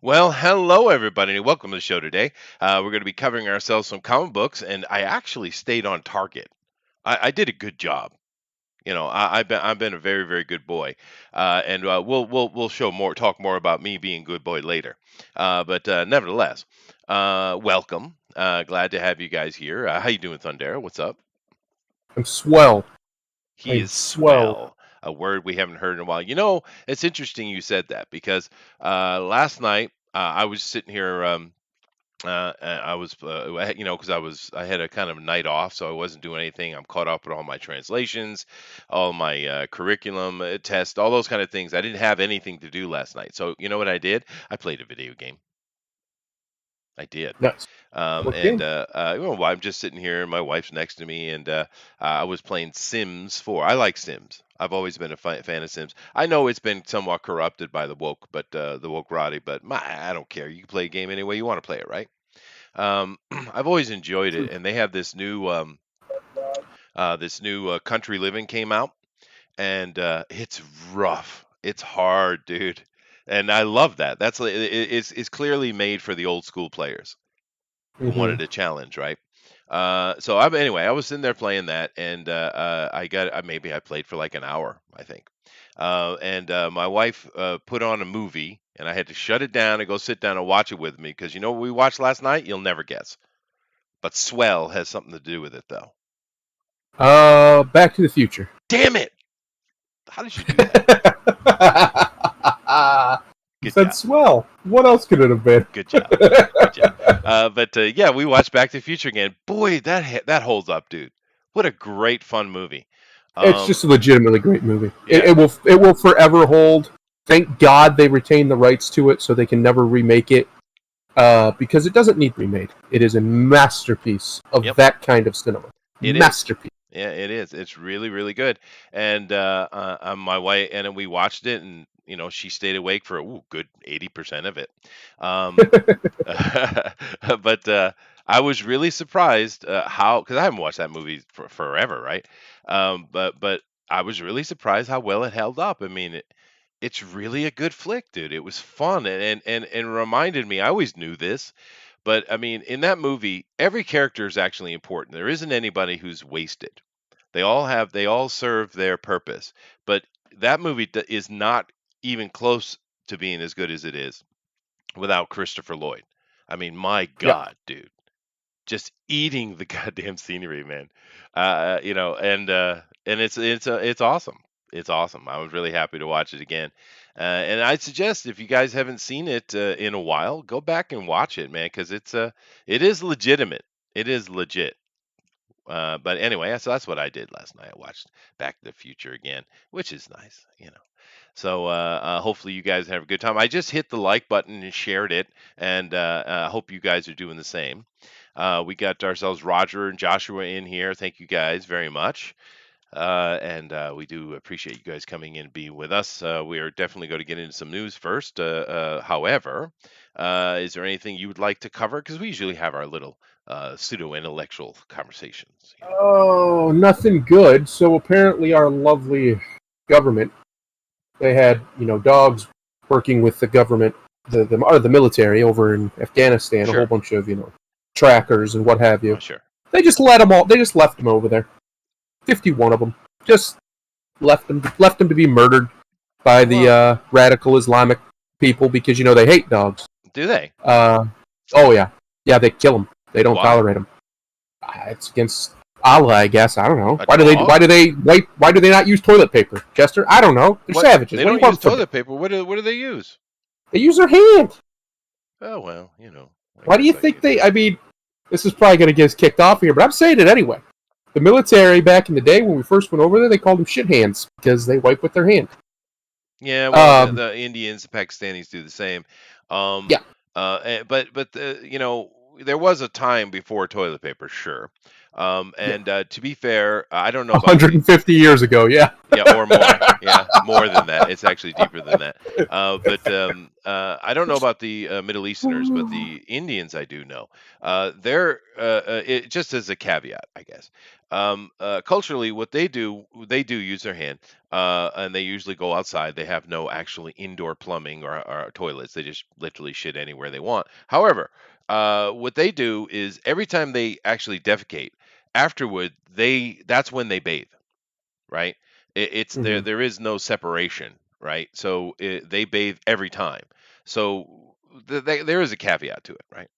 Well, hello everybody, and welcome to the show today. We're going to be covering ourselves some comic books, and I actually stayed on target. I did a good job. I've been a very very good boy, and we'll show more talk more about me being a good boy later. But nevertheless, welcome. Glad to have you guys here. How you doing, Thundera? What's up? I'm swell. He I'm is swell. swell. A word we haven't heard in a while. It's interesting you said that because last night I was sitting here. I was, because I had a kind of night off, so I wasn't doing anything. I'm caught up with all my translations, all my curriculum tests, all those kind of things. I didn't have anything to do last night, so you know what I did? I played a video game. I did. Nice. Um, What and game? uh, uh, you know, I'm just sitting here, and my wife's next to me, and I was playing Sims 4. I like Sims. I've always been a fan of Sims. I know it's been somewhat corrupted by the woke rotty, but I don't care. You can play a game any way you want to play it, right? I've always enjoyed it, and they have this new Country Living came out, and it's rough. It's hard, dude, and I love that. It's clearly made for the old school players who Hmm. wanted a challenge, right? Anyway, I was sitting there playing that, and maybe I played for like an hour, I think. And My wife put on a movie, and I had to shut it down and go sit down and watch it with me because you know what we watched last night? You'll never guess. But Swell has something to do with it, though. Back to the Future. Damn it! How did you do that? You Good said job. swell. What else could it have been? Good job. Good job. But Yeah, we watched Back to the Future again. Boy, that holds up, dude. What a great fun movie. It's Um, just a legitimately great movie. It, yeah, it will it will forever hold. Thank God they retain the rights to it, so they can never remake it. Because it doesn't need remade. It is a masterpiece of yep, that kind of cinema. it is. Masterpiece. Yeah, it is. It's really, really good. And My wife and then we watched it, and she stayed awake for good 80% of it. Um, but I was really surprised how because I haven't watched that movie for forever, right? But I was really surprised how well it held up. I mean, it's really a good flick, dude. It was fun and reminded me. I always knew this, but I mean, in that movie, every character is actually important. There isn't anybody who's wasted. They all serve their purpose. But that movie is not even close to being as good as it is without Christopher Lloyd. I mean, my Yeah. God, dude, just eating the goddamn scenery, man. And it's awesome. It's awesome. I was really happy to watch it again. And I'd suggest if you guys haven't seen it in a while, go back and watch it, man, because it is legitimate. It is legit. But anyway, so that's what I did last night. I watched Back to the Future again, which is nice. So hopefully you guys have a good time. I just hit the like button and shared it, and I hope you guys are doing the same. We got ourselves Roger and Joshua in here. Thank you guys very much. And we do appreciate you guys coming in and being with us. We are definitely going to get into some news first. However, is there anything you would like to cover? Because we usually have our little pseudo intellectual conversations. Oh, nothing good. So apparently, our lovely government, they had dogs working with the government, the military over in Afghanistan, a whole Sure. bunch of trackers and what have Oh, you. sure. They just let them all. They just left them over there. 51 of them just left them to be murdered by the Well, radical Islamic people because they hate dogs. do they? Uh, oh yeah, they kill them. They don't Why? tolerate them. It's against Allah, I guess. I don't know. A Why do they? Why dog? do they? Why do they not use toilet paper, Chester? I don't know. They're What? savages. They What do don't you use want from me? toilet paper. What do they use? They use their hand. Oh well, I Why do guess you I think could. they? I mean, this is probably going to get us kicked off here, but I'm saying it anyway. The military back in the day when we first went over there, they called them shit hands because they wipe with their hand. Yeah, well, the, Um, the Indians, the Pakistanis do the same. Um, yeah, but there was a time before toilet paper, sure. yeah. And To be fair, I don't know about the 150 years ago, yeah. Yeah, or more. Yeah, more than that. It's actually deeper than that. But I don't know about the Middle Easterners, but the Indians I do know. Just as a caveat, I guess. Culturally, what they do use their hand, and they usually go outside. They have no actually indoor plumbing or toilets. They just literally shit anywhere they want. However, what they do is every time they actually defecate, afterward, that's when they bathe, right? It's there. Hmm. There is no separation, right? So they bathe every time. So there is a caveat to it, right?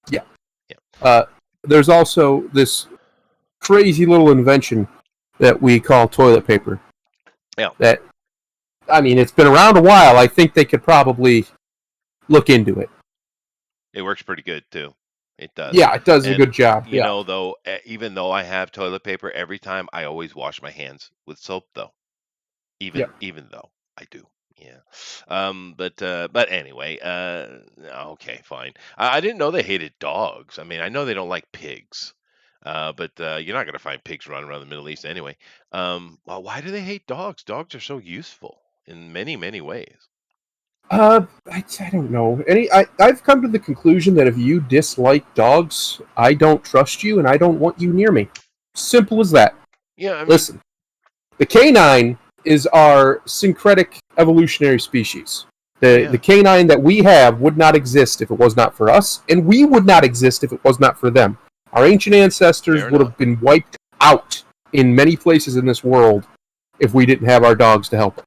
Yeah. Yeah. There's also this crazy little invention that we call toilet paper. Yeah. That, I mean, it's been around a while. I think they could probably look into it. It works pretty good too. It does. Yeah, it does a And good job. Yeah. though, even though I have toilet paper every time, I always wash my hands with soap though. Yeah. Even though I do. Yeah. But anyway, okay, fine. I didn't know they hated dogs. I mean, I know they don't like pigs. But you're not gonna find pigs running around the Middle East anyway. Well, why do they hate dogs? Dogs are so useful in many, many ways. I don't know. I've come to the conclusion that if you dislike dogs, I don't trust you and I don't want you near me. Simple as that. Yeah, I mean, Listen, the canine is our syncretic evolutionary species. The yeah, canine that we have would not exist if it was not for us, and we would not exist if it was not for them. Our ancient ancestors fair would enough. have been wiped out in many places in this world if we didn't have our dogs to help.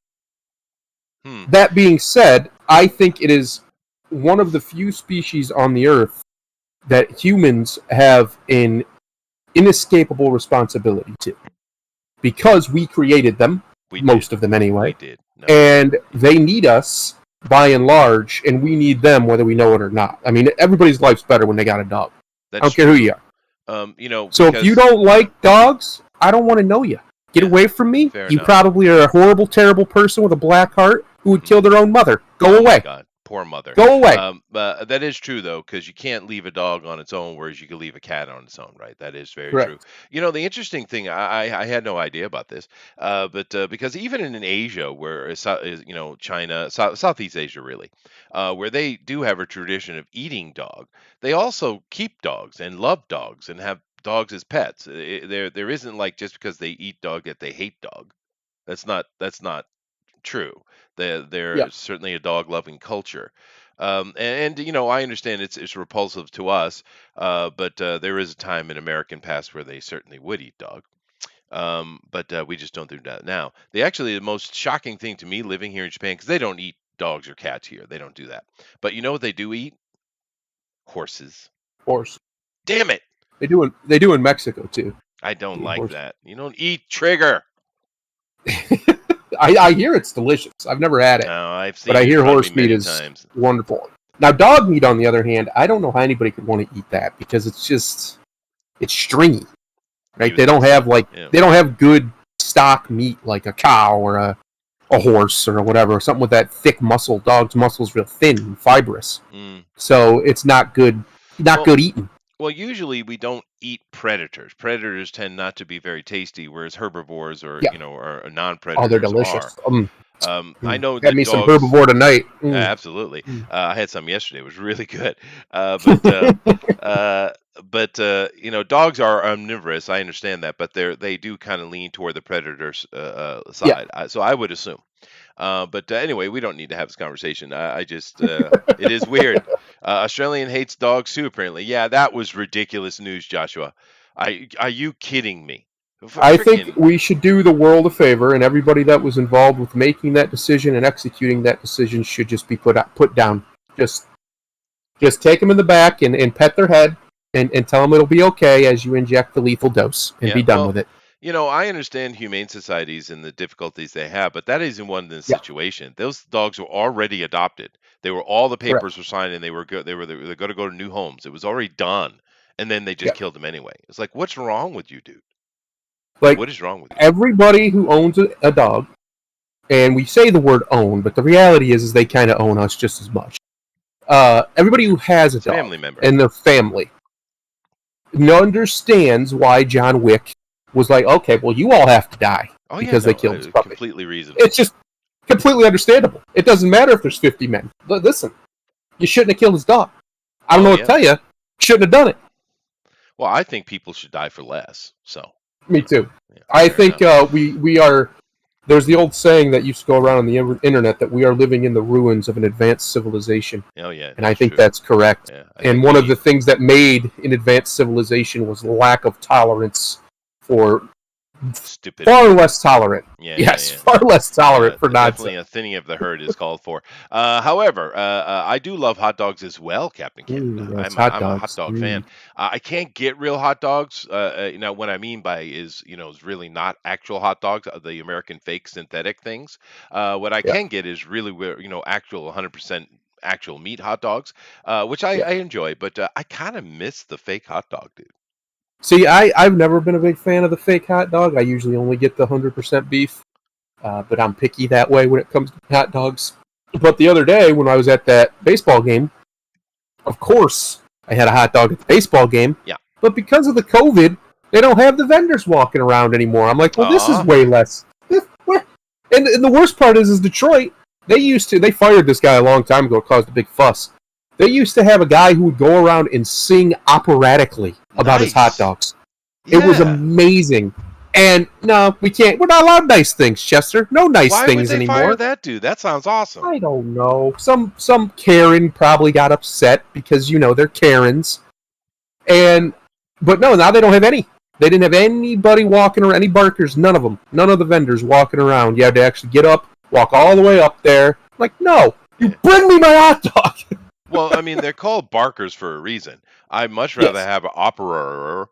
Hmm. That being said, I think it is one of the few species on the earth that humans have an inescapable responsibility to. Because we created them, We did. most of them We anyway, did. No, and they need us by and large, and we need them whether we know it or not. I mean, everybody's life's better when they got a dog. I that's don't care who true. you are. So if you Because don't like dogs, I don't want to know you. Get yeah, away from me. fair You enough. probably are a horrible, terrible person with a black heart who would kill their own mother. Go Oh my away. God, poor mother. Go away. But that is true though, because you can't leave a dog on its own, whereas you can leave a cat on its own, right? That is very true. Correct. The interesting thing, I had no idea about this, but because even in Asia, where China, Southeast Asia, really, where they do have a tradition of eating dog, they also keep dogs and love dogs and have dogs as pets. There isn't like just because they eat dog that they hate dog. That's not true. Yeah. They're certainly a dog loving culture. I understand it's repulsive to us, but there is a time in American past where they certainly would eat dog. But we just don't do that now. The most shocking thing to me living here in Japan, because they don't eat dogs or cats here, they don't do that. But you know what they do eat? Horses. Of course. Damn it! They do in Mexico too. I don't Eat like horse. that. You don't eat trigger. I hear it's delicious. I've never had it, No, I've but seen I it in hear front of horse me meat many is times. wonderful. Now, dog meat, on the other hand, I don't know how anybody could want to eat that because it's stringy, You right? would think so. Yeah. They don't have good stock meat like a cow or a horse or whatever, something with that thick muscle. Dog's muscle's real thin and fibrous, Mm. so it's not good. Not Well, good eating. Well, usually we don't eat predators. Predators tend not to be very tasty, whereas herbivores Yeah. or Oh, they're non-predators are. delicious. I know Had that me some dogs. herbivore tonight. Absolutely. Mm. I had some yesterday. It was really good. But dogs are omnivorous. I understand that, but they do kind of lean toward the predator's Yeah. side. So I would assume. But anyway, we don't need to have this conversation. I just, it is weird. Australian hates dogs too, apparently. Yeah, that was ridiculous news, Joshua. Are you kidding me? I think Freaking, we should do the world a favor, and everybody that was involved with making that decision and executing that decision should just be put down. Just take them in the back and pet their head and tell them it'll be okay as you inject the lethal dose and yeah, be done well, with it. I understand humane societies and the difficulties they have, but that isn't one in this Yeah, situation. Those dogs were already adopted. They were all the correct. papers were signed, and they were good. They're going to go to new homes. It was already done, and then they just Yeah, killed them anyway. It's like, what's wrong with you, dude? like What is wrong with you? everybody who owns a dog, and we say the word own, but the reality is they kind of own us just as much. Everybody who has a It's a dog family member. and their family understands why John Wick was like, okay, well, you all have to die. Oh yeah, because they no, killed his puppy. completely reasonable. It's just completely understandable. It doesn't matter if there's 50 men. Listen, you shouldn't have killed his dog. I don't know what to tell you. Shouldn't have done it. Well, I think people should die for less. So. Me too. Yeah, I think we are. There's the old saying that used to go around on the internet that we are living in the ruins of an advanced civilization. Oh yeah, and I think that's correct. Yeah, and one of the things that made an advanced civilization was lack of tolerance for stupid. Far less tolerant. Far less tolerant for nonsense. Definitely a thinning of the herd is called for. However, I do love hot dogs as well, Captain Canada. I'm a hot dog fan. I can't get real hot dogs. What I mean by is really not actual hot dogs, the American fake synthetic things. What I can get is really actual 100% actual meat hot dogs, which I enjoy. But I kind of miss the fake hot dog, dude. See, I've never been a big fan of the fake hot dog. I usually only get the 100% beef, but I'm picky that way when it comes to hot dogs. But the other day, when I was at that baseball game, of course, I had a hot dog at the baseball game. Yeah. But because of the COVID, they don't have the vendors walking around anymore. I'm like, well, this is way less. And the worst part is Detroit, they fired this guy a long time ago. It caused a big fuss. They used to have a guy who would go around and sing operatically about his hot dogs. It was amazing. And no, we can't. We're not allowed nice things, Chester. No nice things anymore. Why would they fire that dude? That sounds awesome. I don't know. Some Karen probably got upset because they're Karens. But no, now they don't have any. They didn't have anybody walking around, any barkers, none of them. None of the vendors walking around. You had to actually get up, walk all the way up there. Like, no, you bring me my hot dog. Well, I mean, they're called barkers for a reason. I'd much rather have an operator.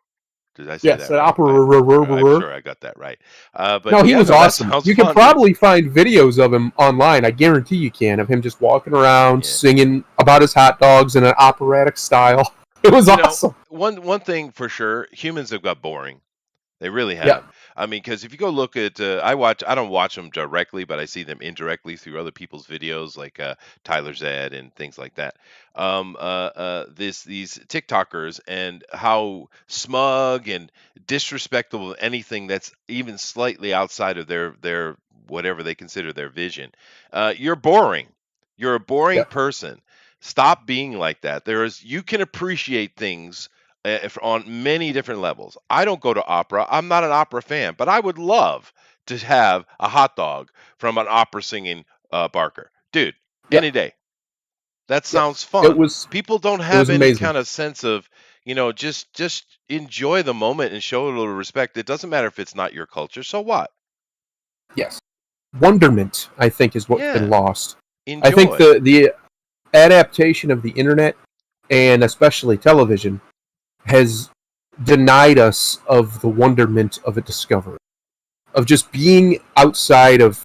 Did I say that? Yes, an operator. I'm sure I got that right. But no, he was awesome. You can probably find videos of him online. I guarantee you can, of him just walking around singing about his hot dogs in an operatic style. It was awesome. One thing for sure, humans have got boring. They really have. Yeah. I mean, because if you go look at, I don't watch them directly, but I see them indirectly through other people's videos, like Tyler Zed and things like that. These TikTokers and how smug and disrespectful anything that's even slightly outside of their whatever they consider their vision. You're boring. You're a boring person. Stop being like that. You can appreciate things on many different levels. I don't go to opera. I'm not an opera fan, but I would love to have a hot dog from an opera singing barker. Dude, any day. That sounds fun. People don't have any kind of sense of, just enjoy the moment and show a little respect. It doesn't matter if it's not your culture. So what? Yes. Wonderment, I think, is what's been lost. Enjoy. I think the adaptation of the internet, and especially television, has denied us of the wonderment of a discovery, of just being outside of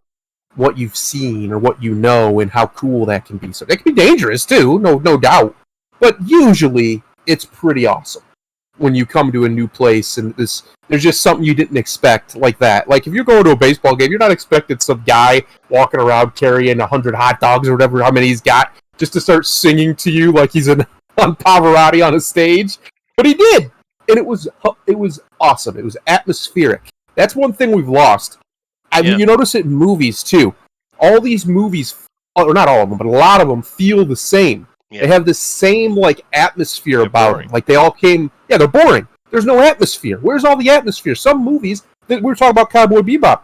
what you've seen or what you know and how cool that can be. So that can be dangerous too, no doubt. But usually it's pretty awesome when you come to a new place and there's just something you didn't expect like that. Like if you're going to a baseball game, you're not expecting some guy walking around carrying 100 hot dogs or whatever, how many he's got, just to start singing to you like he's on Pavarotti on a stage. But he did, and it was awesome. It was atmospheric. That's one thing we've lost. I mean, you notice it in movies too. All these movies, or not all of them, but a lot of them feel the same. Yeah. They have the same atmosphere about them. Like they all came. Yeah, they're boring. There's no atmosphere. Where's all the atmosphere? Some movies that we were talking about, Cowboy Bebop.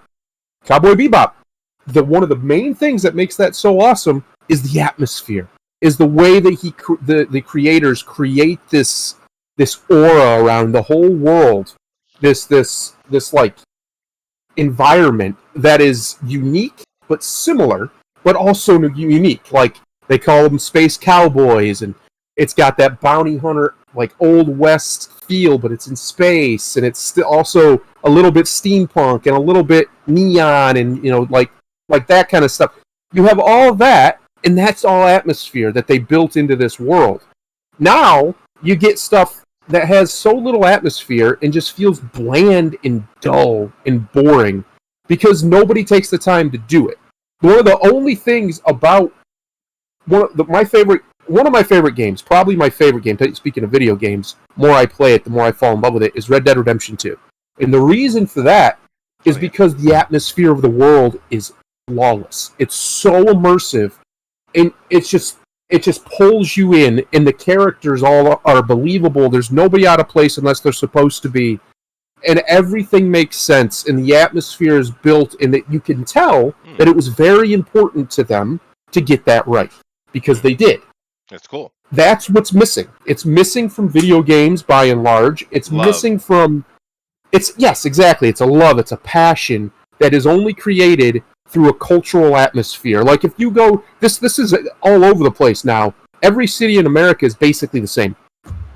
One of the main things that makes that so awesome is the atmosphere. Is the way that the creators create this aura around the whole world, this environment that is unique but similar, but also unique. Like they call them space cowboys, and it's got that bounty hunter old west feel, but it's in space, and it's also a little bit steampunk and a little bit neon, and like that kind of stuff. You have all of that, and that's all atmosphere that they built into this world. Now you get stuff that has so little atmosphere and just feels bland and dull and boring because nobody takes the time to do it. One of the only things about one of my favorite games, probably my favorite game, speaking of video games, the more I play it, the more I fall in love with it, is Red Dead Redemption 2. And the reason for that is Oh yeah. because the atmosphere of the world is flawless. It's so immersive, and it just pulls you in, and the characters all are believable. There's nobody out of place unless they're supposed to be, and everything makes sense. And the atmosphere is built, and that you can tell that it was very important to them to get that right because they did. That's cool. That's what's missing. It's missing from video games by and large. It's Love. missing from. It's yes, exactly. It's a love. It's a passion that is only created through a cultural atmosphere. Like if you go, this is all over the place now. Every city in America is basically the same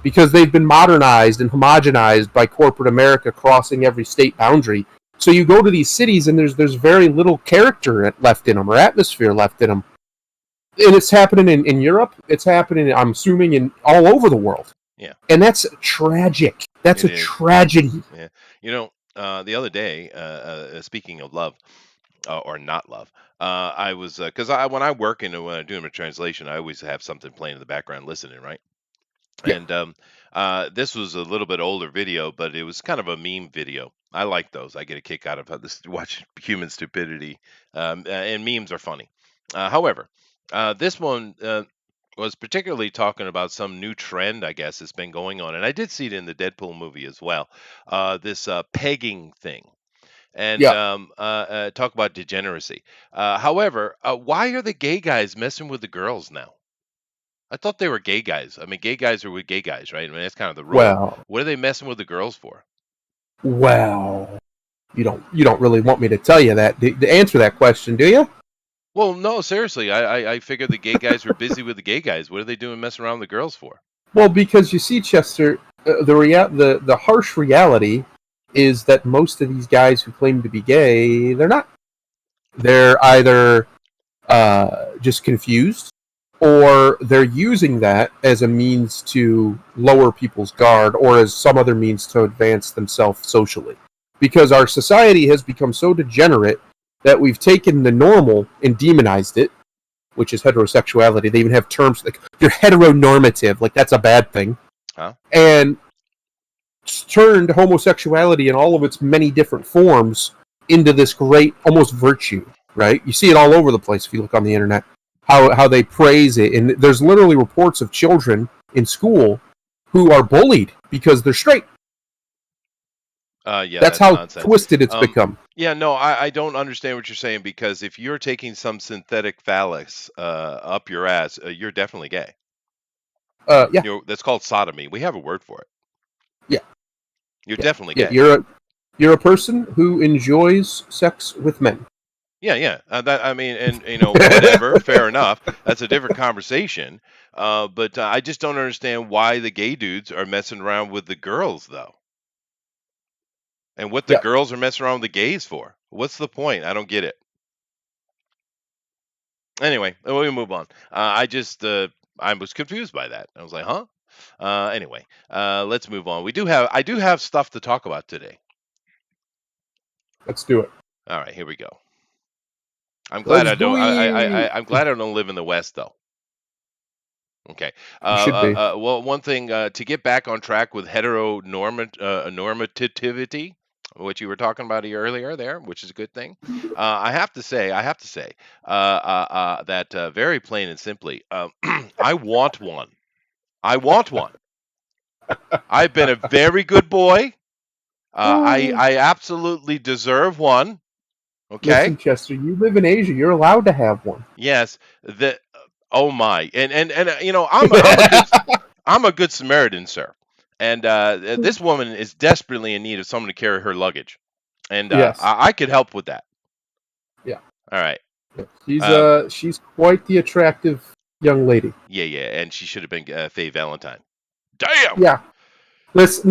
because they've been modernized and homogenized by corporate America crossing every state boundary. So you go to these cities and there's very little character left in them or atmosphere left in them. And it's happening in Europe. It's happening, I'm assuming, in all over the world. Yeah. And that's tragic. That's a tragedy. Yeah. You know, the other day, speaking of love, or not love, I was because when I work and when I'm doing a translation, I always have something playing in the background, listening, right? Yeah. And this was a little bit older video, but it was kind of a meme video. I like those. I get a kick out of this watching human stupidity, and memes are funny. However, this one was particularly talking about some new trend, I guess, that's been going on, and I did see it in the Deadpool movie as well. This pegging thing, and Yeah. talk about degeneracy. However, why are the gay guys messing with the girls now? I thought they were gay guys. I mean, gay guys are with gay guys, right? I mean, that's kind of the rule. Well, What are they messing with the girls for? well, you don't really want me to tell you that to answer that question, do you? Well, no, seriously. I figured the gay guys were busy with the gay guys. What are they doing messing around with the girls for? Well, because you see, Chester, the harsh reality is that most of these guys who claim to be gay, they're not. They're either just confused, or they're using that as a means to lower people's guard, or as some other means to advance themselves socially. Because our society has become so degenerate that we've taken the normal and demonized it, which is heterosexuality. They even have terms like you're heteronormative, like that's a bad thing. Huh? And turned homosexuality in all of its many different forms into this great almost virtue, right? You see it all over the place if you look on the internet, how they praise it. And there's literally reports of children in school who are bullied because they're straight. Yeah, that's how nonsense. twisted it's become. Yeah, no, I don't understand what you're saying, because if you're taking some synthetic phallus up your ass, you're definitely gay. Yeah. That's called sodomy. We have a word for it. Yeah. You're definitely Yeah, gay. you're a person who enjoys sex with men. Yeah. That, I mean, and whatever, fair enough. That's a different conversation. But I just don't understand why the gay dudes are messing around with the girls, though. And what the Yeah. girls are messing around with the gays for. What's the point? I don't get it. Anyway, we move on. I was confused by that. I was like, huh? Anyway, let's move on. I do have stuff to talk about today. Let's do it. All right, here we go. I'm glad Let's do it. I'm glad I don't live in the West, though. Okay. You should be. Well, one thing, to get back on track with normativity, what you were talking about earlier there, which is a good thing. I have to say, that very plain and simply, I want one. I want one. I've been a very good boy. I absolutely deserve one. Okay. Listen, Chester, you live in Asia. You're allowed to have one. Yes. Oh my. And I'm a good Samaritan, sir. And this woman is desperately in need of someone to carry her luggage, and Yes. I could help with that. Yeah. All right. She's quite the attractive young lady. Yeah, and she should have been Faye Valentine. Damn. Yeah. Miss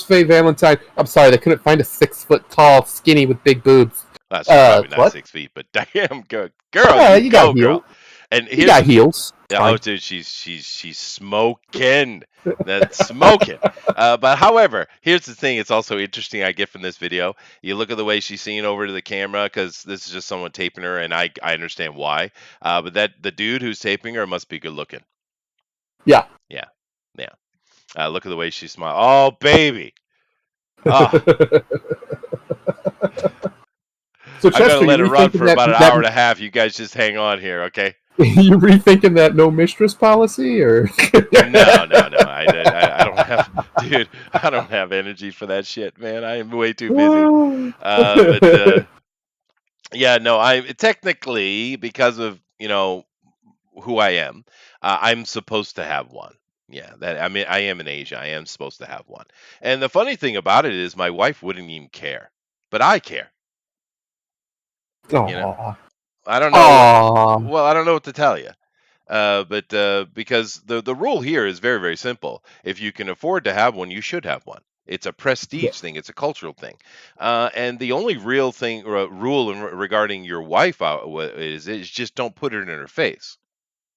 Faye Valentine. I'm sorry, they couldn't find a 6 foot tall, skinny with big boobs. That's probably not 6 feet, but damn, good girl. You got heels. And you got heels. Oh, dude, she's smoking. That's smoking. But however, here's the thing. It's also interesting. I get from this video. You look at the way she's seeing over to the camera, because this is just someone taping her, and I understand why. But the dude who's taping her must be good looking. Yeah. Look at the way she smiles. Oh, baby. Oh. So I'm gonna Chester, let it run for about an hour and a half. You guys just hang on here, okay? you rethinking that no mistress policy, or No, no, no. I don't have, dude. I don't have energy for that shit, man. I am way too busy. But yeah, no. I technically, because of who I am, I'm supposed to have one. Yeah, that I mean, I am in Asia. I am supposed to have one. And the funny thing about it is, my wife wouldn't even care, but I care. You know, Aw. I don't know what. Aw. Well, I don't know what to tell you. But because the rule here is very very simple. If you can afford to have one, you should have one. It's a Yeah, prestige thing. It's a cultural thing. And the only real thing rule regarding your wife is just don't put it in her face.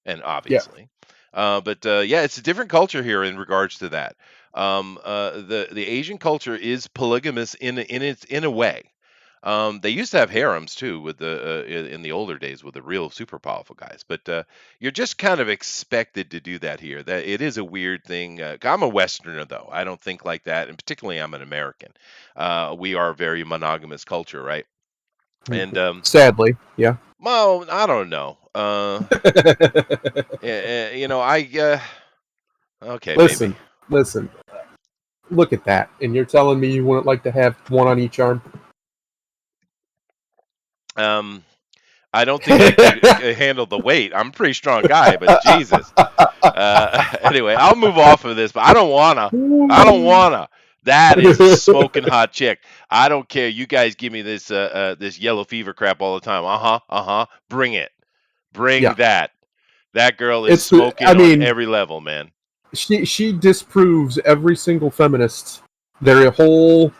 And yeah, obviously, but yeah, it's a different culture here in regards to that. The Asian culture is polygamous in a way. They used to have harems too with the in the older days with the real super powerful guys, but you're just kind of expected to do that here. That it is a weird thing. I'm a Westerner though. I don't think like that, and particularly I'm an American. We are a very monogamous culture, right? And sadly, yeah. well, I don't know. I okay maybe. Listen, listen. Look at that, and you're telling me you wouldn't like to have one on each arm? Um, I don't think I could handle the weight. I'm a pretty strong guy, but Jesus. Anyway, I'll move off of this, but I don't wanna. I don't wanna. That is a smoking hot chick. I don't care. You guys give me this yellow fever crap all the time. Bring it. Bring Yeah, that. That girl is it's the. I smoking on mean, every level, man. she disproves every single feminist. Their whole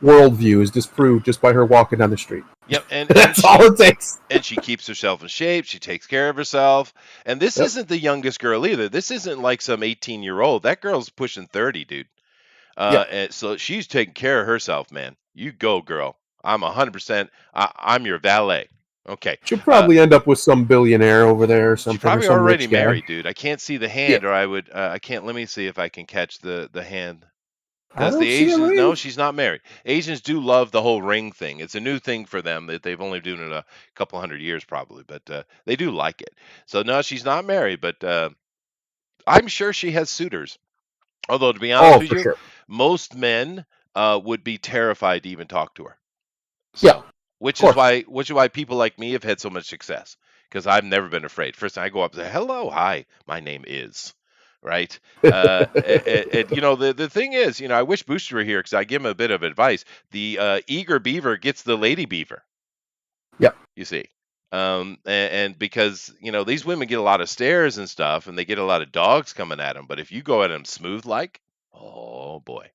worldview is disproved just by her walking down the street. Yep, and That's all she it takes. and she keeps herself in shape. She takes care of herself. And this Yep. isn't the youngest girl either. This isn't like some 18-year-old. That girl's pushing 30, dude. Yeah. And so she's taking care of herself, man. You go, girl. I'm 100%. I'm your valet. Okay. She'll Uh, probably end up with some billionaire over there or she's something, or probably some already rich guy. married, dude. I can't see the Yeah. hand, or I would. I can't. Let me see if I can catch the hand. I Does the don't see a Asians? No, ring. she's not married. Asians do love the whole ring thing. It's a new thing for them that they've only doing it a couple hundred years probably, but they do like it. So no, she's not married, but I'm sure she has suitors. Although to be honest Oh, with for you, sure. most men would be terrified to even talk to her. Yeah, So, of course. which is why people like me have had so much success because I've never been afraid. First thing I go up and say, "Hello, hi, my name is," right? And, the thing is, I wish Booster were here because I give him a bit of advice. The eager beaver gets the lady beaver. Yeah. You see, and because these women get a lot of stares and stuff, and they get a lot of dogs coming at them. But if you go at them smooth like, oh boy,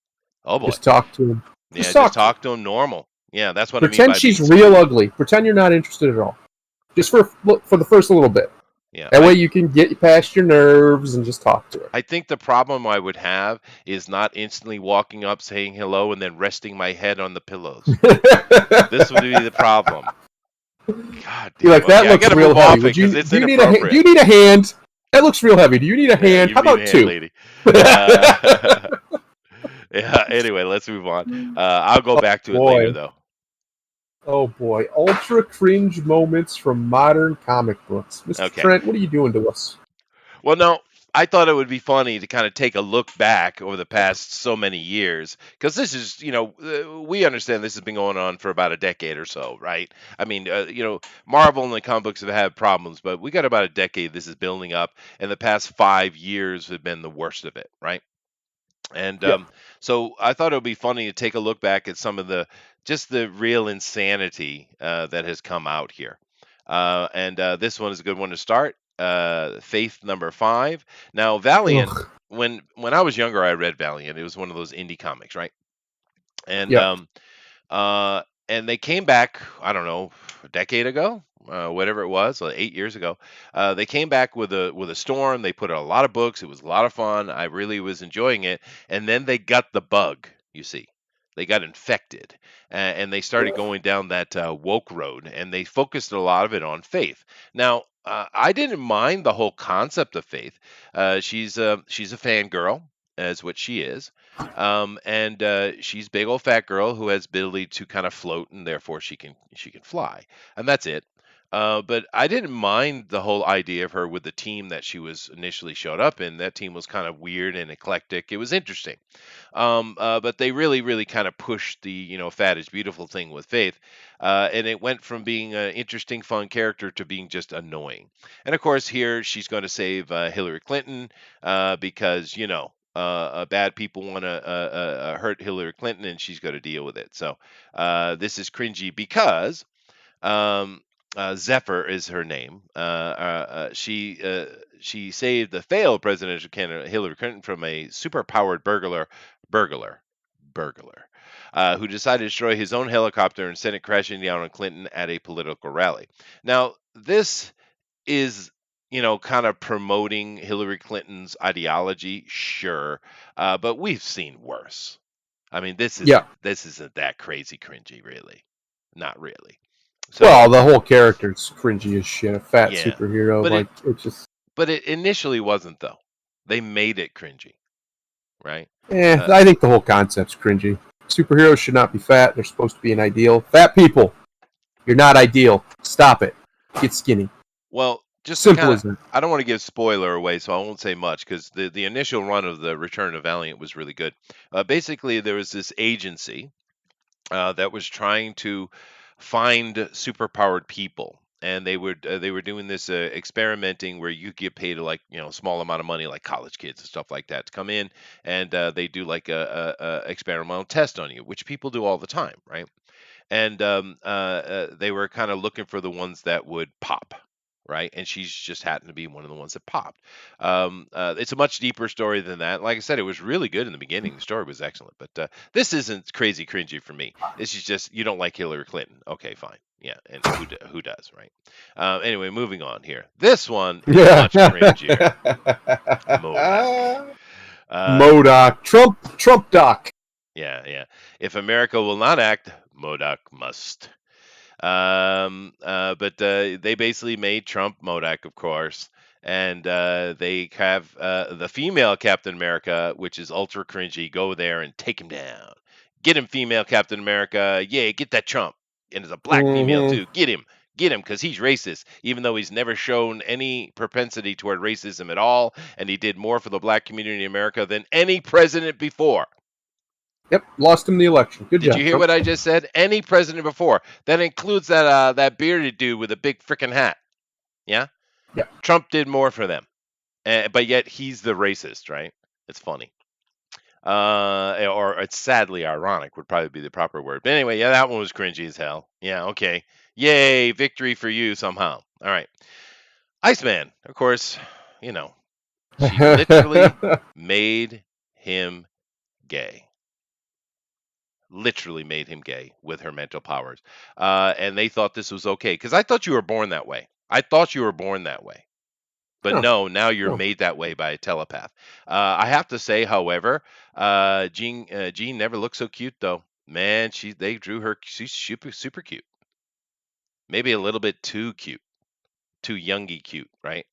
oh boy, Just talk to him. yeah, Just just talk to him. talk to them normal. Yeah, that's what I mean Pretend by she's being real smooth. ugly. Pretend you're not interested at all. Just for the first little bit. Yeah, That way you can get past your nerves and just talk to her. I think the problem I would have is not instantly walking up, saying hello, and then resting my head on the pillows. This would be the problem. God You're damn. like, that Okay, I looks got to real move heavy. off it Would because you it's do you need do inappropriate. you need a hand? That looks real heavy. Do you need a Yeah, hand? you How need a about hand, two? lady. Yeah. Anyway, let's move on. I'll go Oh back to it later, boy. though. Oh boy. Ultra cringe moments from modern comic books. Mr. Okay. Trent, what are you doing to us? Well, no, I thought it would be funny to kind of take a look back over the past so many years because this is, we understand this has been going on for about a decade or so, right? I mean, Marvel and the comic books have had problems, but we got about a decade this is building up, and the past 5 years have been the worst of it, right? And Yeah. so I thought it would be funny to take a look back at some of the real insanity that has come out here. And this one is a good one to start. Faith number 5. Now, Valiant. Ugh. When I was younger, I read Valiant. It was one of those indie comics, right? And Yeah. uh, and they came back. I don't know, a decade ago, whatever it was, like 8 years ago. They came back with a storm. They put out a lot of books. It was a lot of fun. I really was enjoying it. And then they got the bug. You see, they got infected, and they started going down that woke road. And they focused a lot of it on faith. Now, I didn't mind the whole concept of faith. She's a fangirl. as what she is. And she's big old fat girl who has ability to kind of float, and therefore she can fly, and that's it. But I didn't mind the whole idea of her with the team that she was initially showed up in. That team was kind of weird and eclectic. It was interesting. But they really, really kind of pushed the, fat is beautiful thing with Faith. And it went from being an interesting, fun character to being just annoying. And of course, here she's going to save Hillary Clinton because, bad people want to hurt Hillary Clinton, and she's going to deal with it. So this is cringy because um, Zephyr is her name. She saved the failed presidential candidate Hillary Clinton from a super-powered burglar, burglar, who decided to destroy his own helicopter and send it crashing down on Clinton at a political rally. Now, this is kind of promoting Hillary Clinton's ideology, sure, but we've seen worse. I mean, this Yeah. isn't that crazy cringy, really, not really. Well, So the whole character's cringy as shit. A fat yeah, superhero, but it like it's just. but it initially wasn't though. They made it cringy, right? Uh, I think the whole concept's cringy. Superheroes should not be fat. They're supposed to be an ideal. Fat people, you're not ideal. Stop it. Get skinny. well, just to Simple kind of, as that. I don't want to give spoiler away, so I won't say much because the initial run of the Return of Valiant was really good. Basically, there was this agency that was trying to find superpowered people, and they were doing this experimenting where you get paid like a small amount of money, like college kids and stuff like that, to come in, and they do like a experimental test on you, which people do all the time, right? And they were kind of looking for the ones that would pop, right? And she's just happened to be one of the ones that popped. It's a much deeper story than that. Like I said, it was really good in the beginning. The story was excellent, but this isn't crazy cringy for me. This is just you don't like Hillary Clinton. Okay, fine. Yeah, and who does, right? Anyway, moving on here. This one is much cringier. Modoc. Uh, Modoc. Trump Doc. yeah, yeah. If America will not act, Modoc must. But they basically made Trump Modoc, of course, and they have the female Captain America, which is ultra cringy. Go there and take him down. Get him, female Captain America. Yeah, get that Trump. And it's a black female Mm-hmm. too. Get him, because he's racist, even though he's never shown any propensity toward racism at all, and he did more for the black community in America than any president before. Yep, lost him the election. Good Did you job, hear Trump. what I just said? Any president before. That includes that bearded dude with a big freaking hat. Yeah? Yeah. Trump did more for them. But yet he's the racist, right? It's funny. Or it's sadly ironic would probably be the proper word. But anyway, yeah, that one was cringy as hell. Yeah, okay. Yay, victory for you somehow. All right. Iceman, of course, she literally made him gay. Literally made him gay with her mental powers. And they thought this was okay because I thought you were born that way. I thought you were born that way. But No, no, now you're no. made that way by a telepath. I have to say, however, Jean never looked so cute though. Man, they drew her. She's super super cute. Maybe a little bit too cute, too youngy cute, right?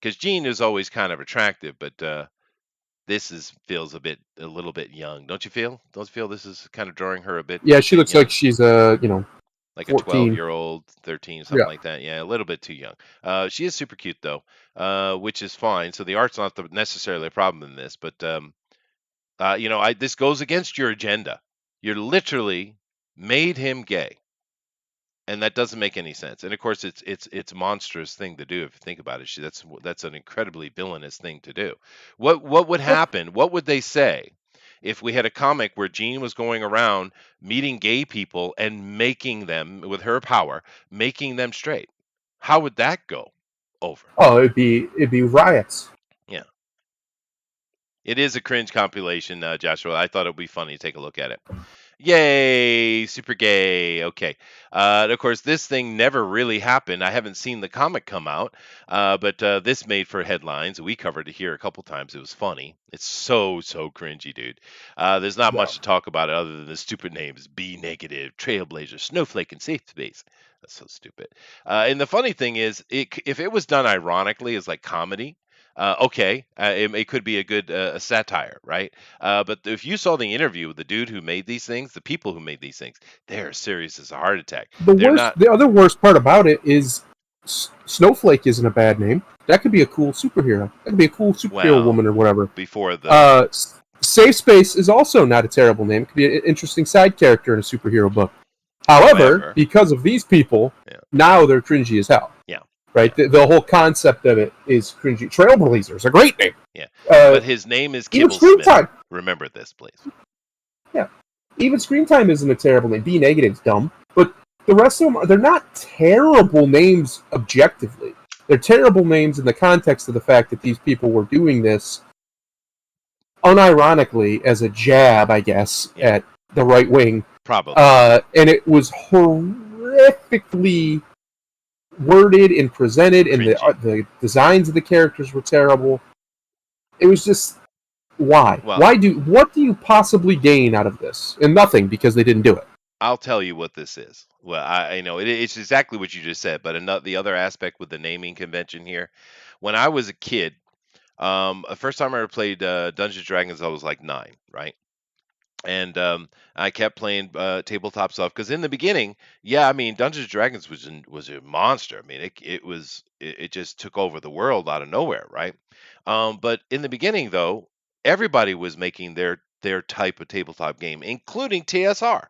Because Jean is always kind of attractive, but this feels a little bit young. Don't you feel? Don't you feel this is kind of drawing her a bit Yeah, she looks like young? she's Like a 14. 12-year-old, 13, something Yeah. like that. Yeah, a little bit too young. She is super cute though, which is fine. So the art's not necessarily a problem in this, but this goes against your agenda. You're literally made him gay, and that doesn't make any sense. And of course, it's a monstrous thing to do if you think about it. That's an incredibly villainous thing to do. What would happen? What would they say if we had a comic where Jean was going around meeting gay people and making them, with her power, making them straight? How would that go over? Oh, it'd be riots. Yeah, it is a cringe compilation, Joshua. I thought it would be funny to take a look at it. Yay, super gay. Okay. Of course, this thing never really happened. I haven't seen the comic come out, but this made for headlines. We covered it here a couple times. It was funny. It's so, so cringy, dude. There's not Yeah. much to talk about it other than the stupid names: B negative, Trailblazer, Snowflake, and Safe Space. That's so stupid. And the funny thing is, if it was done ironically as like comedy, Okay, it could be a good satire, right? But if you saw the interview with the dude who made these things, the people who made these things, they're serious as a heart attack. They're not. The other worst part about it is Snowflake isn't a bad name. That could be a cool superhero. That could be a cool superhero Well, woman or whatever. before the Safe Space is also not a terrible name. It could be an interesting side character in a superhero book. However, because of these people, now they're cringy as hell. Yeah. Right? The whole concept of it is cringy. Trailblazer is a great name. Yeah. But his name is Kibblesmith. Remember this, please. Yeah. Even Screen Time isn't a terrible name. B Negative's dumb. But the rest of them, they're not terrible names objectively. They're terrible names in the context of the fact that these people were doing this unironically as a jab, I guess, at the right wing. Probably. And it was horrifically worded and presented, and the designs of the characters were terrible. It was just, why? Well, what do you possibly gain out of this? And nothing, because they didn't do it. I'll tell you what this is. Well, I know it's exactly what you just said, but the other aspect with the naming convention here, when I was a kid, the first time I ever played Dungeons and Dragons, I was like 9, right? And I kept playing tabletop stuff because in the beginning, I mean, Dungeons and Dragons was a monster. I mean, it just took over the world out of nowhere, right? But in the beginning, though, everybody was making their type of tabletop game, including TSR.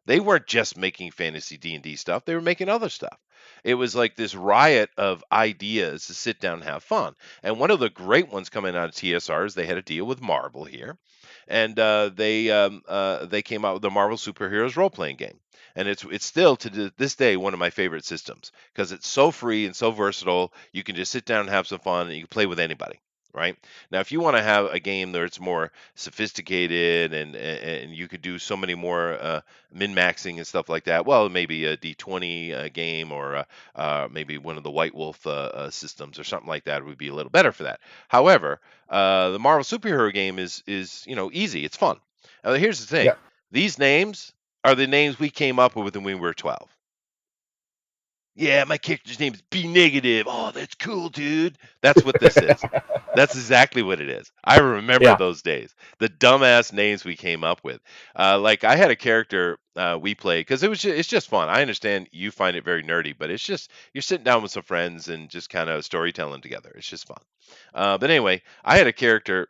They weren't just making fantasy D&D stuff; they were making other stuff. It was like this riot of ideas to sit down and have fun. And one of the great ones coming out of TSR is they had a deal with Marvel here, and they came out with the Marvel Superheroes role playing game, and it's still to this day one of my favorite systems because it's so free and so versatile. You can just sit down and have some fun, and you can play with anybody. Right now, if you want to have a game where it's more sophisticated and you could do so many more min maxing and stuff like that, well, maybe a D20 game or maybe one of the White Wolf systems or something like that would be a little better for that. However, the Marvel superhero game is easy. It's fun. Here's the thing: these names are the names we came up with when we were 12. Yeah, my character's name is B Negative. Oh, that's cool, dude. That's what this is. That's exactly what it is. I remember those days. The dumbass names we came up with. Like I had a character we played because it's just fun. I understand you find it very nerdy, but it's just you're sitting down with some friends and just kind of storytelling together. It's just fun. But anyway, I had a character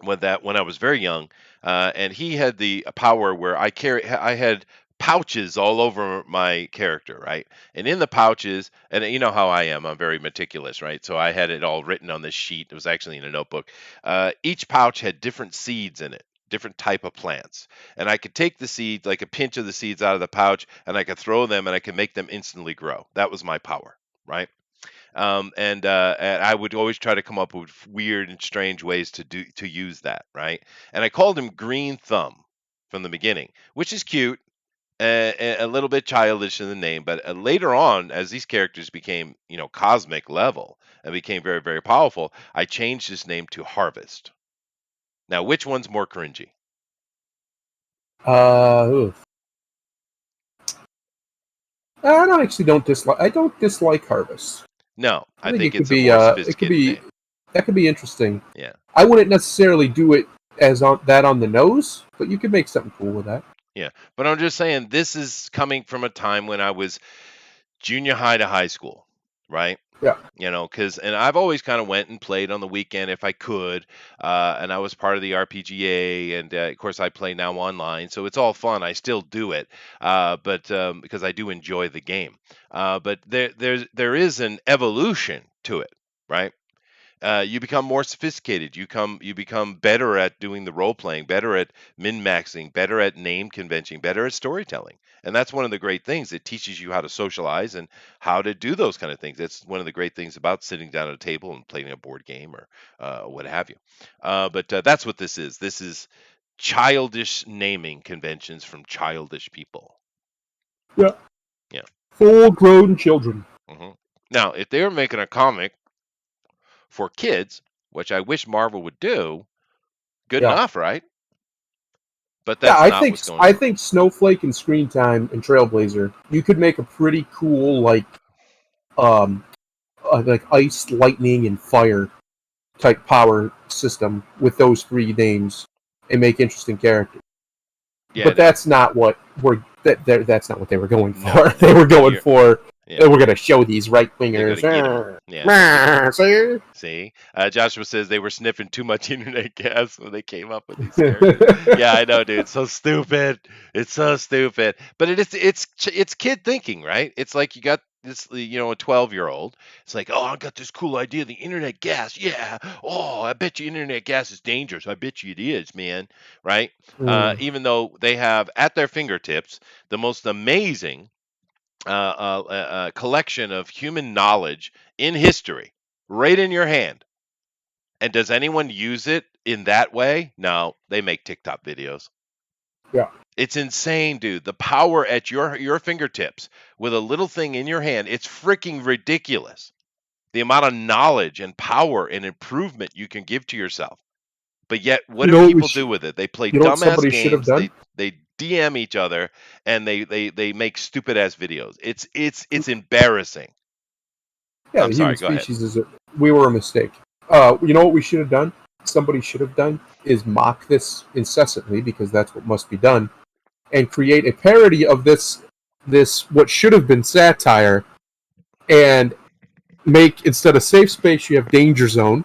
with that when I was very young, and he had the power where I had pouches all over my character, right? And in the pouches, and you know how I am, I'm very meticulous, right? So I had it all written on this sheet. It was actually in a notebook. Each pouch had different seeds in it, different type of plants, and I could take the seeds, like a pinch of the seeds out of the pouch, and I could throw them, and I could make them instantly grow. That was my power, right? And I would always try to come up with weird and strange ways to use that, right? And I called him Green Thumb from the beginning, which is cute, a little bit childish in the name, but later on, as these characters became, cosmic level and became very, very powerful, I changed his name to Harvest. Now, which one's more cringy? I don't dislike Harvest. No, I think it's a more sophisticated name. That could be interesting. Yeah. I wouldn't necessarily do it as on the nose, but you could make something cool with that. Yeah, but I'm just saying this is coming from a time when I was junior high to high school, right? Yeah. And I've always kind of went and played on the weekend if I could, and I was part of the RPGA, and of course I play now online, so it's all fun. I still do it, but because I do enjoy the game. But there is an evolution to it, right? You become more sophisticated. You become better at doing the role playing, better at min maxing, better at name convention, better at storytelling. And that's one of the great things. It teaches you how to socialize and how to do those kind of things. That's one of the great things about sitting down at a table and playing a board game or what have you. But that's what this is. This is childish naming conventions from childish people. Yeah. Yeah. Full-grown children. Mm-hmm. Now, if they were making a comic for kids, which I wish Marvel would do, good enough, right? But that's not what's going on. I think Snowflake and Screen Time and Trailblazer, you could make a pretty cool like ice, lightning, and fire type power system with those three names and make interesting characters. Yeah, But no, that's not what that's not what they were going for. no, They were no. going for Yeah, they were going to show these right they're gonna wingers. get them. Yeah, they're gonna get them. See? See, Joshua says they were sniffing too much internet gas when they came up with these characters. Yeah, I know, dude. It's so stupid. It's so stupid. But it's kid thinking, right? It's like you got this, a 12-year-old. It's like, oh, I got this cool idea, the internet gas. Yeah. Oh, I bet you internet gas is dangerous. I bet you it is, man. Right? Mm, Even though they have at their fingertips the most amazing collection of human knowledge in history right in your hand. And does anyone use it in that way? No, they make TikTok videos. yeah. It's insane, dude. The power at your fingertips with a little thing in your hand, it's freaking ridiculous. The amount of knowledge and power and improvement you can give to yourself. But yet, what You do know what we people should, do with it? They play you know what dumbass somebody should have games. done? They DM each other and they make stupid ass videos. It's embarrassing. Yeah, I'm the human sorry. Go ahead. species we were a mistake. You know what we should have done? Somebody should have done is mock this incessantly because that's what must be done, and create a parody of this what should have been satire, and make instead of safe space you have danger zone.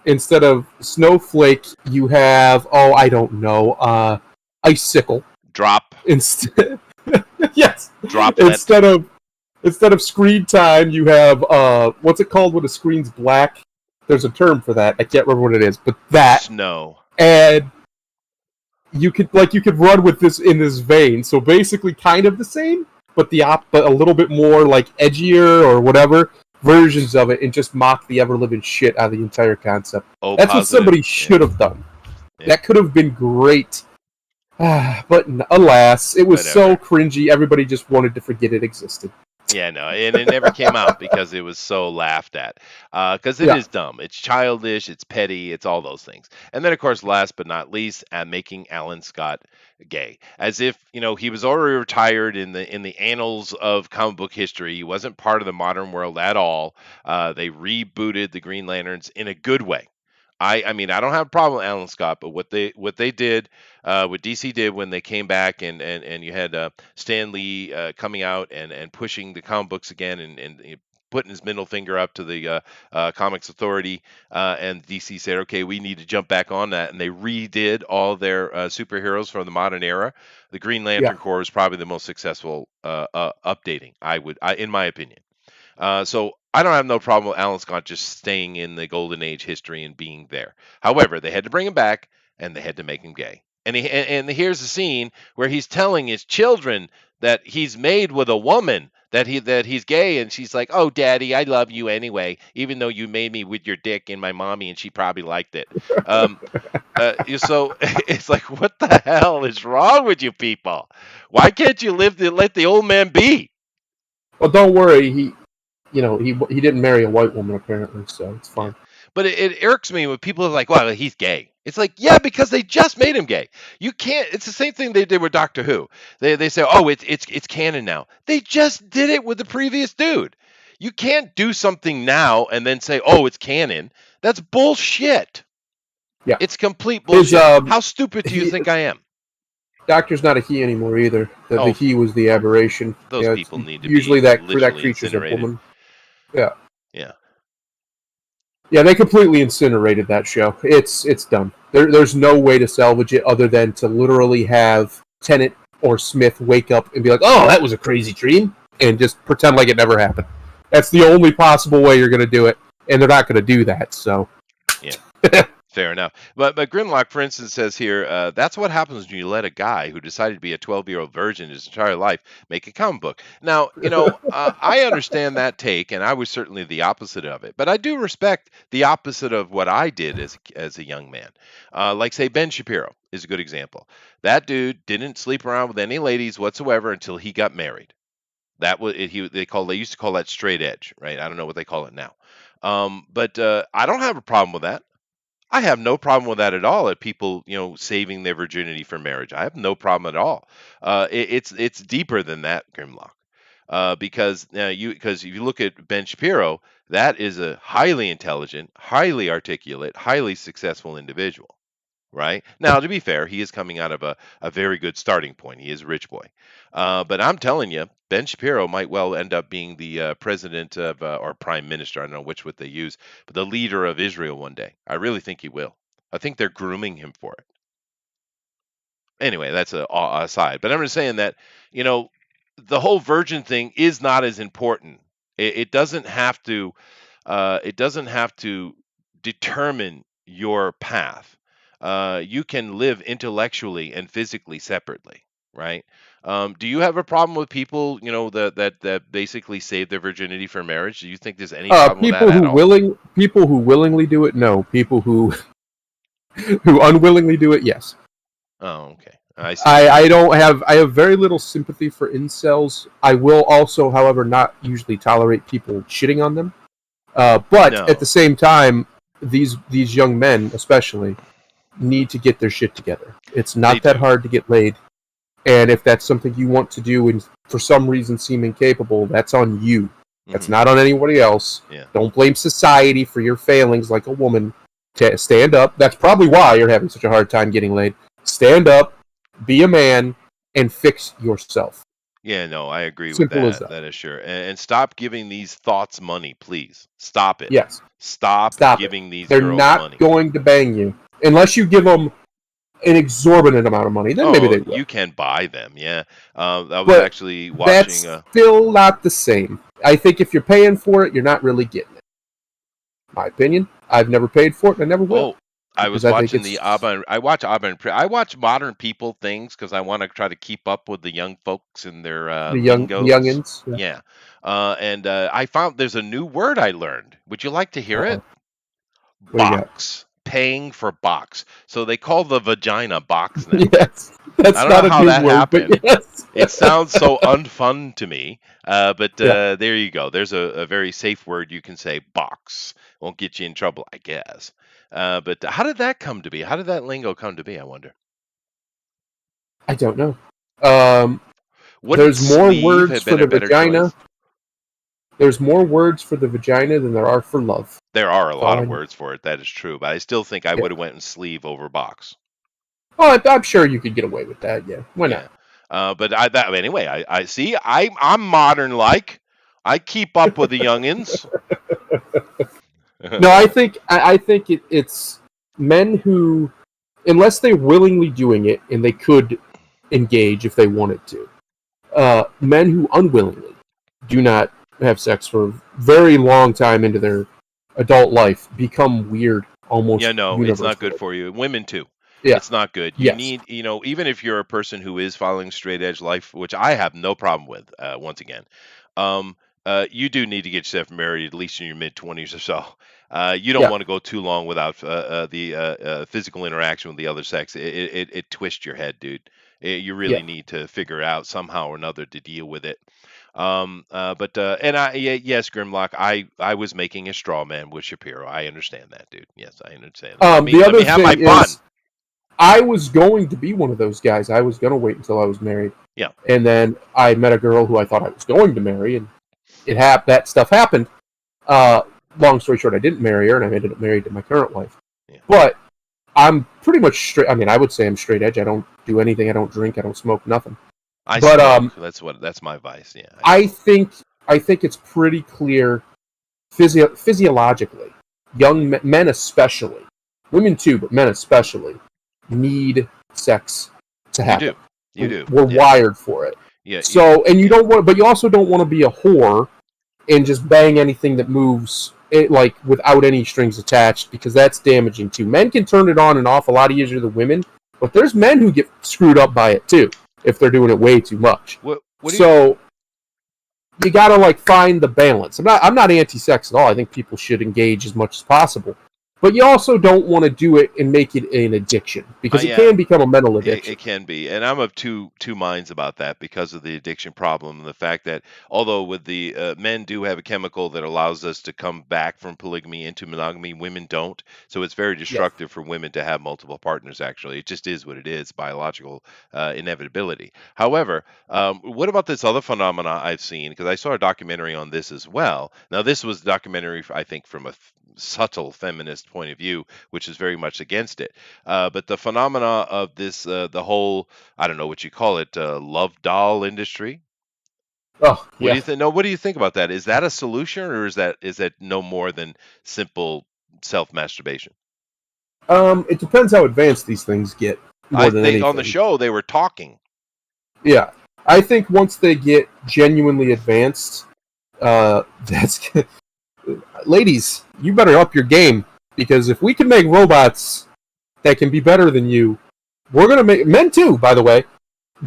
Instead of snowflake you have I don't know icicle. Drop Instead, yes. droplet. Instead of screen time, you have what's it called when the screen's black? There's a term for that. I can't remember what it is, but that Snow. and you could run with this in this vein. So basically, kind of the same, but but a little bit more like edgier or whatever versions of it, and just mock the ever living shit out of the entire concept. Oh, That's what positive. somebody Yeah. should have done. Yeah. That could have been great. But alas, it was so Whatever. cringy. Everybody just wanted to forget it existed. Yeah, no, and it never came out because it was so laughed at. Because it Yeah. is dumb. It's childish. It's petty. It's all those things. And then, of course, last but not least, making Alan Scott gay, as if he was already retired in the annals of comic book history. He wasn't part of the modern world at all. They rebooted the Green Lanterns in a good way. I mean, I don't have a problem with Alan Scott, but what they did, what DC did when they came back, and you had Stan Lee coming out and pushing the comic books again, and putting his middle finger up to the Comics Authority, and DC said, okay, we need to jump back on that, and they redid all their superheroes from the modern era. The Green Yeah. Lantern Corps is probably the most successful updating, in my opinion. So I don't have no problem with Alan Scott just staying in the golden age history and being there. However, they had to bring him back and they had to make him gay. And here's the scene where he's telling his children that he's made with a woman, that he's gay, and she's like, "Oh, Daddy, I love you anyway, even though you made me with your dick in my mommy, and she probably liked it." Um, so it's like, what the hell is wrong with you people? Why can't you let the old man be? Well, don't worry. He didn't marry a white woman apparently, so it's Yeah. fine. But it irks me when people are like, well, he's gay. It's like, yeah, because they just made him gay. You can't. It's the same thing they did with Doctor Who. They say, oh, it's canon now. They just did it with the previous dude. You can't do something now and then say, oh, it's canon. That's bullshit. Yeah. It's complete His bullshit. How stupid do you he think I am? Doctor's not a he anymore either. The Oh, he was the aberration. those people need to Usually be that literally creature's a incinerated. woman. Yeah. Yeah. Yeah, they completely incinerated that show. It's done. There's no way to salvage it other than to literally have Tennant or Smith wake up and be like, "Oh, that was a crazy dream," and just pretend like it never happened. That's the only possible way you're going to do it, and they're not going to do that. So, Yeah. Fair enough. But Grimlock, for instance, says here, that's what happens when you let a guy who decided to be a 12-year-old virgin his entire life make a comic book. Now, I understand that take, and I was certainly the opposite of it. But I do respect the opposite of what I did as a young man. Like, say, Ben Shapiro is a good example. That dude didn't sleep around with any ladies whatsoever until he got married. That was it. They used to call that straight edge, right? I don't know what they call it now. But I don't have a problem with that. I have no problem with that at all. At people, saving their virginity for marriage, I have no problem at all. It's deeper than that, Grimlock, because if you look at Ben Shapiro, That is a highly intelligent, highly articulate, highly successful individual, right? Now, to be fair, he is coming out of a very good starting point. He is a rich boy. But I'm telling you, Ben Shapiro might well end up being the president of, or prime minister, I don't know which would they use, but the leader of Israel one day. I really think he will. I think they're grooming him for it. Anyway, that's a aside. But I'm just saying that, you know, the whole virgin thing is not as important. It doesn't have to. It doesn't have to determine your path. You can live intellectually and physically separately, right? Do you have a problem with people, that basically save their virginity for marriage? Do you think there's any problem with that at all? People who willingly do it, no. People who who unwillingly do it, yes. Oh, okay. I see. I have very little sympathy for incels. I will also, however, not usually tolerate people shitting on them. But No. at the same time, these young men, especially, need to get their shit together. It's not that hard to get laid, and if that's something you want to do and for some reason seem incapable, that's on you. That's not on anybody else. Yeah. Don't blame society for your failings like a woman. Stand up. That's probably why you're having such a hard time getting laid. Stand up, be a man, and fix yourself. Yeah, no, I agree with Simple as that. that. That is sure. And stop giving these thoughts money, please. Stop it. Yes. Stop Stop giving it. these They're girls not money. going to bang you unless you give them an exorbitant amount of money. Then maybe they will. You can buy them, yeah. I was But actually watching. That's still not the same. I think if you're paying for it, you're not really getting it. My opinion. I've never paid for it, and I never will. I was watching the Abba. I watch Abba. I watch modern people things because I want to try to keep up with the young folks and their the lingos. youngins. Yeah. And I found there's a new word I learned. Would you like to hear it? Box. Paying for box. So they call the vagina box now. Yes. That's I don't not know a how new that word, happened. but yes. It sounds so unfun to me. But there you go. There's a very safe word you can say, box. Won't get you in trouble, I guess. But how did that come to be? How did that lingo come to be, I wonder? I don't know. Wouldn't There's more words have for been the a better vagina. choice? There's more words for the vagina than there are for love. There are a lot of words for it. That is true. But I still think I would have went in sleeve over box. Oh, I'm sure you could get away with that. Yeah, why not? But anyway, I see. I'm modern like. I keep up with the youngins. No, I think it's men who, unless they're willingly doing it and they could engage if they wanted to, men who unwillingly do not have sex for a very long time into their adult life become weird almost. Yeah, no, it's not good for you. Women too. Yeah. It's not good. You need, even if you're a person who is following straight edge life, which I have no problem with, once again, you do need to get yourself married at least in your mid 20s or so. You don't want to go too long without the physical interaction with the other sex. It twists your head, dude. You really need to figure it out somehow or another to deal with it. Yes, Grimlock, I was making a straw man with Shapiro. I understand that, dude. Yes, I understand. Let me have my fun. I was going to be one of those guys. I was going to wait until I was married. Yeah. And then I met a girl who I thought I was going to marry, and that stuff happened. Long story short, I didn't marry her, and I ended up married to my current wife. Yeah. But I'm pretty much straight. I mean, I would say I'm straight edge. I don't do anything. I don't drink. I don't smoke. Nothing. I smoke. That's my vice. Yeah. I think it's pretty clear, physiologically, young men especially, women too, but men especially, need sex to happen. You do. We're wired for it. Yeah. So, and you don't want, but you also don't want to be a whore and just bang anything that moves, like without any strings attached, because that's damaging too. Men can turn it on and off a lot easier than women, but there's men who get screwed up by it too if they're doing it way too much. You gotta find the balance. I'm not anti-sex at all. I think people should engage as much as possible. But you also don't want to do it and make it an addiction, because it Yeah, can become a mental addiction. it can be, and I'm of two minds about that because of the addiction problem and the fact that although with the men do have a chemical that allows us to come back from polygamy into monogamy, women don't. So it's very Yes. destructive for women to have multiple partners. Actually, it just is what it is, biological inevitability. However, what about this other phenomena I've seen? Because I saw a documentary on this as well. Now, this was a documentary, I think, from a subtle feminist point of view, which is very much against it. But the phenomena of this, the whole, I don't know what you call it, love doll industry. Oh, What do yeah. you think? No, what do you think about that? Is that a solution, or is that no more than simple self masturbation? It depends how advanced these things get, more I than they on the anything. show they were talking. Yeah. I think once they get genuinely advanced, that's ladies, you better up your game, because if we can make robots that can be better than you, we're gonna make men too. By the way,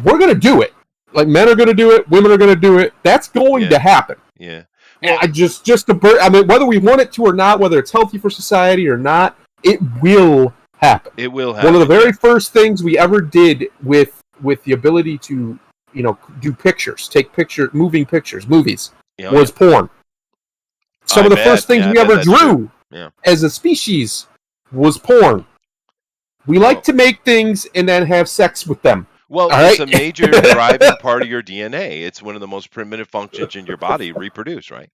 we're gonna do it. Like, men are gonna do it, women are gonna do it. That's going Yeah, to happen. yeah. And Well, I mean, whether we want it to or not, whether it's healthy for society or not, it will happen. it will One of the happen. very Yeah, first things we ever did with the ability to, do pictures, take moving pictures, movies, yeah, oh, yeah. was porn. Some I of the bet. first things Yeah, I we bet ever that's true. drew Yeah. as a species was porn. We like Well, to make things and then have sex with them. well, All it's right? a major driving part of your DNA. It's one of the most primitive functions in your body, reproduce, right?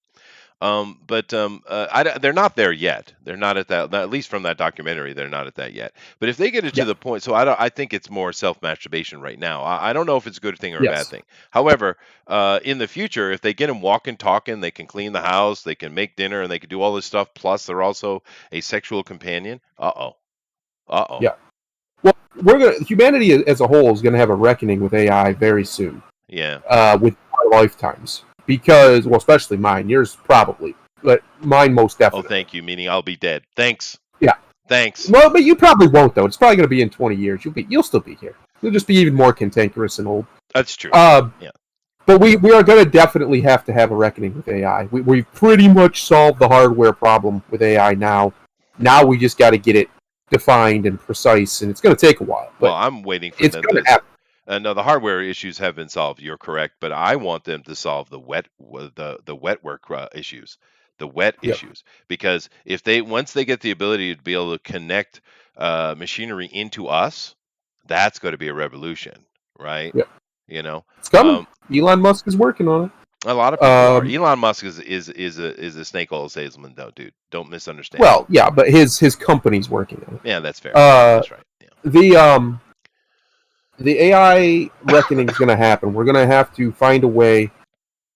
But they're not there yet. They're not at that. At least from that documentary, they're not at that yet. But if they get it to Yeah. the point, so I don't. I think it's more self masturbation right now. I don't know if it's a good thing or a bad Yes. thing. However, in the future, if they get them walking, talking, they can clean the house, they can make dinner, and they can do all this stuff. Plus, they're also a sexual companion. Uh oh. Uh oh. Yeah. Well, humanity as a whole is gonna have a reckoning with AI very soon. Yeah. With our lifetimes, because, well, especially mine. Yours probably, but mine most Oh, definitely. thank you. Meaning I'll be dead. Thanks. Yeah. Thanks. Well, but you probably won't though. It's probably going to be in 20 years. You'll still be here. You'll just be even more cantankerous and old. That's true. Uh, Yeah. but we are going to definitely have to have a reckoning with AI. We've pretty much solved the hardware problem with AI now. Now we just got to get it defined and precise, and it's going to take a while, Well, but I'm waiting for it's them going to. to happen. No, the hardware issues have been solved. You're correct, but I want them to solve the wet work issues, the wet Yep. issues. Because if they once they get the ability to be able to connect machinery into us, that's going to be a revolution, right? Yep. You know, It's coming. um, Elon Musk is working on a lot of it. people are. Elon Musk is a snake oil salesman, though, dude. Don't misunderstand me. Well, yeah, but his company's working on it. Yeah, that's fair. Uh, That's right. Yeah. the AI reckoning is going to happen. We're going to have to find a way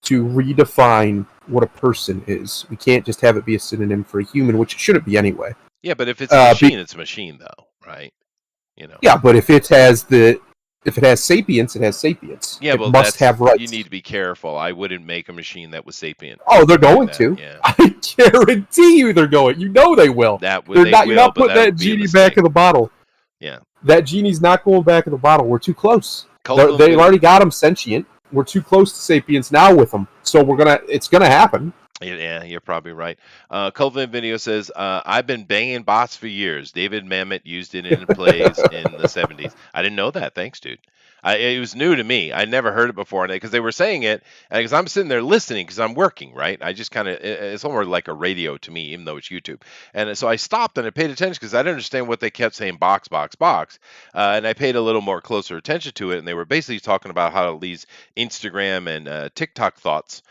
to redefine what a person is. We can't just have it be a synonym for a human, which it shouldn't be anyway. Yeah, but if it's a machine, it's a machine, though, right? You know. Yeah, but if it has sapience, it has sapience. Yeah, It well, must have rights. you need to be careful. I wouldn't make a machine that was sapient. Oh, they're Like going that. to. Yeah, I guarantee you, they're going. You know they will. that would They're they not. will, You're not but putting that that would be a genie mistake. back in the bottle. Yeah, That genie's not going back in the bottle. We're too close. Copeland They've video- already got them sentient. We're too close to sapience now with them. So it's gonna happen. Yeah, you're probably right. Copeland video says, "I've been banging bots for years. David Mamet used it in plays in the '70s. I didn't know that. Thanks, dude. It was new to me. I never heard it before, because they were saying it, and because I'm sitting there listening because I'm working, right? I just kind of it's almost like a radio to me, even though it's YouTube. And so I stopped and I paid attention because I didn't understand what they kept saying, box, box, box. And I paid a little more closer attention to it, and they were basically talking about how these Instagram and TikTok thoughts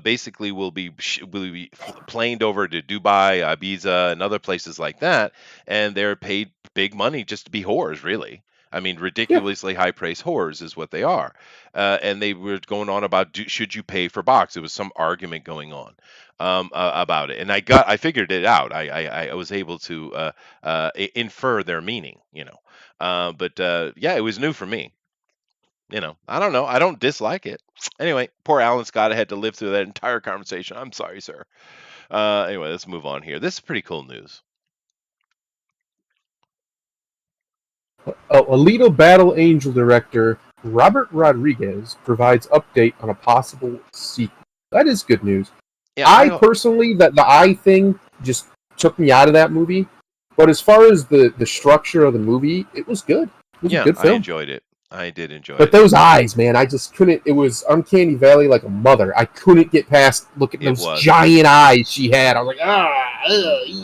basically will be planed over to Dubai, Ibiza, and other places like that, and they're paid big money just to be whores, really. I mean, ridiculously high praise whores is what they are. And they were going on about should you pay for box? There was some argument going on about it, and I figured it out. I was able to infer their meaning, but yeah, it was new for me. I don't know. I don't dislike it. Anyway, poor Alan Scott had to live through that entire conversation. I'm sorry, sir. Anyway, let's move on here. This is pretty cool news. Alita Battle Angel director Robert Rodriguez provides update on a possible sequel. That is good news. Yeah, I personally, that the eye thing just took me out of that movie. But as far as the structure of the movie, it was good. It was a Yeah, good I film. enjoyed it. I did enjoy But it. those eyes, man, I just couldn't. It was Uncanny Valley like a mother. I couldn't get past looking at It those was. giant eyes she had. I was like,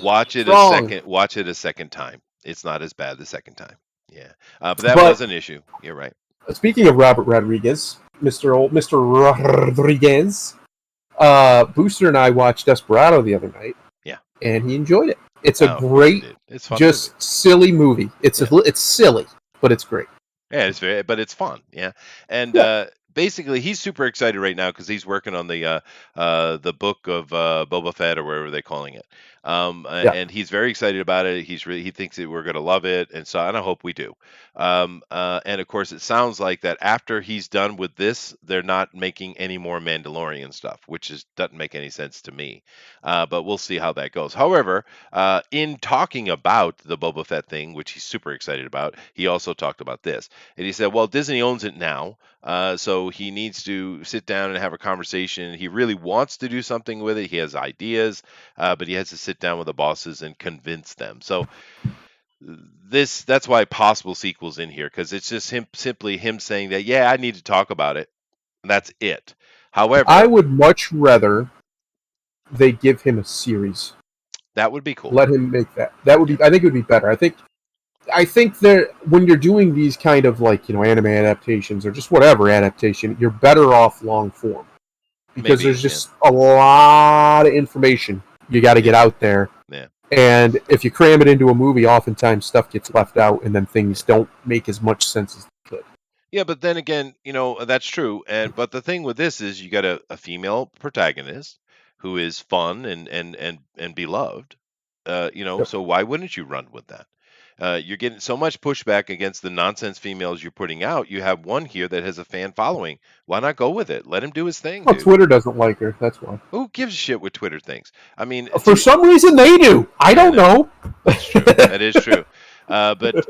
Watch it's it a wrong. second. Watch it a second time. It's not as bad the second time. Yeah, but that was But an issue. You're right. speaking of Robert Rodriguez, Mister Rodriguez, Booster and I watched Desperado the other night, Yeah. and he enjoyed it. It's a Oh, of course you great, did. It's a fun movie. just silly movie. Yeah. It's silly, but it's great. Yeah, but it's fun. Yeah, and Yeah, basically, he's super excited right now because he's working on the book of Boba Fett or whatever they're calling it. yeah. And he's very excited about it. He thinks that we're going to love it, and I hope we do. And of course, it sounds like that after he's done with this, they're not making any more Mandalorian stuff, which is doesn't make any sense to me. But we'll see how that goes. However, in talking about the Boba Fett thing, which he's super excited about, he also talked about this. And he said, well, Disney owns it now. So he needs to sit down and have a conversation. He really wants to do something with it. He has ideas, but he has to sit down with the bosses and convince them. So that's why possible sequels in here, because it's just simply him saying that, yeah, I need to talk about it. And that's it. I However, would much rather they give him a series. that would be cool. Let him make that. That would Yeah, be. I think it would be better. I think there when you're doing these kind of like anime adaptations or just whatever adaptation, you're better off long form because maybe. there's Yeah, just a lot of information you got to yeah, get out there. yeah. And if you cram it into a movie, oftentimes stuff gets left out, and then things don't make as much sense as they could. Yeah, but then again, that's true. And but the thing with this is you got a female protagonist who is fun and beloved. Yep. So why wouldn't you run with that? You're getting so much pushback against the nonsense females you're putting out. You have one here that has a fan following. Why not go with it? Let him do his thing, Well, dude. Twitter doesn't like her. That's why. Who gives a shit what Twitter thinks? I mean, For some reason, they do. I I don't know. know. That's true. That is true. But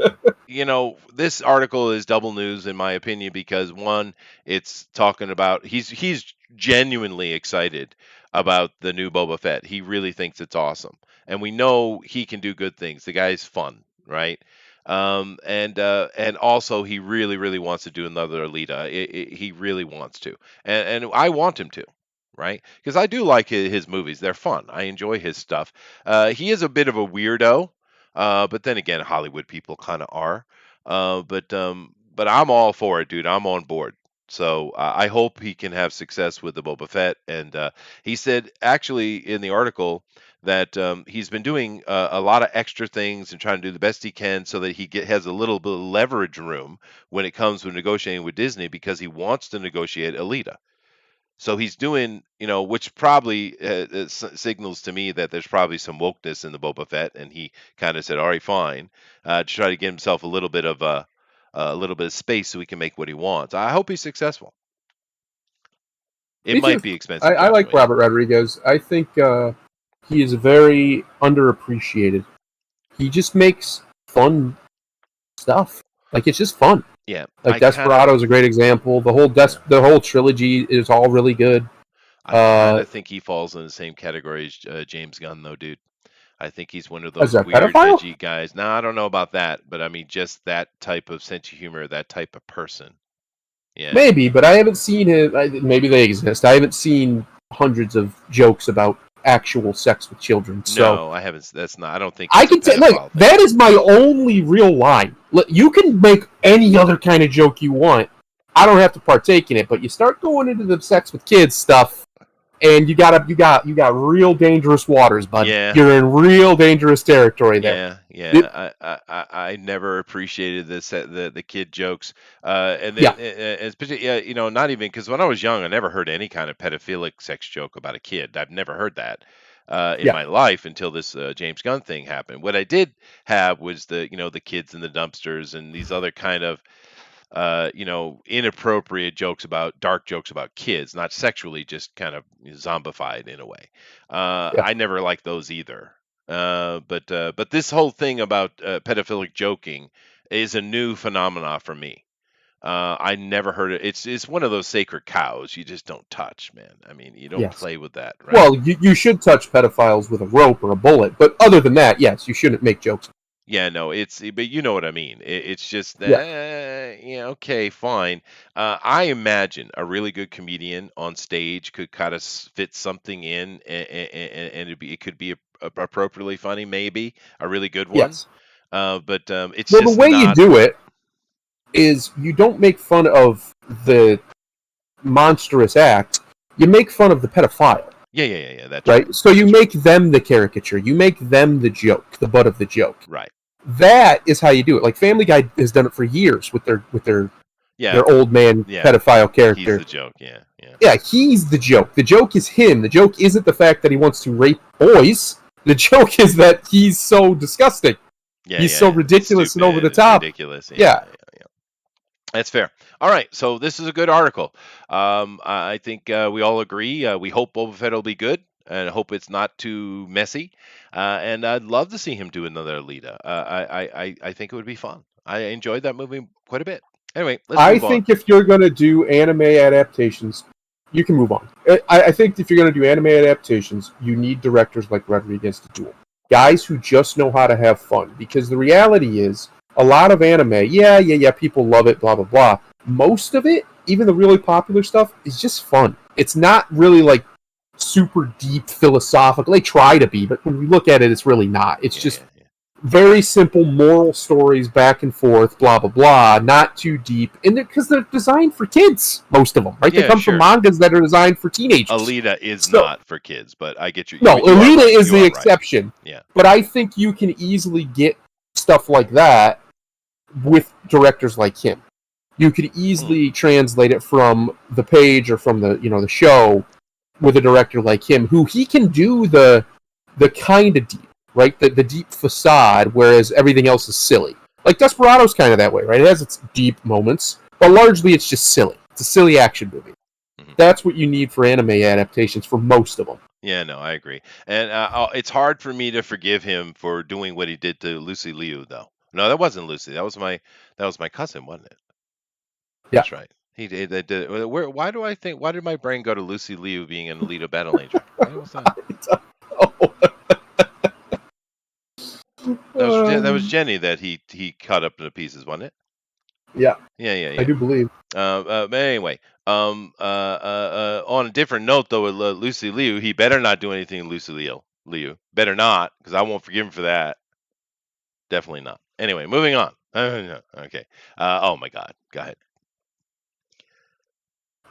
this article is double news in my opinion because one, it's talking about he's genuinely excited about the new Boba Fett. He really thinks it's awesome, and we know he can do good things. The guy's fun, right? And also he really really wants to do another Alita. He really wants to, and I want him to. Right, because I do like his movies. They're fun. I enjoy his stuff. He is a bit of a weirdo, but then again, Hollywood people kind of are. But I'm all for it, dude. I'm on board. So I hope he can have success with the Boba Fett. And he said actually in the article that he's been doing a lot of extra things and trying to do the best he can so that has a little bit of leverage room when it comes to negotiating with Disney because he wants to negotiate Alita. So he's doing, which probably signals to me that there's probably some wokeness in the Boba Fett, and he kind of said, "All right, fine," to try to give himself a little bit of space so he can make what he wants. I hope he's successful. It Me too. might be expensive I though, like anyway. Yeah, Robert Rodriguez. I think he is very underappreciated. He just makes fun stuff. Like it's just fun. yeah. Like Desperado is a great example. Yeah, The whole trilogy is all really good. I kind Uh, of think he falls in the same category as James Gunn, though, dude. I think he's one of is those that weird, pedophile? edgy guys. Now, I don't know about that, but I mean, just that type of sense of humor, that type of person. Yeah. Maybe, but I haven't seen it. Maybe they exist. I haven't seen hundreds of jokes about actual sex with children. So No, I haven't. That's not. I don't think I it's a can say, look, pedophile thing. that is my only real line. Look, you can make any other kind of joke you want. I don't have to partake in it, but you start going into the sex with kids stuff, and you got real dangerous waters, bud. Yeah, You're in real dangerous territory there. yeah, It, yeah. I never appreciated the kid jokes, and then yeah, yeah, not even because when I was young, I never heard any kind of pedophilic sex joke about a kid. I've never heard that in yeah. my life until this James Gunn thing happened. What I did have was the kids in the dumpsters and these other kind of inappropriate jokes about dark jokes about kids, not sexually, just kind of zombified in a way. Yeah. I never liked those either. But this whole thing about pedophilic joking is a new phenomena for me. I never heard it. It's one of those sacred cows you just don't touch, man. I mean, you don't Yes. play with that, right? Well, you should touch pedophiles with a rope or a bullet, but other than that, yes, you shouldn't make jokes. Yeah, no, but you know what I mean. It's just, Yeah. yeah, okay, fine. I imagine a really good comedian on stage could kind of fit something in, and it could be appropriately funny, maybe a really good one. Yes. But it's Well, the just way you not. do it is you don't make fun of the monstrous act. You make fun of the pedophile, Yeah, yeah, yeah, yeah. That's right. right? So you That's right. make them the caricature. You make them the joke, the butt of the joke. Right. That is how you do it. Like Family Guy has done it for years with Yeah, their old man yeah. pedophile He's character. the joke. Yeah, yeah, Yeah, he's the joke. The joke is him. The joke isn't the fact that he wants to rape boys. The joke is that he's so disgusting. yeah, He's yeah, so yeah. He's ridiculous and over stupid the and top. ridiculous. Yeah, Yeah, yeah, yeah. That's fair. All right, so this is a good article. I think we all agree. We hope Boba Fett will be good, and I hope it's not too messy. And I'd love to see him do another Alita. I think it would be fun. I enjoyed that movie quite a bit. Anyway, let's I move on. think if you're going to do anime adaptations, you can move on. I think if you're going to do anime adaptations, you need directors like Rodriguez to do it. Guys who just know how to have fun. Because the reality is, a lot of anime, yeah, people love it, blah, blah, blah. Most of it, even the really popular stuff, is just fun. It's not really like super deep philosophical. They try to be, but when we look at it, it's really not. It's Yeah, just yeah, yeah. very simple moral stories back and forth, blah blah blah, not too deep, and because they're designed for kids, most of them, right? They Yeah, come from sure. mangas that are designed for teenagers. Alita is So not for kids, but I get you. no, You are Alita right. is You the are right. exception, Yeah. but I think you can easily get stuff like that with directors like him. You could Hmm. easily translate it from the page or from the show with a director like him, who he can do the kind of deep, right? The deep facade, whereas everything else is silly. Like Desperado's kind of that way, right? It has its deep moments, but largely it's just silly. It's a silly action movie. Mhm. That's what you need for anime adaptations for most of them. Yeah, no, I agree. And it's hard for me to forgive him for doing what he did to Lucy Liu, though. No, that wasn't Lucy. That was my cousin, wasn't it? Yeah. That's right. He did. They did. Where? Why do I think? Why did my brain go to Lucy Liu being an Alita Battle Angel? Why was that? Oh, That was Jenny that he cut up into pieces, wasn't it? yeah, Yeah, yeah, I yeah. do believe. But anyway, on a different note, though, with Lucy Liu, he better not do anything to Lucy Liu. Better not, because I won't forgive him for that. Definitely not. Anyway, moving on. Okay. Oh my God. Go ahead.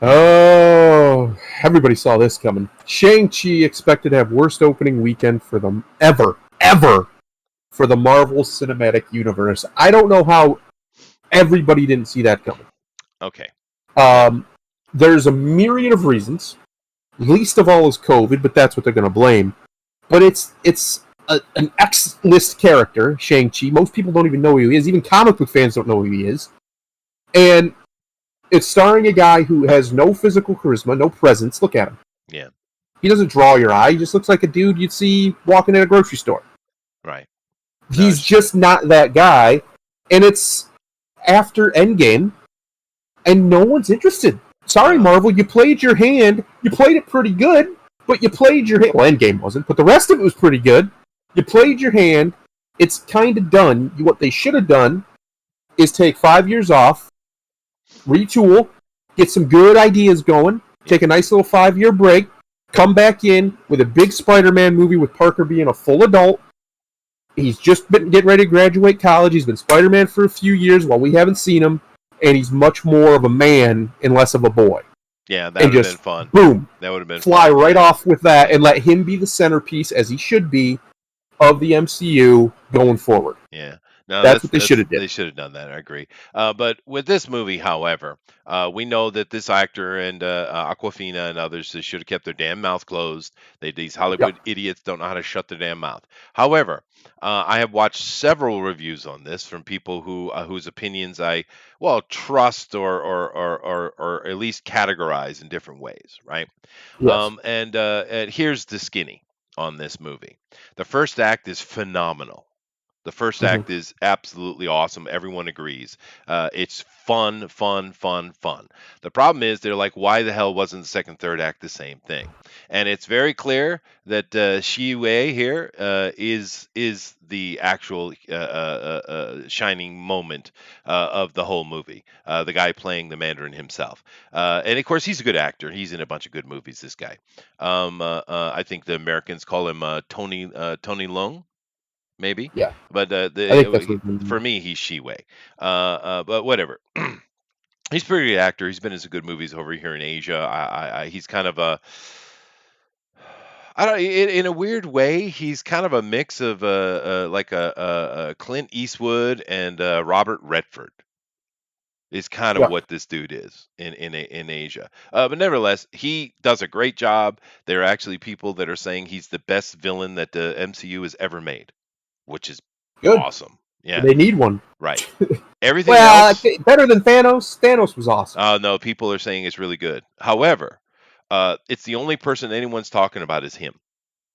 Oh, everybody saw this coming. Shang-Chi expected to have worst opening weekend for them ever for the Marvel Cinematic Universe. I don't know how everybody didn't see that coming. Okay. Now, Um, there's a myriad of reasons. Least of all is COVID, but that's what they're going to blame. But it's an X-list character, Shang-Chi. Most people don't even know who he is. Even comic book fans don't know who he is. And it's starring a guy who has no physical charisma, no presence. Look at him. yeah. He doesn't draw your eye. He just looks like a dude you'd see walking in a grocery store. Right. No, He's it's true. just not that guy. And it's after Endgame, and no one's interested. Sorry, No. Marvel, you played your hand. You played it pretty good, but you played your hand. Well, Endgame wasn't, but the rest of it was pretty good. You played your hand. It's kind of done. What they should have done is take 5 years off, retool, get some good ideas going, take a nice little 5-year break, come back in with a big Spider-Man movie with Parker being a full adult. He's just been getting ready to graduate college. He's been Spider-Man for a few years while we haven't seen him, and he's much more of a man and less of a boy. Yeah, that And would have been just fun. boom, That would have been fly fun. right Yeah. off with that and let him be the centerpiece, as he should be, of the MCU going forward. Yeah. No, That's what they should have did. they should have done that. I agree. But with this movie, however, we know that this actor and Aquafina and others they should have kept their damn mouth closed. These Yep. Hollywood idiots don't know how to shut their damn mouth. However, I have watched several reviews on this from people whose opinions I trust or at least categorize in different ways, right? Yes. And here's the skinny on this movie. The first act is phenomenal. The first Hmm. act is absolutely awesome. Everyone agrees. It's fun, fun, fun, fun. The problem is they're like, why the hell wasn't the second, third act the same thing? And it's very clear that Shi Wei here is the actual shining moment of the whole movie. The guy playing the Mandarin himself, and of course he's a good actor. He's in a bunch of good movies. This guy. I think the Americans call him Tony Leung maybe. Yeah, But I think that's what. for me, he's Shiwei. But whatever. He's a pretty good actor. He's been in some good movies over here in Asia. He's kind of a, I don't, in a weird way, he's kind of a mix of like a Clint Eastwood and Robert Redford. Is kind of Yeah, what this dude is in Asia. But nevertheless, he does a great job. There are actually people that are saying he's the best villain that the MCU has ever made, which is good. awesome. Yeah, They need one. right. Everything Well, else, better than Thanos. Thanos was awesome. no, people are saying it's really good. However, it's the only person anyone's talking about is him.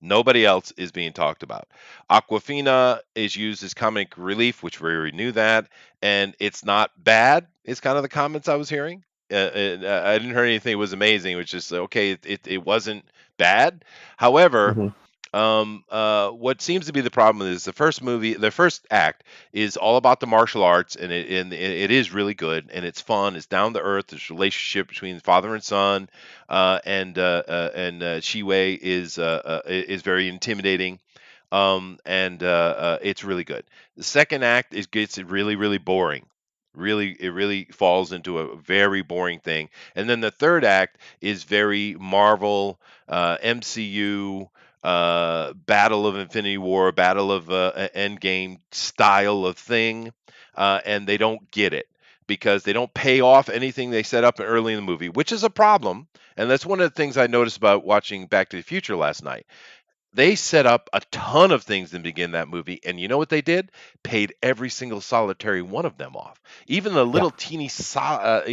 Nobody else is being talked about. Aquafina is used as comic relief, which we already knew that, and it's not bad. Is kind of the comments I was hearing. I didn't hear anything. It was amazing. It was just okay. It wasn't bad. However, Hmm. what seems to be the problem is the first act is all about the martial arts, and it is really good, and it's fun. It's down to earth. This relationship between father and son, and Shi Wei is very intimidating. And it's really good. The second act gets really really boring. It really falls into a very boring thing. And then the third act is very Marvel, MCU, Battle of Infinity War, Battle of Endgame style of thing, and they don't get it because they don't pay off anything they set up early in the movie, which is a problem. And that's one of the things I noticed about watching Back to the Future last night. They set up a ton of things to begin that movie, and you know what they did? Paid every single solitary one of them off. Even the Yeah, little teeny, subtle,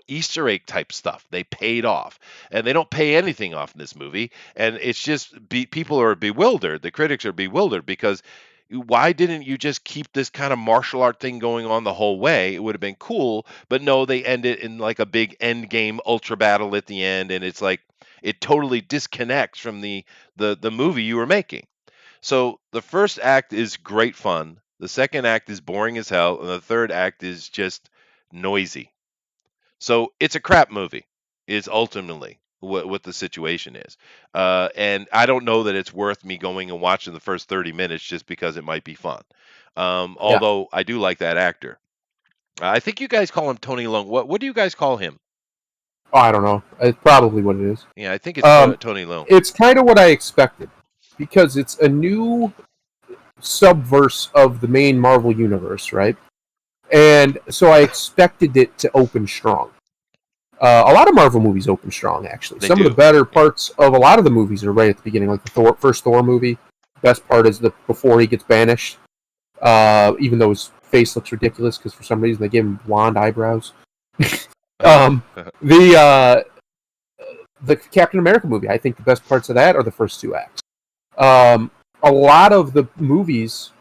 Easter egg type stuff, they paid off, and they don't pay anything off in this movie. And it's just people are bewildered. The critics are bewildered because why didn't you just keep this kind of martial art thing going on the whole way? It would have been cool, but no, they end it in like a big end game ultra battle at the end, and it's like it totally disconnects from the movie you were making. So the first act is great fun. The second act is boring as hell, and the third act is just noisy. So it's a crap movie. Is ultimately what the situation is, and I don't know that it's worth me going and watching the first 30 minutes just because it might be fun. yeah. Although I do like that actor. I think you guys call him Tony Leung. What do you guys call him? Oh, I don't know. It's probably what it is. Yeah, I think it's Tony Leung. It's kind of what I expected because it's a new subverse of the main Marvel universe, right? And so I expected it to open strong. A lot of Marvel movies open strong, actually. They Some of the do. better parts of a lot of the movies are right at the beginning, like the first Thor movie. Best part is before he gets banished. Even though his face looks ridiculous because for some reason they gave him blonde eyebrows. um, the Captain America movie, I think the best parts of that are the first two acts. A lot of the movies,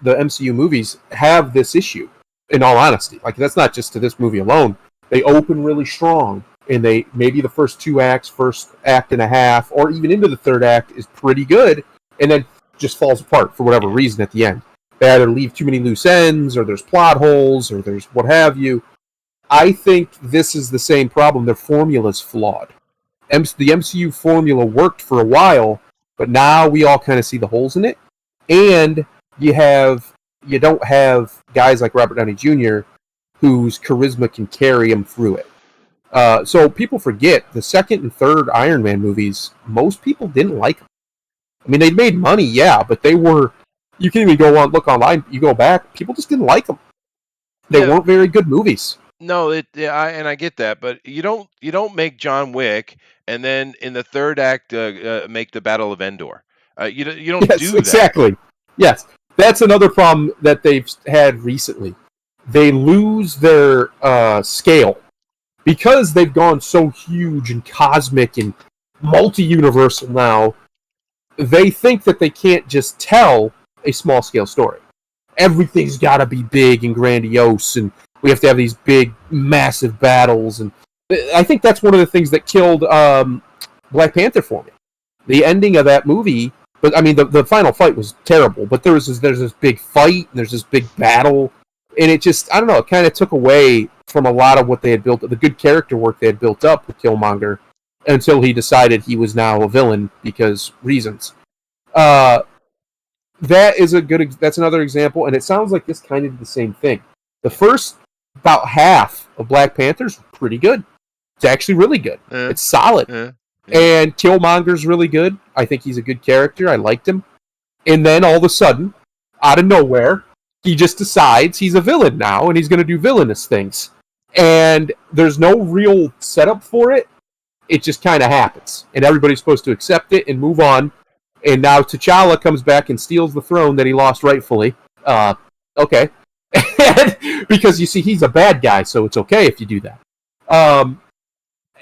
the MCU movies, have this issue. In all honesty, like that's not just to this movie alone. They open really strong, and they maybe the first two acts, first act and a half, or even into the third act is pretty good, and then just falls apart for whatever reason at the end. They either leave too many loose ends, or there's plot holes, or there's what have you. I think this is the same problem. Their formula's flawed. The MCU formula worked for a while, but now we all kind of see the holes in it. And you don't have guys like Robert Downey Jr. whose charisma can carry him through it. So people forget the second and third Iron Man movies. Most people didn't like them. I mean, they made money, yeah, but they were. You can even look online. You go back, people just didn't like them. They Yeah, weren't very good movies. no, I get that, but you don't make John Wick and then in the third act make the Battle of Endor. You don't Yes, do that. exactly. Yes, that's another problem that they've had recently. They lose their scale because they've gone so huge and cosmic and multi-universal now. they think that they can't just tell a small-scale story. Everything's got to be big and grandiose, and we have to have these big, massive battles. And I think that's one of the things that killed Black Panther for me. The ending of that movie, but I mean, the final fight was terrible. But there's this big fight, and there's this big battle, and it just, I don't know, it kind of took away from a lot of what they had built, the good character work they had built up with Killmonger, until he decided he was now a villain because reasons. That's another example, and it sounds like this kind of did the same thing. The first about half of Black Panther's pretty good. It's actually really good. It's solid. And Killmonger's really good. I think he's a good character. I liked him. And then all of a sudden, out of nowhere, he just decides he's a villain now, and he's going to do villainous things. And there's no real setup for it. It just kind of happens. And everybody's supposed to accept it and move on. And now T'Challa comes back and steals the throne that he lost rightfully. Okay. Because, you see, he's a bad guy, so it's okay if you do that.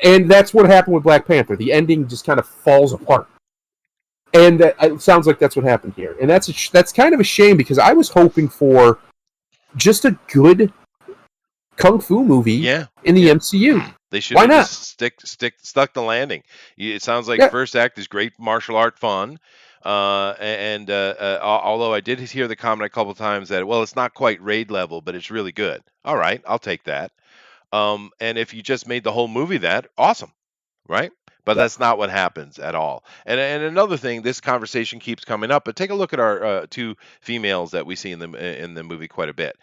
And that's what happened with Black Panther. The ending just kind of falls apart. And it sounds like that's what happened here. And that's kind of a shame, because I was hoping for just a good kung fu movie in the MCU. They should have just stuck the landing. It sounds like first act is great martial art fun. Although I did hear the comment a couple times that, well, it's not quite raid level, but it's really good. All right, I'll take that. And if you just made the whole movie that, awesome, right? But that's not what happens at all. And another thing, this conversation keeps coming up, but take a look at our two females that we see in the movie quite a bit.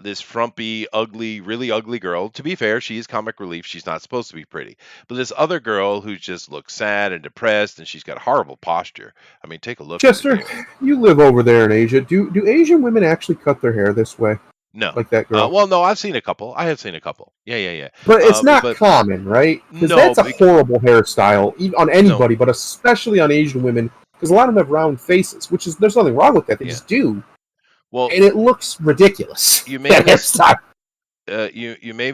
This frumpy, ugly, really ugly girl. To be fair, she is comic relief. She's not supposed to be pretty. But this other girl who just looks sad and depressed, and she's got horrible posture. I mean, take a look. Chester, you live over there in Asia. Do Asian women actually cut their hair this way? No. Like that girl? Well, no, I've seen a couple. I have seen a couple. Yeah. But it's not common, right? Because that's a horrible hairstyle on anybody, but especially on Asian women, because a lot of them have round faces, there's nothing wrong with that. They just do. Well, and it looks ridiculous. You mainly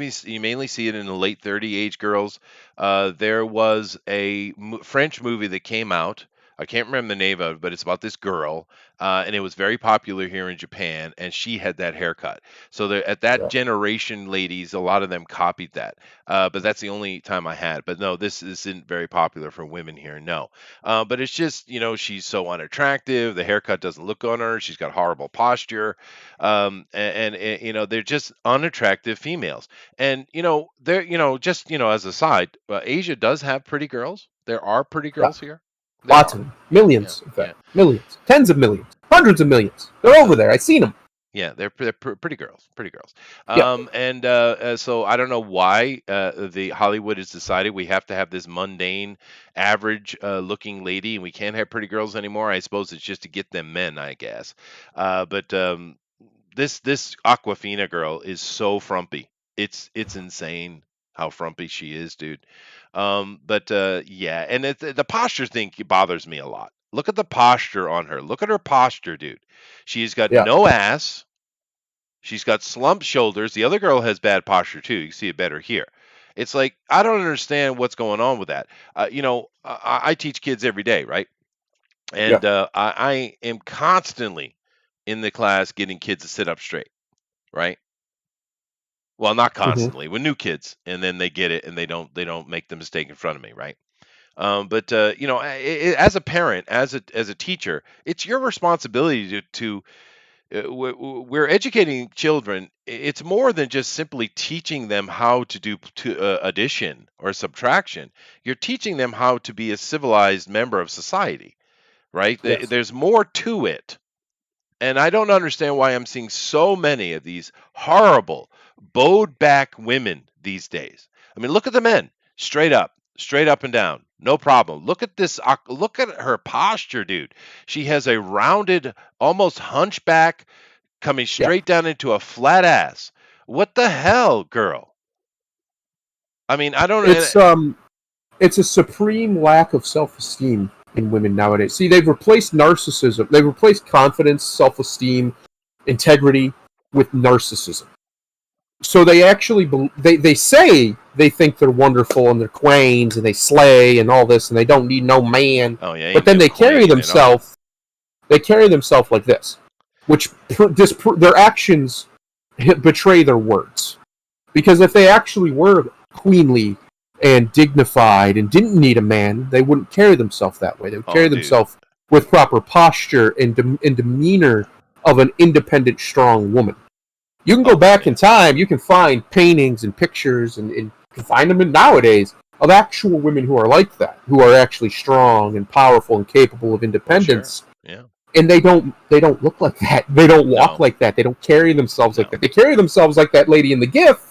see it in the late 30 age girls. There was a French movie that came out. I can't remember the name of it, but it's about this girl, and it was very popular here in Japan, and she had that haircut. So at that generation, ladies, a lot of them copied that. But that's the only time I had. But no, this isn't very popular for women here, no. But it's just, she's so unattractive. The haircut doesn't look on her. She's got horrible posture. They're just unattractive females. And, they're, just, as a side, Asia does have pretty girls. There are pretty girls here. Lots of them. Millions, in fact. Millions. Tens of millions. Hundreds of millions. They're over there. I've seen them. Yeah, they're pretty girls. So I don't know why the Hollywood has decided we have to have this mundane, average looking lady, and we can't have pretty girls anymore. I suppose it's just to get them men, I guess. But this Aquafina girl is so frumpy. It's insane how frumpy she is, dude. And the posture thing bothers me a lot. Look at the posture on her. Look at her posture, dude. She's got no ass. She's got slumped shoulders. The other girl has bad posture too. You can see it better here. It's like, I don't understand what's going on with that. I teach kids every day, right? And I am constantly in the class getting kids to sit up straight, right? Well, not constantly. With new kids, and then they get it, and they don't make the mistake in front of me, right? As a parent, as a teacher, it's your responsibility to we're educating children. It's more than just simply teaching them how to do addition or subtraction. You're teaching them how to be a civilized member of society, right? Yes. There's more to it. And I don't understand why I'm seeing so many of these horrible, bowed back women these days. I mean, look at the men, straight up and down, no problem. Look at this. Look at her posture, dude. She has a rounded, almost hunchback, coming straight down into a flat ass. What the hell, girl? I mean, I don't. It's a supreme lack of self-esteem in women nowadays. See, they've replaced narcissism. They've replaced confidence, self-esteem, integrity with narcissism. So they actually they say they think they're wonderful and they're queens and they slay and all this and they don't need no man. Oh yeah, But ain't then no they carry queen at all. themselves. They carry themselves like this, which their actions betray their words. Because if they actually were queenly and dignified and didn't need a man, they wouldn't carry themselves that way. They would Oh carry dude, themselves with proper posture and, and demeanor of an independent, strong woman. You can go oh back in man, time, you can find paintings and pictures, and you can find them in nowadays of actual women who are like that, who are actually strong and powerful and capable of for sure. independence. Yeah. And they don't look like that. They don't walk No, like that. They don't carry themselves like no. that. They carry themselves like that lady in the GIF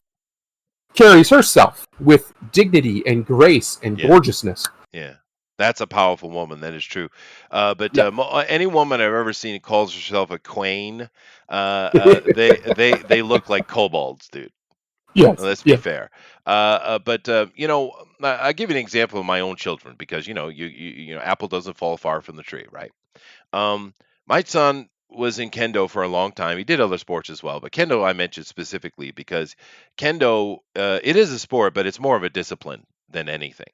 carries herself with dignity and grace and Yeah, gorgeousness. yeah. That's a powerful woman. That is true. But Yeah. any woman I've ever seen who calls herself a queen, they look like kobolds, dude. Yes. Let's be Yeah. fair. But I give you an example of my own children because apple doesn't fall far from the tree, right? Um, my son was in kendo for a long time. He did other sports as well, but kendo I mentioned specifically because kendo it is a sport, but it's more of a discipline than anything.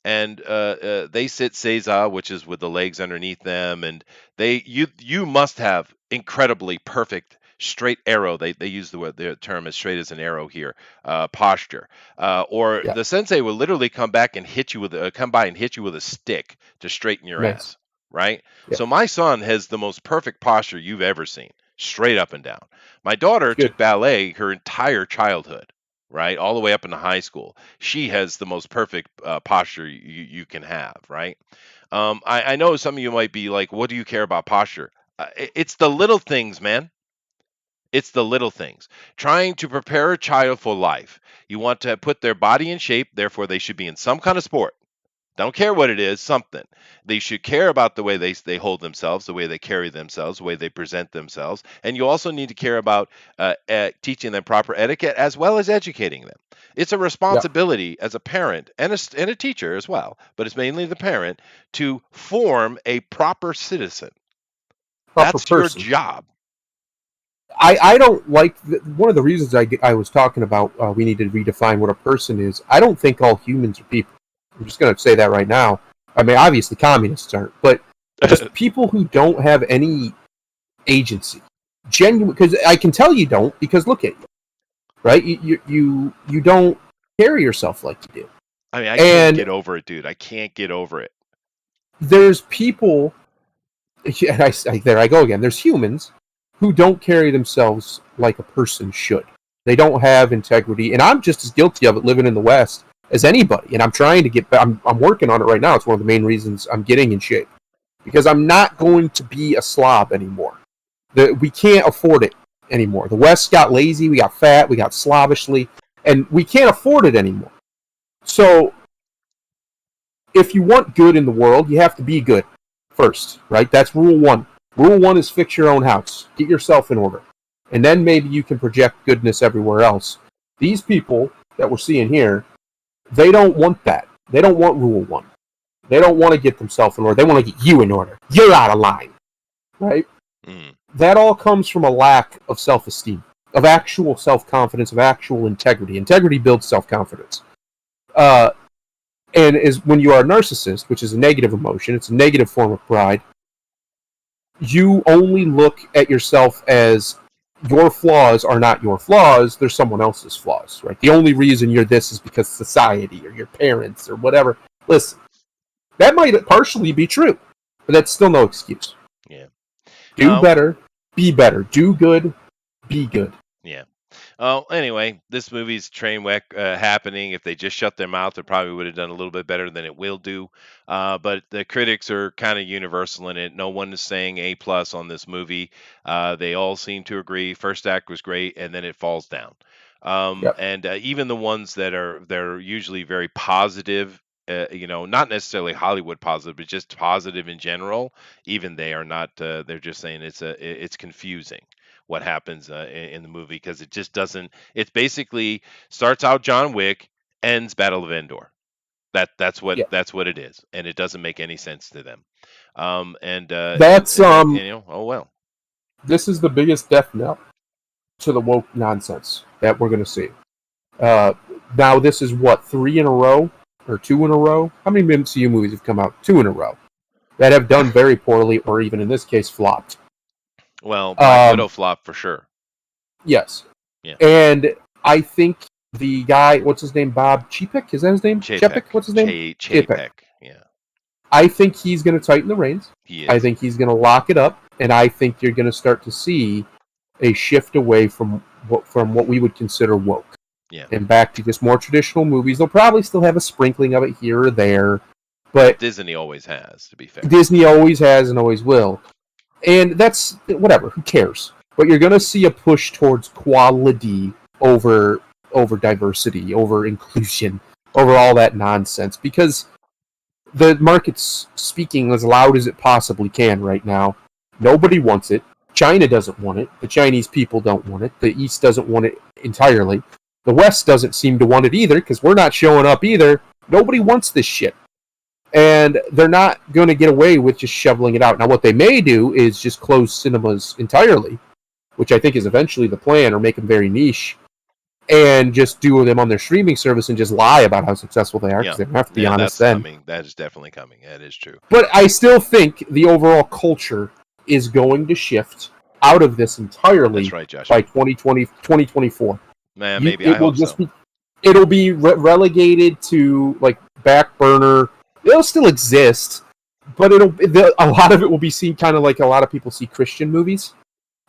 And they sit seiza, which is with the legs underneath them, and you must have incredibly perfect straight arrow. They use the term as straight as an arrow here, posture. Or Yeah. the sensei will literally come by and hit you with a stick to straighten your Nice. ass, right? Yeah. So my son has the most perfect posture you've ever seen, straight up and down. My daughter Good. took ballet her entire childhood, right, all the way up into high school. She has the most perfect posture you can have, right? I know some of you might be like, what do you care about posture? It's the little things, man. It's the little things. Trying to prepare a child for life. You want to put their body in shape, therefore, they should be in some kind of sport. Don't care what it is, something. They should care about the way they hold themselves, the way they carry themselves, the way they present themselves. And you also need to care about teaching them proper etiquette as well as educating them. It's a Yeah. responsibility as a parent and a teacher as well, but it's mainly the parent to form a proper citizen. Proper That's your person. job. I don't like one of the reasons I was talking about we need to redefine what a person is. I don't think all humans are people. I'm just going to say that right now. I mean, obviously communists aren't, but just people who don't have any agency, genuine. Because I can tell you don't, because look at you, right? You don't carry yourself like you do, I mean, I can't and get over it, dude. I can't get over it. there's people. And there I go again. There's humans who don't carry themselves like a person should. They don't have integrity, and I'm just as guilty of it living in the West as anybody. And I'm trying to get. I'm working on it right now. It's one of the main reasons I'm getting in shape because I'm not going to be a slob anymore. We can't afford it anymore. The West got lazy. We got fat. We got slavishly, and we can't afford it anymore. So if you want good in the world, you have to be good first, right? That's rule one. Rule one is fix your own house, get yourself in order, and then maybe you can project goodness everywhere else. These people that we're seeing here, they don't want that. They don't want rule one. They don't want to get themselves in order. They want to get you in order. You're out of line, right? Mm. That all comes from a lack of self-esteem, of actual self-confidence, of actual integrity. Integrity builds self-confidence. Uh, and is when you are a narcissist, which is a negative emotion, it's a negative form of pride, you only look at yourself as your flaws are not your flaws, they're someone else's flaws, right? The only reason you're this is because society or your parents or whatever. Listen, that might partially be true, but that's still no excuse. Yeah. Do better, be better. Do good, be good. Yeah. Oh, anyway, this movie's train wreck happening. If they just shut their mouth, it probably would have done a little bit better than it will do. But the critics are kind of universal in it. No one is saying A plus on this movie. They all seem to agree. First act was great, and then it falls down. Yep. And even the ones they're usually very positive. Not necessarily Hollywood positive, but just positive in general. Even they are not. They're just saying it's confusing what happens in the movie because it just doesn't. It basically starts out John Wick, ends Battle of Endor. Yeah. That's what it is, and it doesn't make any sense to them. And That's oh well. this is the biggest death knell to the woke nonsense. that we're going to see. Uh, Now this is what, 3 in a row or 2 in a row? How many MCU movies have come out 2 in a row that have done very poorly, or even in this case flopped? Well, Black Um, Widow flop for sure. yes, Yeah. and I think the guy, what's his name, Bob Chapek, is that his name? Chapek. What's his name? Chapek. Chapek. Yeah. I think he's going to tighten the reins. He I is. think he's going to lock it up, and I think you're going to start to see a shift away from what we would consider woke, Yeah. and back to just more traditional movies. They'll probably still have a sprinkling of it here or there, Well, but Disney always has, to be fair. Disney always has and always will, and that's whatever. Who cares? But you're going to see a push towards quality over diversity, over inclusion, over all that nonsense, because the market's speaking as loud as it possibly can right now. Nobody wants it. China doesn't want it. The Chinese people don't want it. The East doesn't want it entirely. The West doesn't seem to want it either, because we're not showing up either. Nobody wants this shit. And they're not going to get away with just shoveling it out. Now, what they may do is just close cinemas entirely, which I think is eventually the plan, or make them very niche, and just do them on their streaming service and just lie about how successful they are, because they don't have to be honest that's then. coming. That is definitely coming. That is true. But I still think the overall culture is going to shift out of this entirely That's right, Josh. by 2024. Man, maybe I hope so. It'll be relegated to like back burner. It'll still exist, but a lot of it will be seen kind of like a lot of people see Christian movies,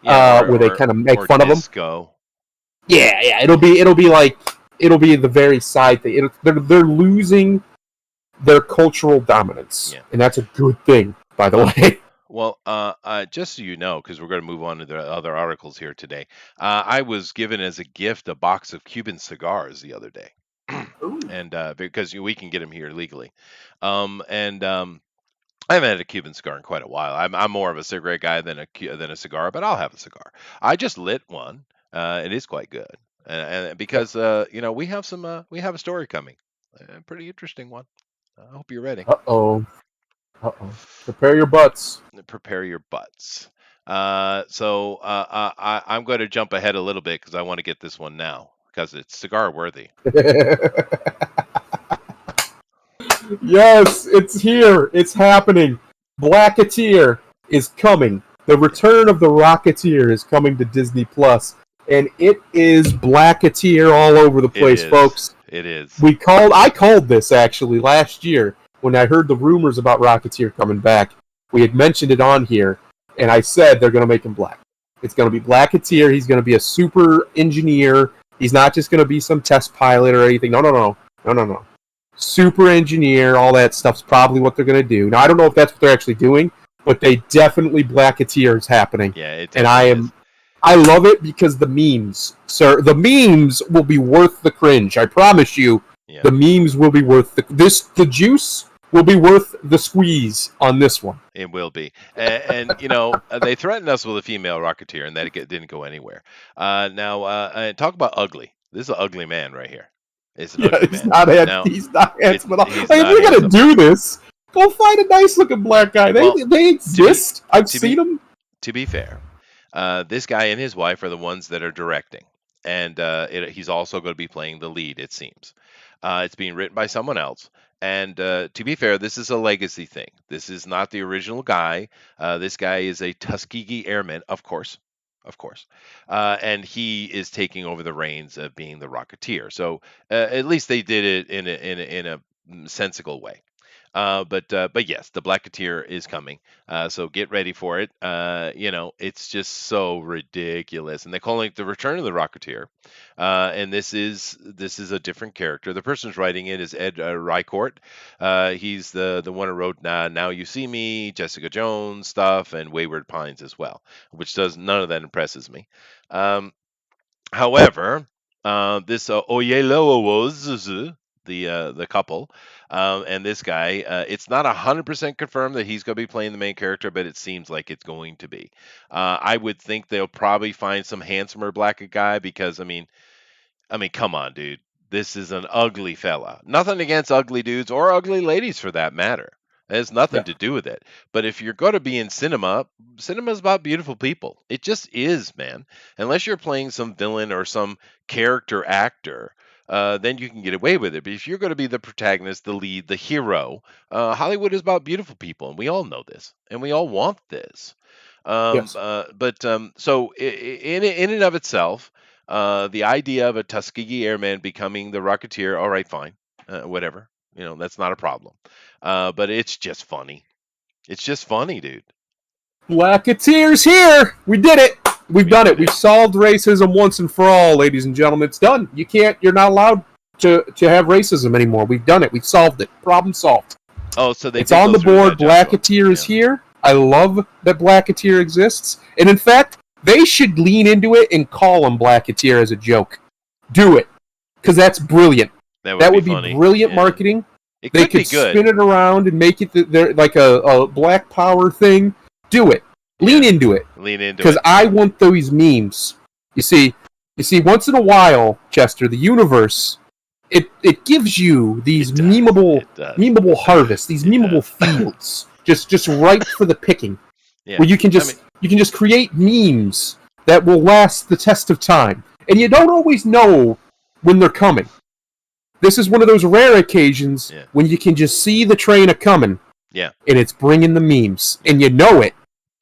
where they kind of make fun of them. Yeah. It'll be the very side thing. They're losing their cultural dominance, and that's a good thing, by the way. Well, just so you know, because we're going to move on to the other articles here today, I was given as a gift a box of Cuban cigars the other day, and because we can get them here legally, I haven't had a Cuban cigar in quite a while. I'm more of a cigarette guy than a cigar, but I'll have a cigar. I just lit one. It is quite good, and because we have a story coming, a pretty interesting one. I hope you're ready. Uh-oh. Prepare your butts. Prepare your butts. I'm going to jump ahead a little bit because I want to get this one now because it's cigar worthy. Yes, it's here. It's happening. Blackateer is coming. The Return of the Rocketeer is coming to Disney Plus, and it is Blackateer all over the place, folks. It is. I called this actually last year when I heard the rumors about Rocketeer coming back. We had mentioned it on here, and I said they're going to make him black. It's going to be Blackateer. He's going to be a super engineer. He's not just going to be some test pilot or anything. No. Super engineer, all that stuff's probably what they're going to do. Now, I don't know if that's what they're actually doing, but they definitely Blackateer is happening. Yeah, I love it because the memes, sir, the memes will be worth the cringe. I promise you, the memes will be worth the juice will be worth the squeeze on this one. It will be, and they threatened us with a female Rocketeer, and that didn't go anywhere. Now, talk about ugly. This is an ugly man right here. It's an ugly man. He's not handsome at all. If you're gonna do this, go find a nice looking black guy. They exist. I've seen them. To be fair, this guy and his wife are the ones that are directing, and he's also going to be playing the lead. It seems it's being written by someone else. And to be fair, this is a legacy thing. This is not the original guy. This guy is a Tuskegee Airman, of course. And he is taking over the reins of being the Rocketeer. So at least they did it in a sensible way. But yes, the Blackateer is coming. So get ready for it. It's just so ridiculous, and they call it the Return of the Rocketeer. And this is a different character. The person who's writing it is Ed Rycourt. He's the one who wrote Now You See Me, Jessica Jones stuff, and Wayward Pines as well, which none of that impresses me. However, this Oyelowo was the couple, and this guy, it's not 100% confirmed that he's going to be playing the main character, but it seems like it's going to be. I would think they'll probably find some handsomer black guy because, I mean, come on, dude. This is an ugly fella. Nothing against ugly dudes or ugly ladies for that matter. It has nothing Yeah. to do with it. But if you're going to be in cinema, cinema is about beautiful people. It just is, man. Unless you're playing some villain or some character actor, then you can get away with it. But if you're going to be the protagonist, the lead, the hero, Hollywood is about beautiful people, and we all know this, and we all want this. Yes. So in and of itself, the idea of a Tuskegee Airman becoming the Rocketeer, all right, fine, whatever. That's not a problem. But it's just funny. It's just funny, dude. Blackateer's here. We did it. We've We done did it. We've it. solved racism once and for all, ladies and gentlemen. It's done. You're not allowed to have racism anymore. We've done it. We've solved it. Problem solved. Oh, so they It's did on go the through board. that, Joshua. Blackateer is Yeah. here. I love that Blackateer exists. And in fact, they should lean into it and call him Blackateer as a joke. Do it. Because that's brilliant. That would be be funny. brilliant Yeah. marketing. It They could be could good. spin it around and make it like a Black Power thing. Do it. Lean Yeah. into it. Lean into Because it. I want those memes. You see, once in a while, Chester, the universe, it gives you these It does. memeable It does. memeable harvests, these It memeable does. fields, just ripe for the picking. Yeah. Where you can just create memes that will last the test of time, and you don't always know when they're coming. This is one of those rare occasions when you can just see the train a coming. Yeah. And it's bringing the memes, and you know it,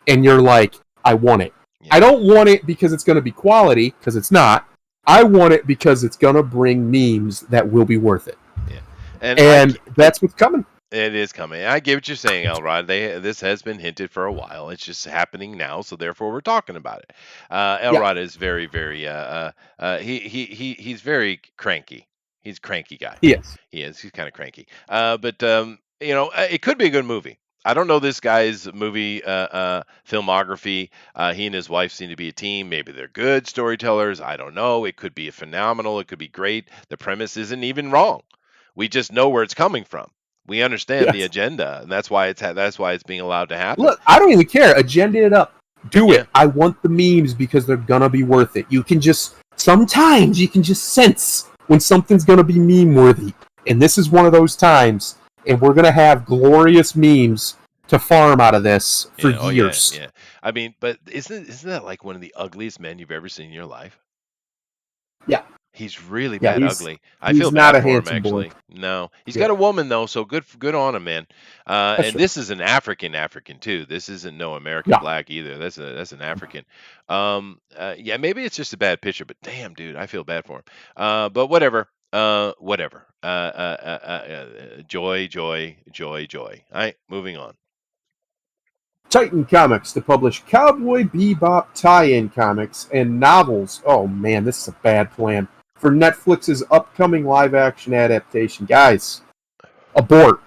and you're like, I want it. Yeah. I don't want it because it's going to be quality, because it's not. I want it because it's going to bring memes that will be worth it. Yeah. And that's what's coming. It is coming. I get what you're saying, Elrod. This has been hinted for a while. It's just happening now, so therefore we're talking about it. Elrod is very, very. He's very cranky. He's a cranky guy. Yes. He is. He's kind of cranky. But it could be a good movie. I don't know this guy's movie filmography. He and his wife seem to be a team. Maybe they're good storytellers. I don't know. It could be phenomenal. It could be great. The premise isn't even wrong. We just know where it's coming from. We understand the agenda, and that's why it's being allowed to happen. Look, I don't even care. Agenda it up. Do Yeah. it. I want the memes because they're gonna be worth it. Sometimes you can just sense when something's gonna be meme worthy, and this is one of those times. And we're gonna have glorious memes to farm out of this for years. Yeah. I mean, but isn't that like one of the ugliest men you've ever seen in your life? Yeah. He's really bad ugly. I he's feel not bad a for him, handsome actually. boy. No, he's got a woman though, so good on him, man. And true. this is an African too. This isn't no American black either. That's an African. Yeah, maybe it's just a bad picture, but damn, dude, I feel bad for him. But whatever. Whatever. Joy. All right, moving on. Titan Comics to publish Cowboy Bebop tie-in comics and novels. Oh man, this is a bad plan for Netflix's upcoming live-action adaptation. Guys, abort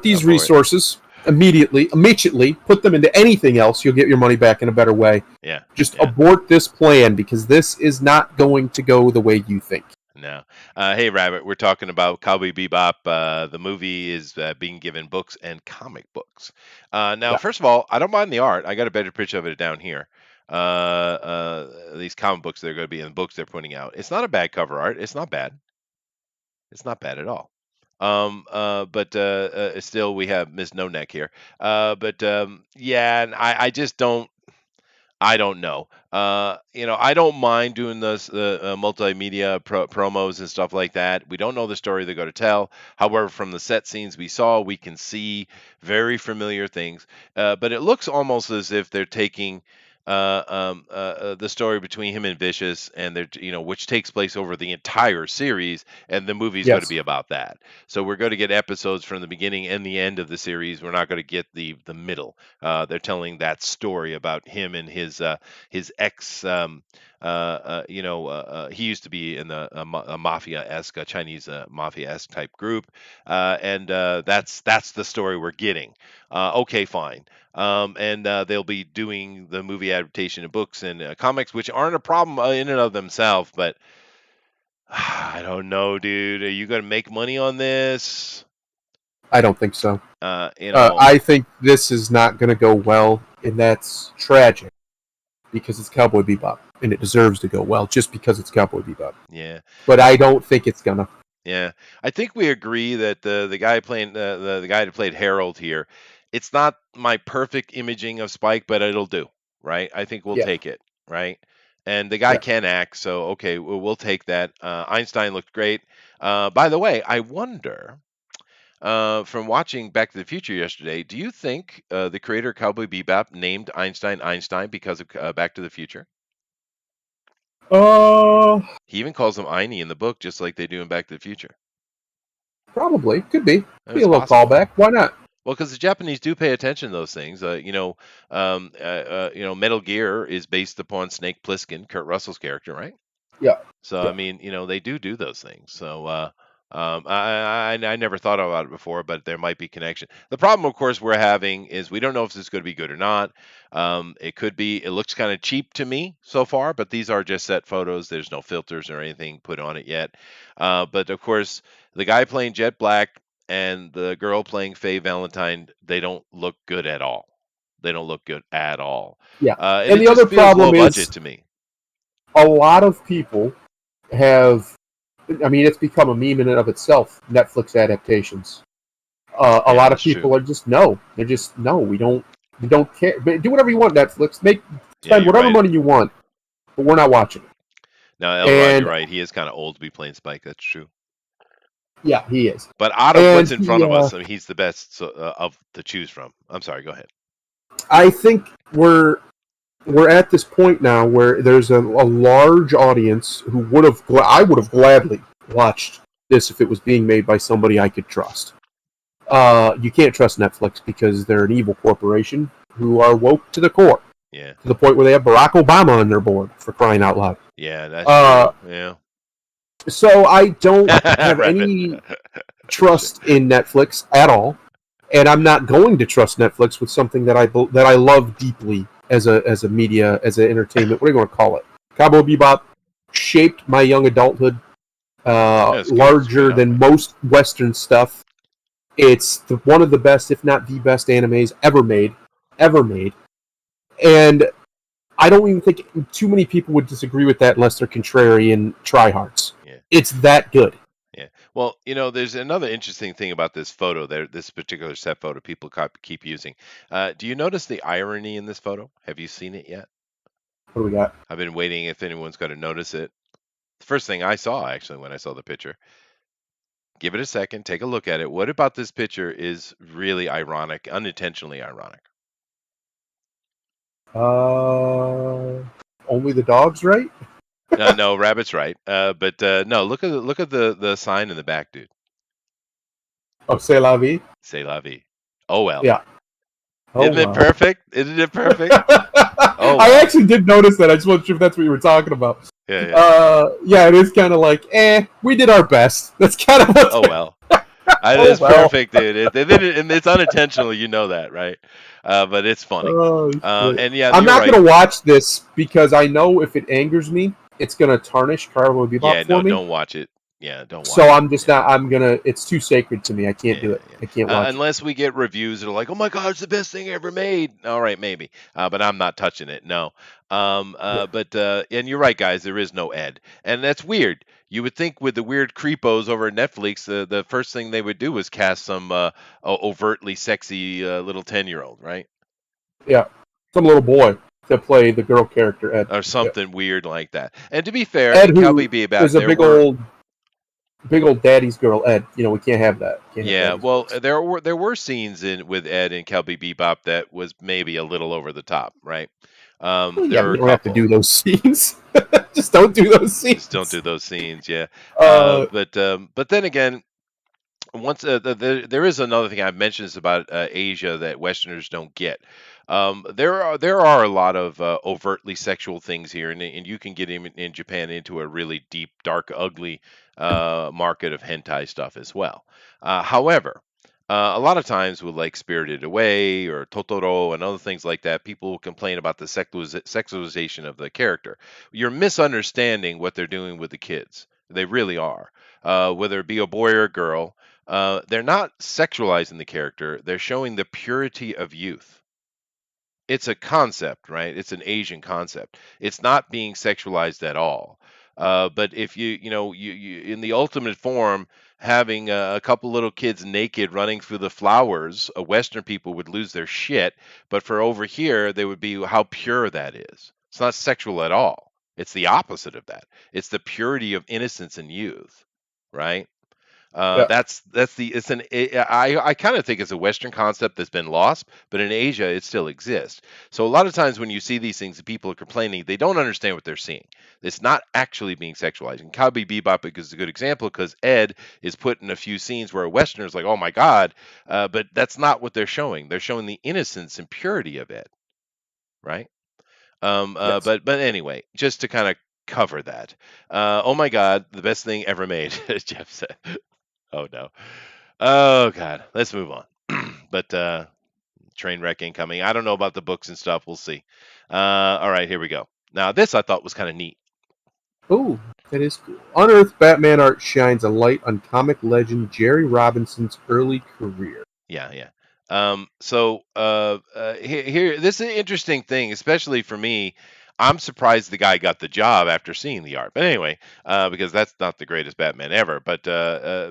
these resources immediately. Put them into anything else. You'll get your money back in a better way. Yeah. Just abort this plan because this is not going to go the way you think. No. Hey, Rabbit, we're talking about Cowboy Bebop. The movie is being given books and comic books. Now, first of all, I don't mind the art. I got a better picture of it down here. These comic books that are going to be in the books they're putting out. It's not a bad cover art. It's not bad. It's not bad at all. But still, we have Miss No Neck here. Yeah, and I just don't. I don't know. I don't mind doing this multimedia promos and stuff like that. We don't know the story they're going to tell. However, from the set scenes we saw, we can see very familiar things. But it looks almost as if they're taking the story between him and Vicious, and which takes place over the entire series, and the movie's going to be about that. So we're going to get episodes from the beginning and the end of the series. We're not going to get the middle. They're telling that story about him and his ex. He used to be in a mafia-esque, Chinese mafia-esque type group, and that's the story we're getting. Okay, fine. And they'll be doing the movie adaptation of books and comics, which aren't a problem in and of themselves. But I don't know, dude. Are you going to make money on this? I don't think so. I think this is not going to go well, and that's tragic because it's Cowboy Bebop, and it deserves to go well just because it's Cowboy Bebop. Yeah. But I don't think it's gonna. Yeah, I think we agree that the guy playing the guy that played Harold here, it's not my perfect imaging of Spike, but it'll do, right? I think we'll Yeah, take it, right? And the guy yeah. can act, so okay, we'll take that. Einstein looked great. By the way, I wonder, from watching Back to the Future yesterday, do you think the creator of Cowboy Bebop named Einstein Einstein because of Back to the Future? Uh, He even calls him Einie in the book, just like they do in Back to the Future. Probably could be. Be It's a little possible. callback. Why not? Well, because the Japanese do pay attention to those things. Metal Gear is based upon Snake Plissken, Kurt Russell's character, right? Yeah, So I yeah. mean, they do those things. So I never thought about it before, but there might be connection. The problem, of course, we're having is we don't know if this is going to be good or not. It could be. It looks kind of cheap to me so far, but these are just set photos. There's no filters or anything put on it yet. But of course, the guy playing Jet Black and the girl playing Faye Valentine, they don't look good at all. They don't look good at all. Yeah. And And it the other just feels low problem budget is to me. a lot of people have. I mean, it's become a meme in and of itself. Netflix adaptations. A Yeah, lot of that's true. people are just no. They're just no. We don't care. But do whatever you want. Netflix. Yeah, Spend you're whatever right. money you want, but we're not watching it. Now, Elrod, you're And right. He is kind of old to be playing Spike. That's true. yeah, he is. But out of And what's in front he, of us, I mean, he's the best of to choose from. I'm sorry. Go ahead. I think we're at this point now where there's a large audience who I would have gladly watched this if it was being made by somebody I could trust. You can't trust Netflix because they're an evil corporation who are woke to the core, Yeah. to the point where they have Barack Obama on their board, for crying out loud. Yeah, that's Uh, true. Yeah. so I don't have Rabbit. any trust in Netflix at all, and I'm not going to trust Netflix with something that I love deeply as a media, as an entertainment. What are you going to call it? Cowboy Bebop shaped my young adulthood That's good. It's a good larger than outlet. most Western stuff. It's one of the best, if not the best, animes ever made, and I don't even think too many people would disagree with that unless they're contrarian tryhards. Yeah. It's that good. Yeah. Well, there's another interesting thing about this photo there, this particular set photo people keep using. Do you notice the irony in this photo? Have you seen it yet? What do we got? I've been waiting if anyone's going to notice it. The first thing I saw, actually, when I saw the picture. Give it a second, take a look at it. What about this picture is really ironic, unintentionally ironic? Uh, Only the dogs, right? No, Rabbit's right. But no, look at the sign in the back, dude. Oh, c'est la vie. C'est la vie. Oh well. Yeah. Oh Isn't it well. perfect? Isn't it perfect? Oh I well. actually did notice that. I just wasn't sure if that's what you were talking about. Yeah, yeah. Yeah, it is kind of like, we did our best. That's kind of what. Oh well. Oh It's well. perfect, dude. And it's unintentional, you know that, right? But it's funny. Oh shit. And yeah, I'm you're not right. gonna watch this because I know if it angers me, it's gonna tarnish Cowboy Yeah, Bebop for no, me. don't watch it. Yeah, don't So watch it. I'm just Yeah. not. I'm gonna. It's too sacred to me. I can't do Yeah, it. yeah. I can't watch it. Unless we get reviews that are like, "Oh my God, it's the best thing ever made." All right, maybe. But I'm not touching it. No. Yeah. And you're right, guys. There is no Ed, and that's weird. You would think with the weird creepos over at Netflix, the first thing they would do was cast some overtly sexy little 10-year-old, right? Yeah. Some little boy to play the girl character Ed. Or Yeah. something weird like that. And to be fair, Ed, in who Cowboy Bebop, is a there were. big old daddy's girl. Ed. We can't have that. Can't have Yeah, daddy's well, girls. there were scenes in with Ed and Cowboy Bebop that was maybe a little over the top, right? Well, There yeah, were we a don't have to do couple. those scenes. Just don't do those Just don't scenes. do those scenes, yeah. Uh, But then again, once there is another thing I've mentioned is about Asia that Westerners don't get. There are a lot of overtly sexual things here, and you can get in Japan into a really deep, dark, ugly market of hentai stuff as well. However, a lot of times with like Spirited Away or Totoro and other things like that, people will complain about the sexualization of the character. You're misunderstanding what they're doing with the kids. They really are. Whether it be a boy or a girl, they're not sexualizing the character, they're showing the purity of youth. It's a concept, right? It's an Asian concept. It's not being sexualized at all. But if you in the ultimate form, having a couple little kids naked running through the flowers, Western people would lose their shit. But for over here, they would be how pure that is. It's not sexual at all. It's the opposite of that. It's the purity of innocence and youth, right? Yeah. That's the it's an I kind of think it's a Western concept that's been lost, but in Asia it still exists. So a lot of times when you see these things, the people are complaining they don't understand what they're seeing. It's not actually being sexualized. And Cowboy Bebop is a good example because Ed is put in a few scenes where a Westerner is like, "Oh my God," but that's not what they're showing. They're showing the innocence and purity of Ed, right? Yes. But anyway, just to kind of cover that. Oh my God, the best thing ever made, as Jeff said. Oh no. Oh God, let's move on. But train wreck incoming. I don't know about the books and stuff. We'll see. All right, here we go. Now this I thought was kind of neat. Oh, that is cool. Unearthed Batman art shines a light on comic legend Jerry Robinson's early career. Yeah, yeah. Here, this is an interesting thing, especially for me. I'm surprised the guy got the job after seeing the art. But anyway, because that's not the greatest Batman ever. But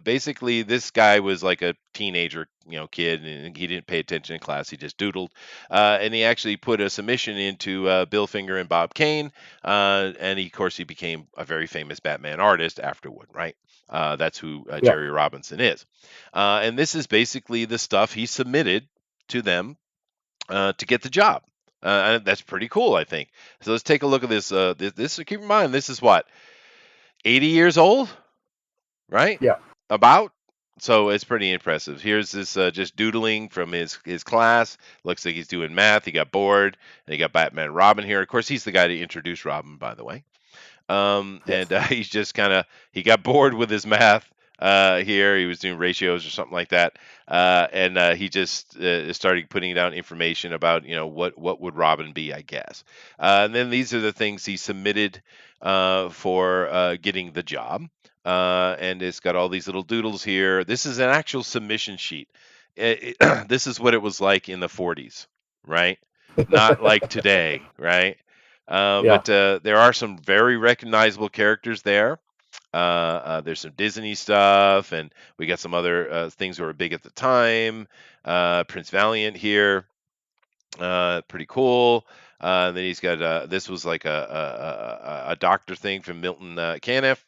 basically, this guy was like a teenager, kid, and he didn't pay attention in class. He just doodled, and he actually put a submission into Bill Finger and Bob Kane, and of course, he became a very famous Batman artist afterward. Right? That's who Yeah. Jerry Robinson is. And this is basically the stuff he submitted to them to get the job. And that's pretty cool, I think. So let's take a look at this. This keep in mind, this is what 80 years old, right? Yeah. About. So it's pretty impressive. Here's this just doodling from his class. Looks like he's doing math. He got bored, and he got Batman Robin here. Of course, he's the guy to introduce Robin, by the way. And Yes. he's just kind of he got bored with his math here. He was doing ratios or something like that, and he just started putting down information about what would Robin be, I guess. And then these are the things he submitted for getting the job, and it's got all these little doodles here. This is an actual submission sheet. This is what it was like in the 40s, right? Not like today, right? Yeah. But there are some very recognizable characters there. There's some Disney stuff, and we got some other things that were big at the time. Prince Valiant here, pretty cool. Then he's got this was like a doctor thing from Milton Caniff.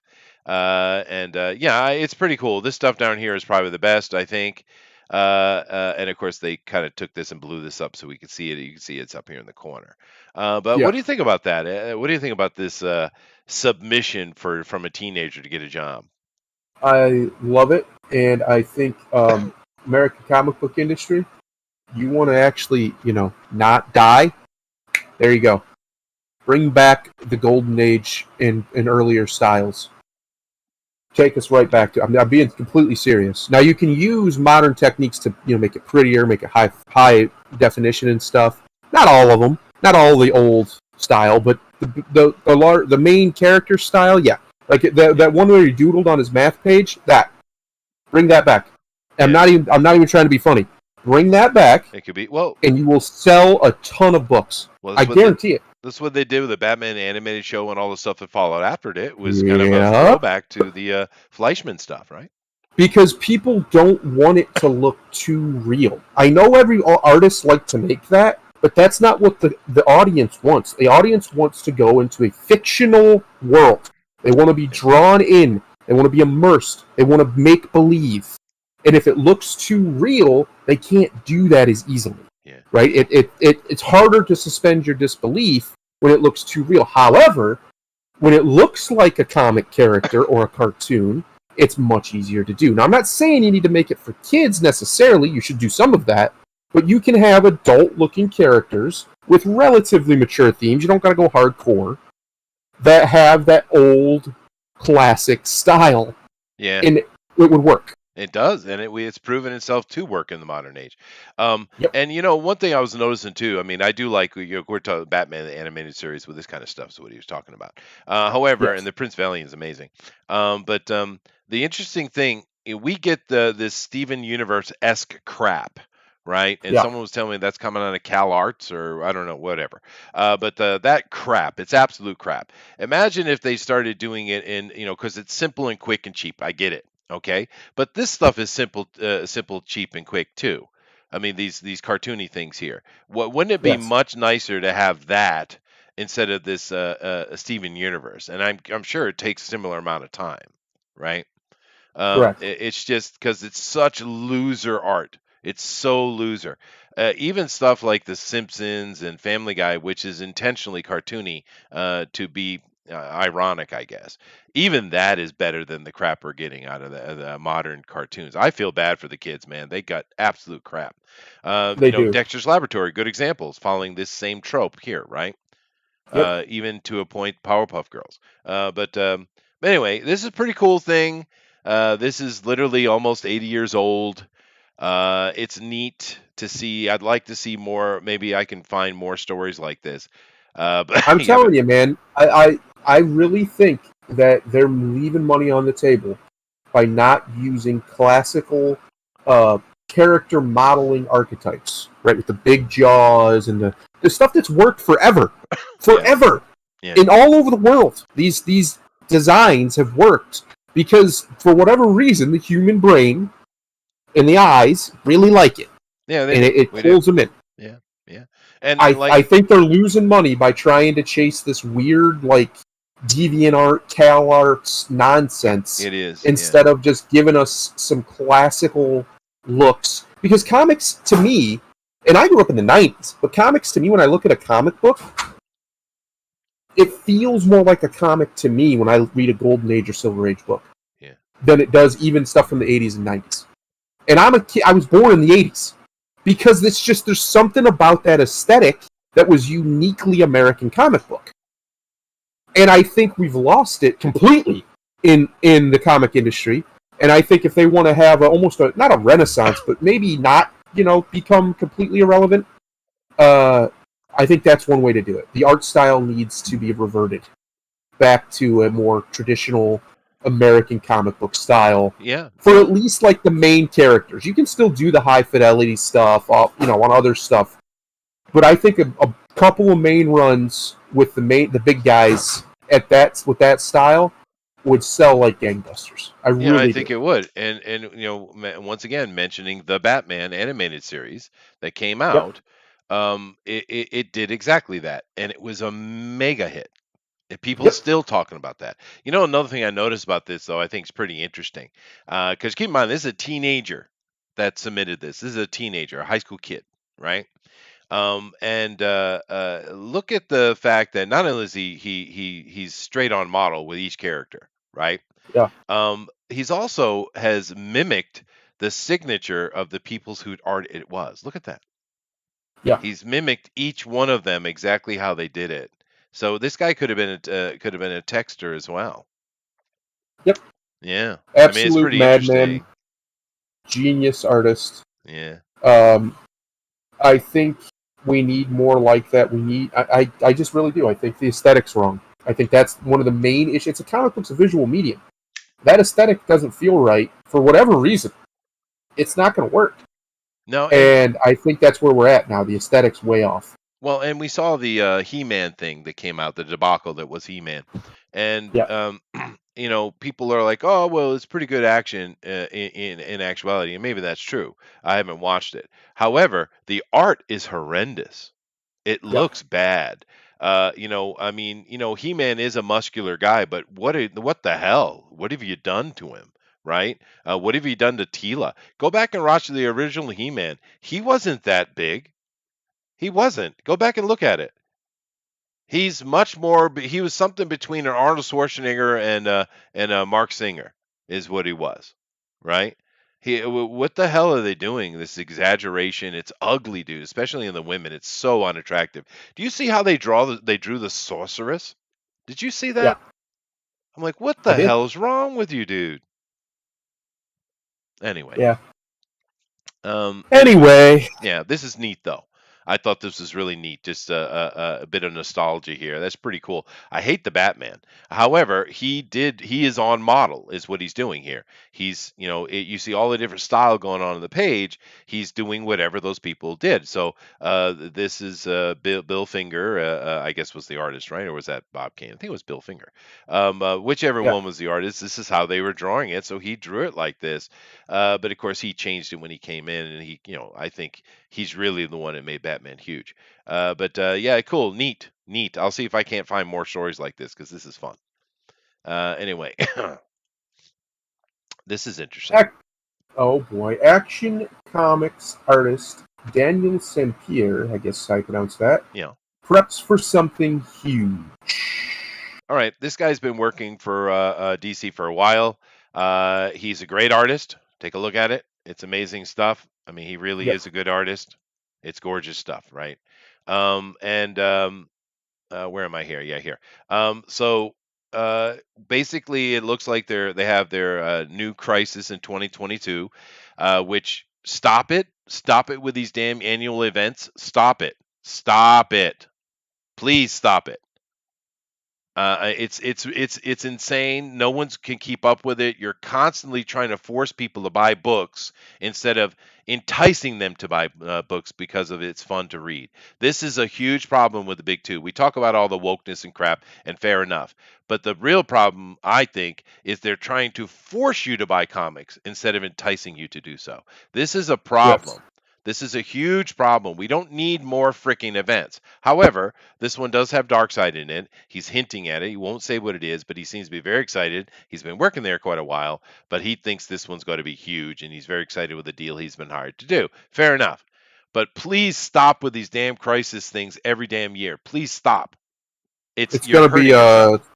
And yeah, it's pretty cool. This stuff down here is probably the best, I think. And of course, they kind of took this and blew this up so we could see it. You can see it's up here in the corner. But what Yeah. do you think about that? What do you think about this submission from a teenager to get a job? I love it, and I think American comic book industry. You want to actually, not die. There you go. Bring back the golden age in earlier styles. Take us right back to. I'm being completely serious. Now you can use modern techniques to make it prettier, make it high definition and stuff. Not all of them. Not all the old style, but the main character style, yeah. Like that one where he doodled on his math page. Bring that back. Yeah, I'm not even trying to be funny. Bring that back, it could be. Well, and you will sell a ton of books. I that's what they guarantee it. that's what they did with the Batman animated show and all the stuff that followed after it was kind of a Yeah, throwback to the Fleischman stuff, right? because people don't want it to look too real. I know every artist like to make that, but that's not what the audience wants. The audience wants to go into a fictional world. They want to be Yeah, drawn in. They want to be immersed. They want to make believe. And if it looks too real, they can't do that as easily. yeah, Right? It's harder to suspend your disbelief when it looks too real. However, when it looks like a comic character or a cartoon, it's much easier to do. Now, I'm not saying you need to make it for kids necessarily. You should do some of that. But you can have adult-looking characters with relatively mature themes. You don't got to go hardcore. That have that old classic style. yeah. And it would work. It does, and it's proven itself to work in the modern age. Yep. And one thing I was noticing too. I mean, I do like we're talking Batman the animated series with this kind of stuff. So what he was talking about. However, and Yes. the Prince Valiant is amazing. But the interesting thing, we get this Steven Universe esque crap, right? And Yeah. someone was telling me that's coming out of Cal Arts or I don't know, whatever. But that crap, it's absolute crap. Imagine if they started doing it in, because it's simple and quick and cheap. I get it, okay? But this stuff is simple, cheap, and quick too. I mean, these cartoony things here. Wouldn't it be Yes. much nicer to have that instead of this Steven Universe? And I'm sure it takes a similar amount of time, right? Correct. It's just because it's such loser art. It's so loser. Even stuff like The Simpsons and Family Guy, which is intentionally cartoony to be ironic, I guess. Even that is better than the crap we're getting out of the modern cartoons. I feel bad for the kids, man. They got absolute crap. They do. Dexter's Laboratory, good examples, following this same trope here, right? Yep. Even to a point, Powerpuff Girls. But anyway, this is a pretty cool thing. This is literally almost 80 years old. It's neat to see. I'd like to see more. Maybe I can find more stories like this. But I'm yeah, but telling you, man. I really think that they're leaving money on the table by not using classical uh, character modeling archetypes, right? With the big jaws and the stuff that's worked forever, yeah, forever, yeah, in all over the world. These designs have worked because for whatever reason, the human brain and the eyes really like it, yeah. They and do. it We do. pulls them in. Yeah, yeah. And I like think they're losing money by trying to chase this weird like deviant art, cal arts nonsense it is. Yeah, instead of just giving us some classical looks. Because comics to me, and I grew up in the '90s, but comics to me, when I look at a comic book, it feels more like a comic to me when I read a Golden Age or Silver Age book yeah. than it does even stuff from the '80s and '90s. And I'm a kid. I was born in the '80s because it's just there's something about that aesthetic that was uniquely American comic book, and I think we've lost it completely in the comic industry. And I think if they want to have almost not a renaissance, but maybe not, become completely irrelevant, uh, I think that's one way to do it. The art style needs to be reverted back to a more traditional American comic book style Yeah, for no, at least like the main characters. You can still do the high fidelity stuff, on other stuff, but I think a couple of main runs with the big guys at that with that style would sell like gangbusters. I I really do. think it would. And once again, mentioning the Batman animated series that came Yep. out, it did exactly that, and it was a mega hit. And people Yep. still talking about that. Another thing I noticed about this, though, I think is pretty interesting. Because keep in mind, this is a teenager that submitted this. This is a teenager, a high school kid, right? And look at the fact that not only is he's straight on model with each character, right? Yeah. He's also has mimicked the signature of the people's whose art it was. Look at that. Yeah. He's mimicked each one of them exactly how they did it. So this guy could have been a texter as well. Yep. Yeah, I mean it's Absolute pretty madman, interesting. genius artist. Yeah, Um, I think we need more like that. We need. I just really do. I think the aesthetic's wrong. I think that's one of the main issues. It's a comic book's a visual medium. That aesthetic doesn't feel right for whatever reason. It's not going to work. no, and And I think that's where we're at now. The aesthetic's way off. well, and we saw the He-Man thing that came out, the debacle that was He-Man, and Yeah. people are like, oh well, it's pretty good action in actuality, and maybe that's true. I haven't watched it. However, the art is horrendous. It Yeah. looks bad. I mean, He-Man is a muscular guy, but what the hell? What have you done to him? Right? What have you done to Tila? Go back and watch the original He-Man. He wasn't that big. He wasn't. Go back and look at it. He's much more. He was something between an Arnold Schwarzenegger and Mark Singer, is what he was, right? What the hell are they doing? This exaggeration. It's ugly, dude. Especially in the women. It's so unattractive. Do you see how they drew the sorceress? Did you see Yeah. that? I'm like, what I the did. hell's wrong with you, dude? Anyway, Yeah. um, and Anyway. yeah, this is neat though. I thought this was really neat. Just a bit of nostalgia here. That's pretty cool. I hate the Batman. However, he is on model, is what he's doing here. He's, you see all the different style going on the page. He's doing whatever those people did. So this is Bill Finger, I guess was the artist, right? Or was that Bob Kane? I think it was Bill Finger. Whichever Yeah. one was the artist, this is how they were drawing it. So he drew it like this. But of course, he changed it when he came in, and I think he's really the one that made Batman huge. But yeah, cool, neat, neat. I'll see if I can't find more stories like this because this is fun. Anyway, this is interesting. Ac- oh boy, Action Comics artist Daniel Sampere, I guess I pronounced that, Yeah. preps for something huge. All right, this guy's been working for DC for a while. He's a great artist. Take a look at it. It's amazing stuff. I mean, he really Yep. is a good artist. It's gorgeous stuff, right? And where am I here? Yeah, here. So basically, it looks like they have their new crisis in 2022, which stop it with these damn annual events. Stop it, please stop it. It's insane. No one can keep up with it. You're constantly trying to force people to buy books instead of enticing them to buy books because of it's fun to read. This is a huge problem with the big two. We talk about all the wokeness and crap, and fair enough. But the real problem, I think, is they're trying to force you to buy comics instead of enticing you to do so. This is a Yes. problem. This is a huge problem. We don't need more freaking events. However, this one does have Darkseid in it. He's hinting at it. He won't say what it is, but he seems to be very excited. He's been working there quite a while, but he thinks this one's going to be huge, and he's very excited with the deal he's been hired to do. Fair enough. But please stop with these damn crisis things every damn year. Please stop. It's You're gonna be hurting yourself.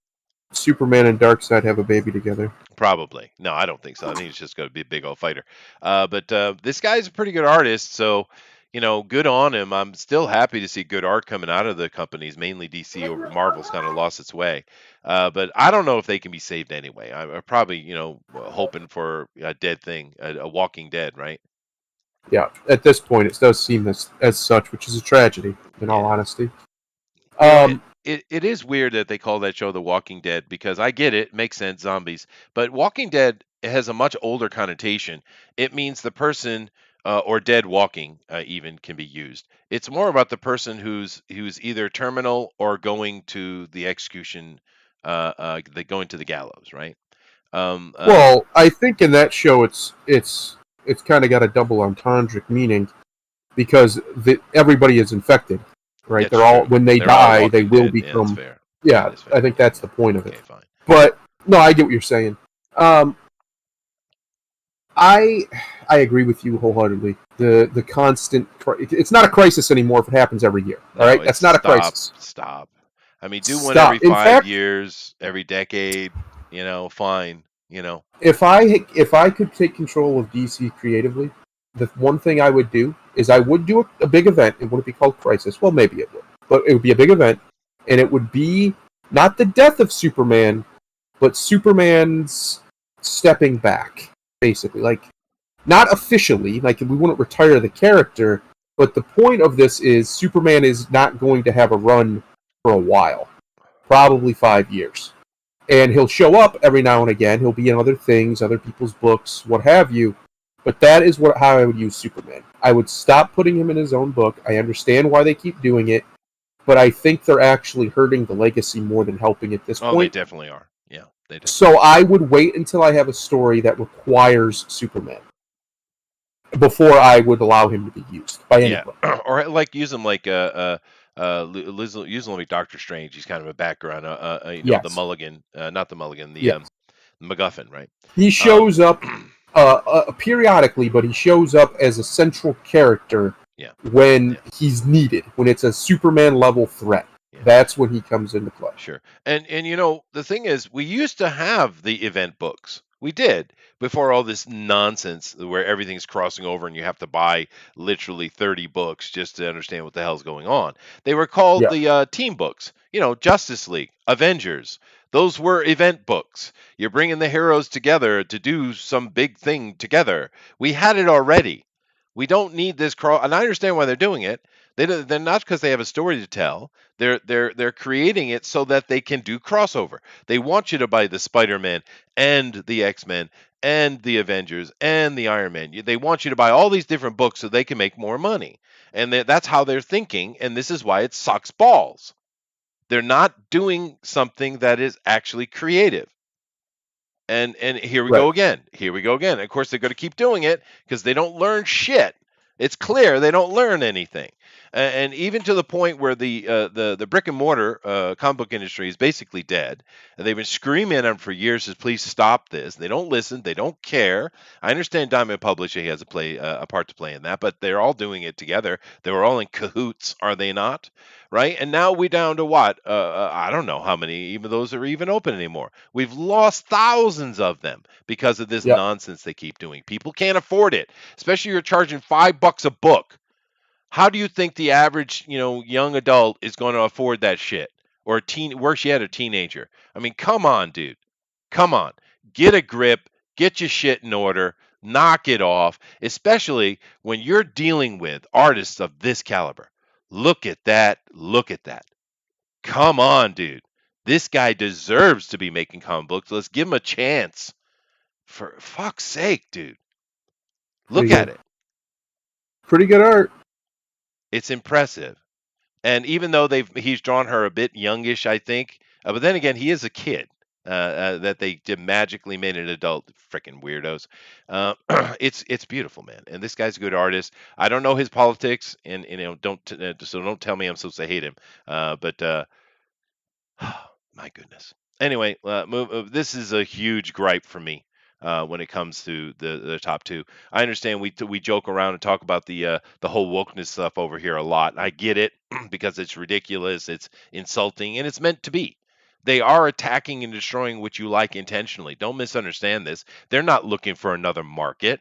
Superman and Darkseid have a baby together. Probably. No, I don't think so. I think it's just going to be a big old fighter. But this guy's a pretty good artist, so good on him. I'm still happy to see good art coming out of the companies, mainly DC. Over Marvel's kind of lost its way, but I don't know if they can be saved anyway. I'm probably hoping for a dead thing, a Walking Dead, right? Yeah, at this point, it does seem as such, which is a tragedy, in all Yeah. honesty. It, Um, it is weird that they call that show The Walking Dead because I get it, makes sense, zombies. But Walking Dead has a much older connotation. It means the person or dead walking even can be used. It's more about the person who's either terminal or going to the execution, going to the gallows, right? Um, uh, well, I think in that show, it's kind of got a double entendre meaning because everybody is infected, right? that's They're all true. when they They're all die, they Walking will Dead. Yeah, that's become. fair. That Yeah, is I fair. think Yeah. that's the point of it. Okay, fine. But no, I get what you're saying. Um, I I agree with you wholeheartedly. The constant it's not a crisis anymore if it happens every year. All No, right, it's that's not a stop, crisis. stop. I mean, do one every Stop. In 5 fact, years, every decade, fine, if I could take control of DC creatively, the one thing I would do is I would do a big event. It wouldn't be called Crisis. Well, maybe it would, but it would be a big event, and it would be not the death of Superman, but Superman's stepping back, basically. Like not officially, like we wouldn't retire the character, but the point of this is Superman is not going to have a run for a while, probably 5 years. And he'll show up every now and again. He'll be in other things, other people's books, what have you. But that is how I would use Superman. I would stop putting him in his own book. I understand why they keep doing it, but I think they're actually hurting the legacy more than helping at this Oh, they point. definitely are. Yeah, they definitely So are. I would wait until I have a story that requires Superman before I would allow him to be used by Yeah, anybody. or like use them like use them like Doctor Strange. He's kind of a background. The Yes. Mulligan, not the Mulligan, the Yes. MacGuffin, right? He Um, shows up periodically, but he shows up as a central character yeah, when yeah, he's needed, when it's a Superman level threat. yeah. That's when he comes into play. Sure. And the thing is, we used to have the event books. We did before all this nonsense where everything's crossing over and you have to buy literally 30 books just to understand what the hell's going on. They were called Yeah. the team books. Justice League, Avengers. Those were event books. You're bringing the heroes together to do some big thing together. We had it already. We don't need this cross. And I understand why they're doing it. They're not because they have a story to tell. They're creating it so that they can do crossover. They want you to buy the Spider-Man and the X-Men and the Avengers and the Iron Man. They want you to buy all these different books so they can make more money. And that's how they're thinking, and this is why it sucks balls. They're not doing something that is actually creative. And here we Right. go again. Here we go again. Of course, they're going to keep doing it because they don't learn shit. It's clear they don't learn anything, and even to the point where the brick and mortar comic book industry is basically dead. And they've been screaming at them for years to please stop this. They don't listen. They don't care. I understand Diamond Publishing has a part to play in that, but they're all doing it together. They were all in cahoots, are they not? Right? And now we down to what? I don't know how many even those are even open anymore. We've lost thousands of them because of this Yep. nonsense they keep doing. People can't afford it, especially you're charging $5 a book. How do you think the average, young adult is going to afford that shit? Or worse yet, a teenager. I mean, come on, dude. Come on. Get a grip, get your shit in order, knock it off, especially when you're dealing with artists of this caliber. Look at that. Look at that. Come on, dude. This guy deserves to be making comic books. Let's give him a chance. For fuck's sake, dude. Pretty Look at good. it. Pretty good art. It's impressive. And even though he's drawn her a bit youngish, I think, but then again, he is a kid. That they did magically made an adult. Freaking weirdos. It's beautiful, man. And this guy's a good artist. I don't know his politics, and don't tell me I'm supposed to hate him. But my goodness. Anyway, this is a huge gripe for me when it comes to the top two. I understand we joke around and talk about the whole wokeness stuff over here a lot. I get it because it's ridiculous, it's insulting, and it's meant to be. They are attacking and destroying what you like intentionally. Don't misunderstand this. They're not looking for another market.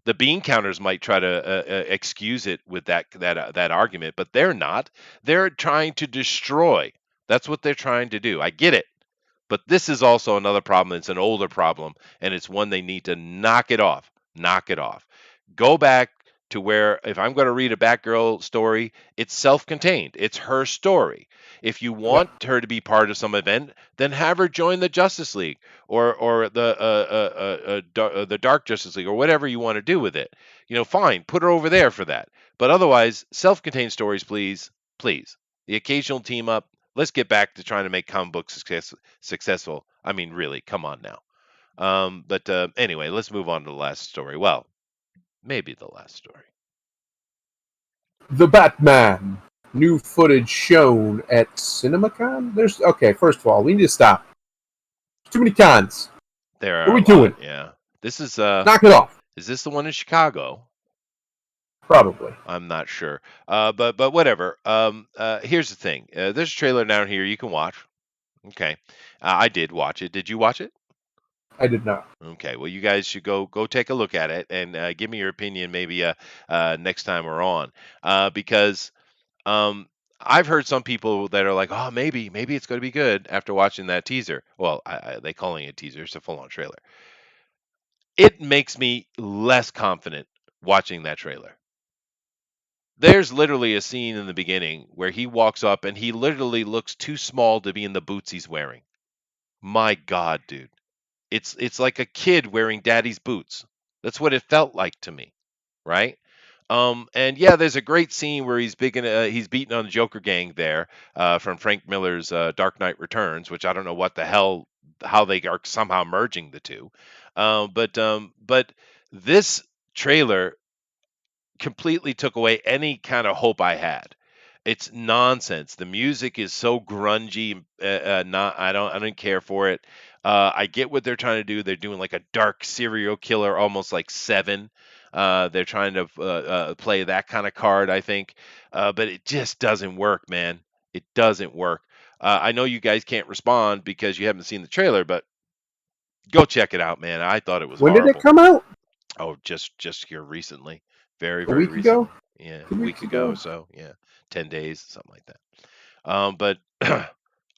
The bean counters might try to excuse it with that argument, but they're not. They're trying to destroy. That's what they're trying to do. I get it. But this is also another problem. It's an older problem, and it's one they need to knock it off. Knock it off. Go back to where, if I'm going to read a Batgirl story, it's self contained, it's her story. If you Yeah. want her to be part of some event, then have her join the Justice League or the Dark Justice League or whatever you want to do with it. Fine, put her over there for that. But otherwise, self contained stories, please, please. The occasional team up. Let's get back to trying to make comic books successful. I mean, really, come on now. But anyway, let's move on to the last story. Well, maybe the last story. The Batman. New footage shown at CinemaCon. First of all, we need to stop. Too many cons. There What are are we a lot. doing? Yeah. This is Knock it off. is this the one in Chicago? Probably. I'm not sure. But whatever. Here's the thing. There's a trailer down here you can watch. Okay. I did watch it. Did you watch it? I did not. Okay. Well, you guys should go take a look at it and give me your opinion maybe next time we're on. Because Um, I've heard some people that are like, "Oh, maybe it's going to be good," after watching that teaser. Well, they calling it a teaser; it's a full-on trailer. It makes me less confident watching that trailer. There's literally a scene in the beginning where he walks up and he literally looks too small to be in the boots he's wearing. My God, dude, it's like a kid wearing daddy's boots. That's what it felt like to me, right? And yeah, there's a great scene where he's beating on the Joker gang there from Frank Miller's Dark Knight Returns, which I don't know what the hell how they are somehow merging the two. But this trailer completely took away any kind of hope I had. It's nonsense. The music is so grungy. Not I don't care for it. I get what they're trying to do. They're doing like a dark serial killer, almost like Seven. They're trying to play that kind of card, I think, but it just doesn't work, man. It doesn't work. I know you guys can't respond because you haven't seen the trailer, but go check it out, man. I thought it was When did it horrible. come out? Oh, just here recently. Very, A very week ago? recently. Yeah, a 2 weeks week ago or ago? so. Yeah. 10 days, something like that. But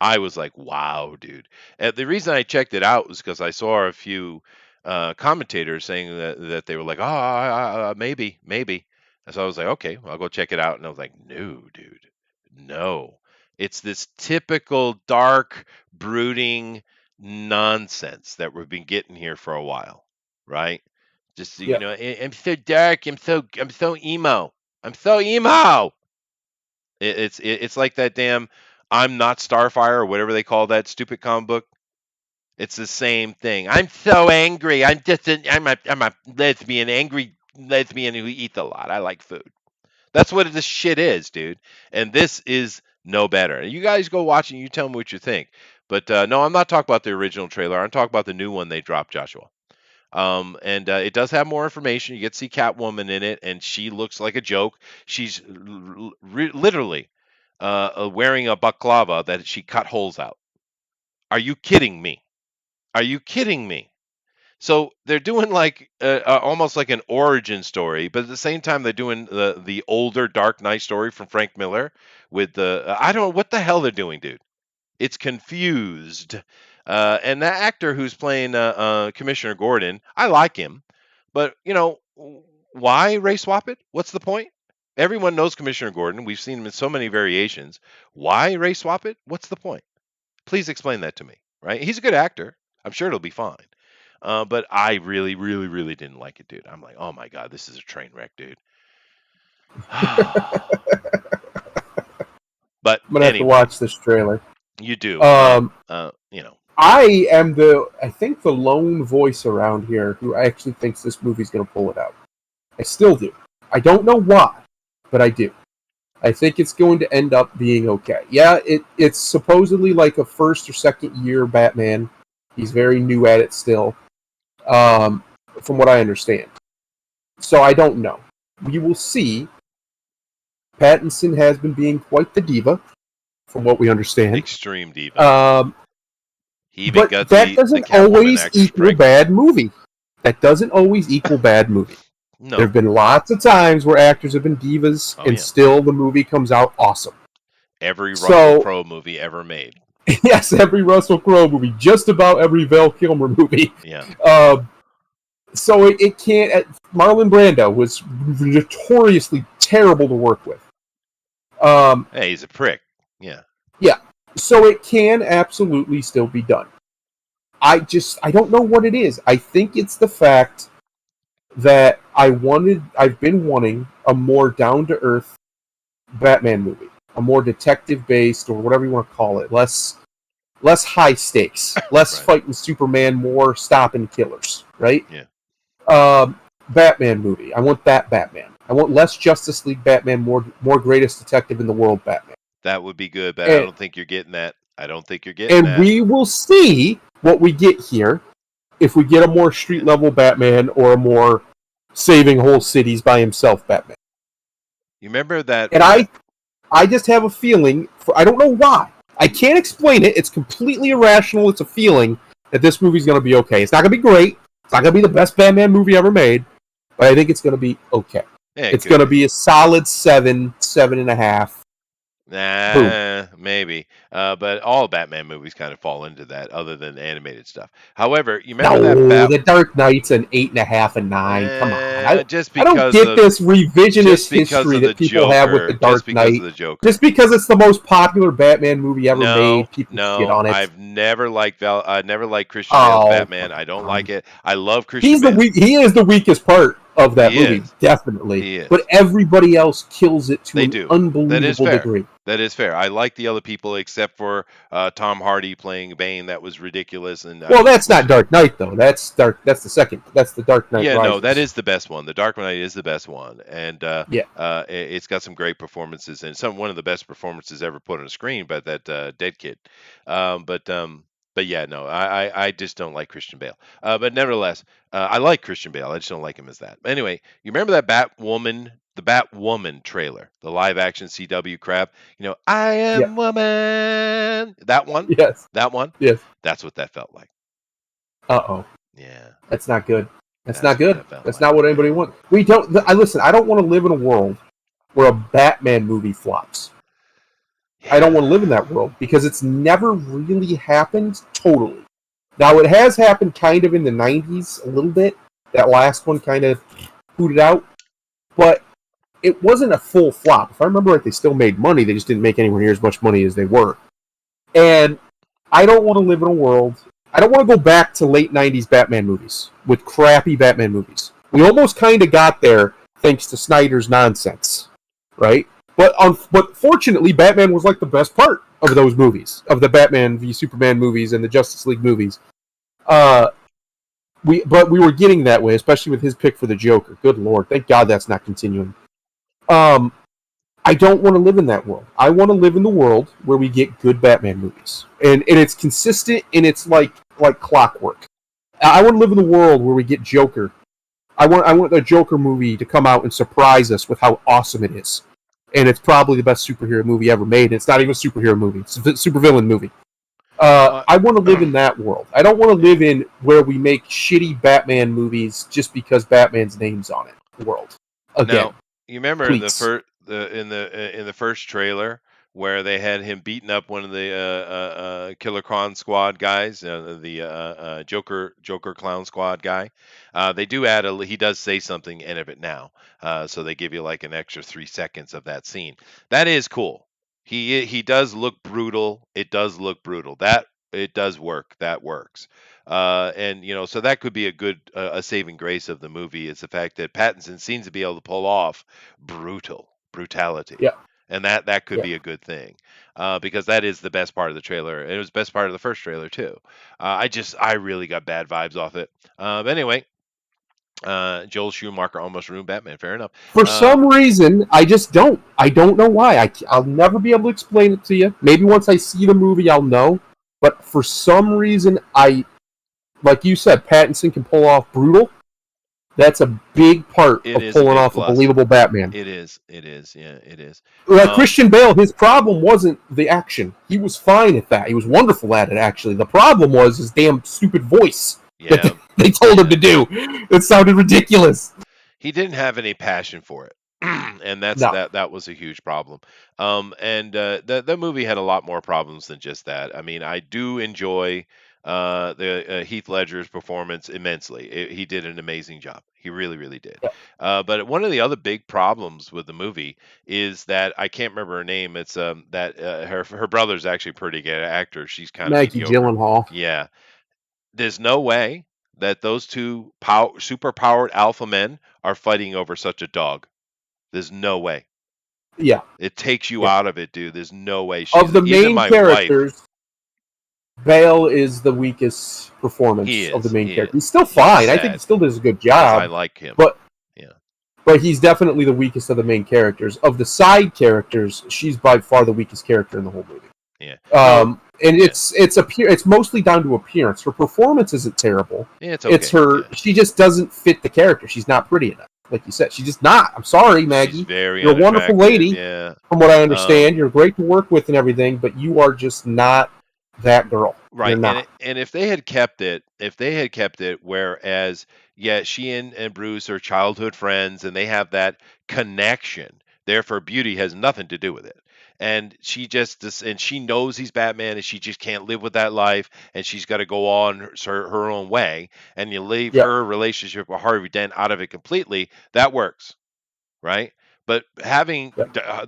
I was like, wow, dude. The reason I checked it out was because I saw a few commentators saying that they were like, oh, maybe, maybe. And so I was like, okay, well, I'll go check it out. And I was like, no, dude, no. It's this typical dark, brooding nonsense that we've been getting here for a while, right? Just Yeah. I'm so dark. I'm so emo. I'm so emo. It's like that damn I'm not Starfire or whatever they call that stupid comic book. It's the same thing. I'm so angry. I'm a lesbian, angry lesbian who eats a lot. I like food. That's what this shit is, dude. And this is no better. You guys go watch it and you tell me what you think. But no, I'm not talking about the original trailer. I'm talking about the new one they dropped, Joshua. And it does have more information. You get to see Catwoman in it, and she looks like a joke. She's literally wearing a baklava that she cut holes out. Are you kidding me? Are you kidding me? So they're doing like almost like an origin story, but at the same time they're doing the older Dark Knight story from Frank Miller with the I don't know what the hell they're doing, dude. It's confused. And that actor who's playing Commissioner Gordon, I like him, but why race swap it? What's the point? Everyone knows Commissioner Gordon. We've seen him in so many variations. Why race swap it? What's the point? Please explain that to me. Right? He's a good actor. I'm sure it'll be fine. But I really, really, really didn't like it, dude. I'm like, oh my god, this is a train wreck, dude. But I'm gonna have to watch this trailer. You do. I am I think the lone voice around here who actually thinks this movie's gonna pull it out. I still do. I don't know why, but I do. I think it's going to end up being okay. Yeah, it's supposedly like a first or second year Batman. He's very new at it still, from what I understand. So I don't know. We will see. Pattinson has been being quite the diva, from what we understand. Extreme diva. He even got that doesn't always equal bad movie. That doesn't always equal bad movie. No. There have been lots of times where actors have been divas, and still the movie comes out awesome. Every Russell Crowe movie ever made. Yes, every Russell Crowe movie. Just about every Val Kilmer movie. Yeah. So it can't... Marlon Brando was notoriously terrible to work with. Hey, he's a prick. Yeah. Yeah. So it can absolutely still be done. I don't know what it is. I think it's the fact that I've been wanting a more down-to-earth Batman movie. A more detective-based, or whatever you want to call it. Less high stakes. Less right. Fighting Superman, more stopping killers. Right? Yeah. Batman movie. I want that Batman. I want less Justice League Batman, more Greatest Detective in the World Batman. That would be good, but I don't think you're getting that. And we will see what we get here if we get a more street-level Batman or a more saving whole cities by himself Batman. You remember that... And I just have a feeling, I don't know why. I can't explain it. It's completely irrational. It's a feeling that this movie's going to be okay. It's not going to be great. It's not going to be the best Batman movie ever made. But I think it's going to be okay. Yeah, it's going to be a solid 7.5. Nah, maybe. But all Batman movies kind of fall into that, other than animated stuff. However, you remember that The Dark Knight's an 8.5 and 9. Come on, I don't get this revisionist history that people have with the Dark Knight. Just because it's the most popular Batman movie ever made, people get on it. I've never liked Christian Bale's Batman. I don't like it. I love Christian Bale. He is the weakest part of that movie, definitely. But everybody else kills it to an unbelievable degree. That is fair. I like the other people except for Tom Hardy playing Bane. That was ridiculous. And that's not Dark Knight though. That's the second. That's the Dark Knight. Yeah, Rises. No, that is the best one. The Dark Knight is the best one, and it's got some great performances and one of the best performances ever put on a screen by that dead kid. But yeah, no, I just don't like Christian Bale. But nevertheless, I like Christian Bale. I just don't like him as that. But anyway, you remember that the Batwoman trailer, the live action CW crap? I am woman. That one? Yes. That one? Yes. That's what that felt like. Uh-oh. Yeah. That's not good. That's not good. That's not what anybody wants. Listen, I don't want to live in a world where a Batman movie flops. I don't want to live in that world because it's never really happened totally. Now, it has happened kind of in the 90s a little bit. That last one kind of hooted out. But it wasn't a full flop. If I remember right, they still made money. They just didn't make anywhere near as much money as they were. And I don't want to live in a world. I don't want to go back to late '90s Batman movies with crappy Batman movies. We almost kind of got there thanks to Snyder's nonsense, right? But fortunately, Batman was like the best part of those movies, of the Batman v Superman movies and the Justice League movies. We were getting that way, especially with his pick for the Joker. Good Lord, thank God that's not continuing. I don't want to live in that world. I want to live in the world where we get good Batman movies, and it's consistent and it's like clockwork. I want to live in the world where we get Joker. I want the Joker movie to come out and surprise us with how awesome it is, and it's probably the best superhero movie ever made. It's not even a superhero movie; it's a supervillain movie. I want to live in that world. I don't want to live in where we make shitty Batman movies just because Batman's name's on it. World again. Now, you remember please. in the first trailer where they had him beating up one of the Killer Clown Squad guys, the Joker Clown Squad guy. They do add he does say something in of it now, so they give you like an extra 3 seconds of that scene. That is cool. He does look brutal. It does look brutal. That it does work. That works. And so that could be a good a saving grace of the movie is the fact that Pattinson seems to be able to pull off brutality, Yeah. and that could Yeah. be a good thing, because that is the best part of the trailer. And it was the best part of the first trailer too. I really got bad vibes off it. Anyway, Joel Schumacher almost ruined Batman. Fair enough. For some reason, I just don't. I don't know why. I'll never be able to explain it to you. Maybe once I see the movie, I'll know. But for some reason, like you said, Pattinson can pull off brutal. That's a big part It of is a pulling big off a plus. believable Batman. It is. Yeah, it is. Christian Bale, his problem wasn't the action. He was fine at that. He was wonderful at it, actually. The problem was his damn stupid voice Yeah. that they told him to do. It sounded ridiculous. He didn't have any passion for it. And No. that was a huge problem. And the movie had a lot more problems than just that. I mean, I do enjoy the Heath Ledger's performance immensely. He did an amazing job. He really, really did. Yeah. But one of the other big problems with the movie is that I can't remember her name. It's that her brother's actually a pretty good actor. She's kind of Maggie mediocre. Gyllenhaal. Yeah. There's no way that those two super powered alpha men are fighting over such a dog. There's no way. Yeah. It takes you Yeah. out of it, dude. There's no way. Of the Even main my wife. characters, Bale is the weakest performance of the main character. He's still fine. I think he still does a good job. I like him. But yeah. But he's definitely the weakest of the main characters. Of the side characters, she's by far the weakest character in the whole movie. Yeah. And it's mostly down to appearance. Her performance isn't terrible. Yeah, it's okay. It's her. Yeah. She just doesn't fit the character. She's not pretty enough, like you said. She's just not. I'm sorry, Maggie. You're a wonderful lady. Yeah. From what I understand, you're great to work with and everything, but you are just not that girl. Right. And if they had kept it, whereas she and Bruce are childhood friends and they have that connection. Therefore, beauty has nothing to do with it. And she knows he's Batman, and she just can't live with that life, and she's got to go on her own way. And you leave her relationship with Harvey Dent out of it completely. That works, right? But having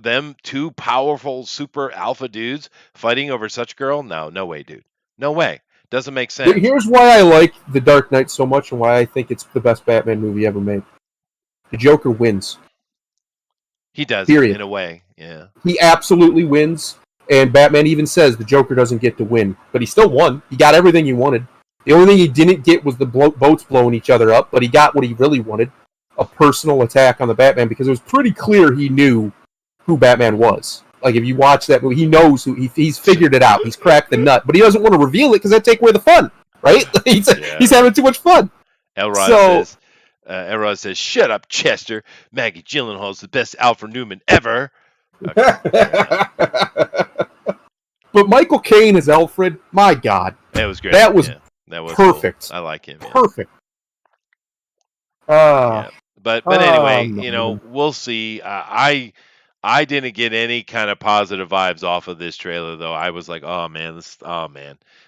them two powerful super alpha dudes fighting over such a girl, no way, dude, no way. Doesn't make sense. Here's why I like The Dark Knight so much, and why I think it's the best Batman movie ever made. The Joker wins. He does, period. In a way, yeah. He absolutely wins, and Batman even says the Joker doesn't get to win, but he still won. He got everything he wanted. The only thing he didn't get was the boats blowing each other up, but he got what he really wanted, a personal attack on the Batman, because it was pretty clear he knew who Batman was. Like, if you watch that movie, he knows who he's figured it out. He's cracked the nut, but he doesn't want to reveal it because that'd take away the fun, right? He's having too much fun. Elrod says, "Shut up, Chester. Maggie Gyllenhaal's the best Alfred Newman ever." Okay. But Michael Caine as Alfred, my God, that was great. That was perfect. Cool. I like him. Perfect. But anyway, we'll see. I didn't get any kind of positive vibes off of this trailer, though. I was like, oh man.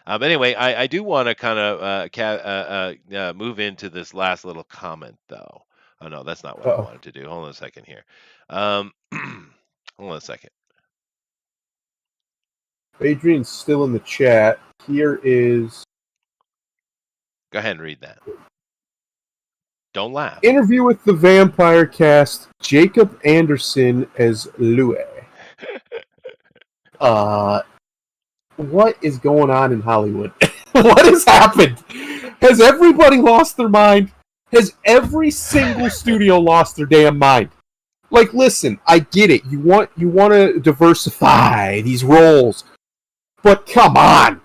Anyway, I do want to kind of move into this last little comment, though. Oh no, that's not what I Uh-oh. wanted to do. Hold on a second here. Um, hold on a second. Adrian's still in the chat. Here is Go ahead and read that. Don't laugh. interview with the vampire cast. Jacob Anderson as Louis. Uh, what is going on in Hollywood? What has happened? Has everybody lost their mind? Has every single studio lost their damn mind? Like, listen, I get it. You want to diversify these roles, but come on,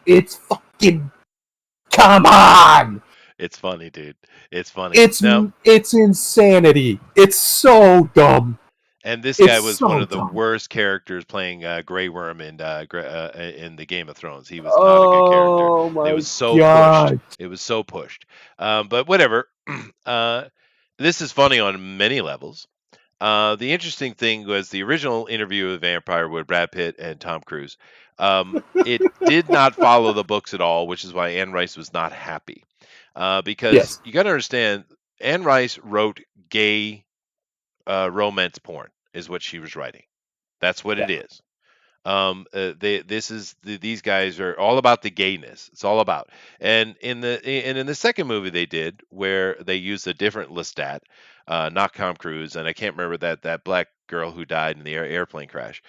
it's fucking come on. It's funny, dude. It's funny. It's Now, it's insanity. It's so dumb. and this guy It's was one so of the dumb. worst characters playing Grey Worm in the Game of Thrones. He was not a good character. Oh It my was so pushed. god. It was so pushed. But whatever. uh, this is funny on many levels. The interesting thing was the original Interview with a Vampire with Brad Pitt and Tom Cruise. It did not follow the books at all, which is why Anne Rice was not happy. Because Yes. you got to understand, Anne Rice wrote gay romance porn, is what she was writing. That's what Yeah. it is. These guys are all about the gayness. It's all about. And in the second movie they did, where they used a different Lestat, not Tom Cruise, and I can't remember that black girl who died in the airplane crash.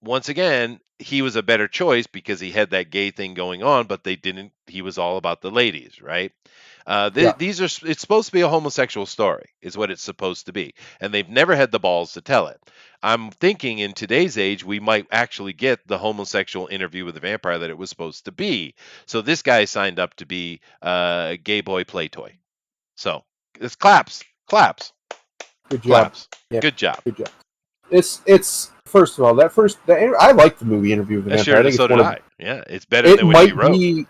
Once again, he was a better choice because he had that gay thing going on, but they didn't. He was all about the ladies, right? Yeah. These are it's supposed to be a homosexual story, is what it's supposed to be, and they've never had the balls to tell it. I'm thinking in today's age we might actually get the homosexual Interview with the Vampire that it was supposed to be. So this guy signed up to be a gay boy play toy. So it's claps, Good job. claps. Yeah. Good job. Good job. It's first of all I like the movie Interview with the Vampire. I think So it's did one of I. Yeah, it's better it than what she might wrote. be